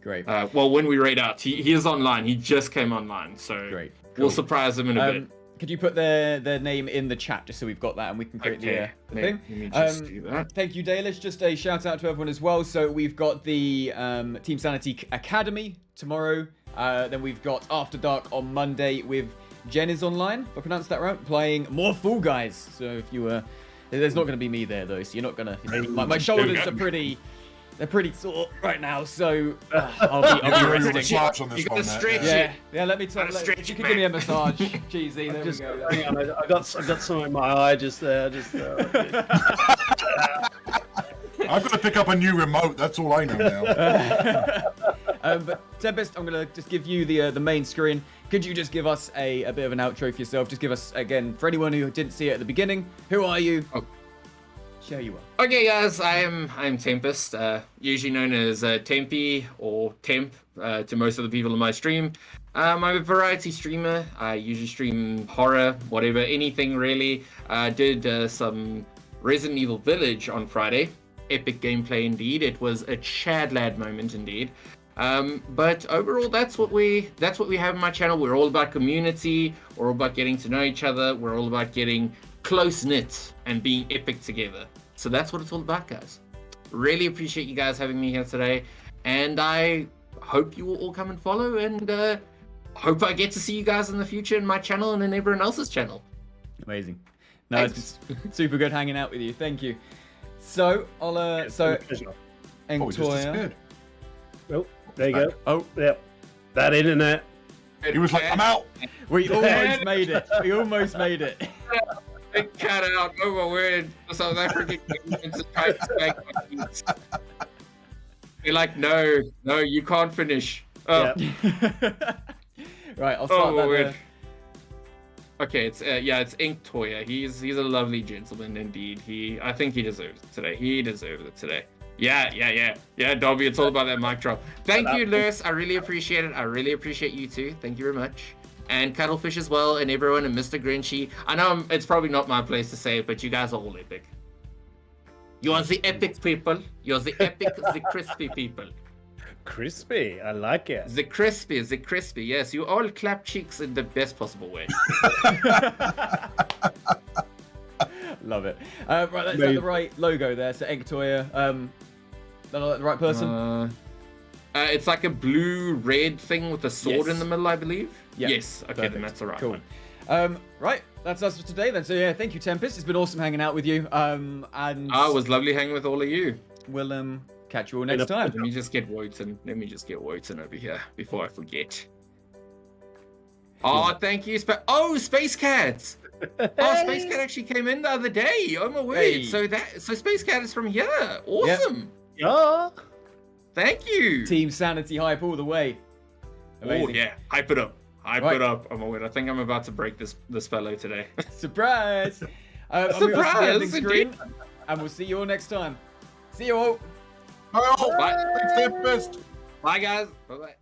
Speaker 2: Great.
Speaker 3: Well, when we raid out, he is online. He just came online, so
Speaker 2: great. Cool.
Speaker 3: We'll surprise him in a bit.
Speaker 2: Could you put their name in the chat just so we've got that and we can create the thing?
Speaker 3: Let me just do that.
Speaker 2: Thank you, Dalish. Just a shout out to everyone as well. So we've got the Team Sanity Academy tomorrow. Then we've got After Dark on Monday with Jen is online, if I pronounced that right, playing more Fall Guys. So if you there's not going to be me there though, so you're not going to. My shoulders are pretty. They're pretty sore right now, so I'll be resting.
Speaker 3: You gotta stretch it.
Speaker 2: Yeah. Let me tell you. You can give me a massage, Cheesy. There we go.
Speaker 4: Hang on, I got some in my eye just there.
Speaker 5: I've got to pick up a new remote. That's all I know now.
Speaker 2: But Tempest, I'm gonna just give you the main screen. Could you just give us a bit of an outro for yourself? Just give us again for anyone who didn't see it at the beginning. Who are you? Share you are.
Speaker 3: Okay, guys, I'm Tempest, usually known as Tempy or Temp to most of the people in my stream. I'm a variety streamer. I usually stream horror, whatever, anything really. I did some Resident Evil Village on Friday. Epic gameplay indeed. It was a Chad lad moment indeed. But overall, that's what we have on my channel. We're all about community. We're all about getting to know each other. We're all about getting close-knit and being epic together. So that's what it's all about, guys. Really appreciate you guys having me here today, and I hope you will all come and follow, and hope I get to see you guys in the future in my channel and in everyone else's channel.
Speaker 2: Amazing. No, it's super good hanging out with you. Thank you. So I'll
Speaker 5: Oh, just disappeared.
Speaker 4: Oh, there you go.
Speaker 2: Oh,
Speaker 4: yep. That internet.
Speaker 5: He was like, I'm out.
Speaker 2: We almost made it. We almost made it.
Speaker 3: Big cat out. Oh my word. The South African government is trying to spank my They're like, no, you can't finish. Oh.
Speaker 4: Yep.
Speaker 2: Right, I'll start that there.
Speaker 3: Okay, it's Ink Toya. He's a lovely gentleman indeed. I think he deserves it today. He deserves it today. Yeah, Dobby, it's all about that mic drop. Thank you, Lewis. I really appreciate it. I really appreciate you too. Thank you very much. And Cuttlefish as well, and everyone, and Mr. Grinchy. I know it's probably not my place to say it, but you guys are all epic. You are the epic people. You're the epic, the crispy people.
Speaker 4: Crispy, I like it.
Speaker 3: The crispy, yes. You all clap cheeks in the best possible way.
Speaker 2: Love it. Right, let's have the right logo there. So Egg Toya. The right person?
Speaker 3: It's like a blue-red thing with a sword in the middle, I believe.
Speaker 2: Yep.
Speaker 3: Yes. Okay,
Speaker 2: Perfect.
Speaker 3: then that's the right
Speaker 2: Cool.
Speaker 3: one.
Speaker 2: Right, that's us for today then. So yeah, thank you, Tempest. It's been awesome hanging out with you. And
Speaker 3: it was lovely hanging with all of you.
Speaker 2: We'll catch you all next time.
Speaker 3: Let me just get Wotan. Over here before I forget. Oh, thank you. Space Cat. Oh, Space Cat actually came in the other day. Oh my word!
Speaker 2: Hey.
Speaker 3: So Space Cat is from here. Awesome.
Speaker 4: Yeah.
Speaker 3: Thank you.
Speaker 2: Team Sanity hype all the way. Amazing.
Speaker 3: Oh yeah, hype it up. Hype it up. Oh my word! I think I'm about to break this fellow today.
Speaker 2: Surprise!
Speaker 3: Surprise!
Speaker 2: Screen, and we'll see you all next time. See you all.
Speaker 5: Oh,
Speaker 3: Bye.
Speaker 5: Tempest.
Speaker 3: Bye guys. Bye bye.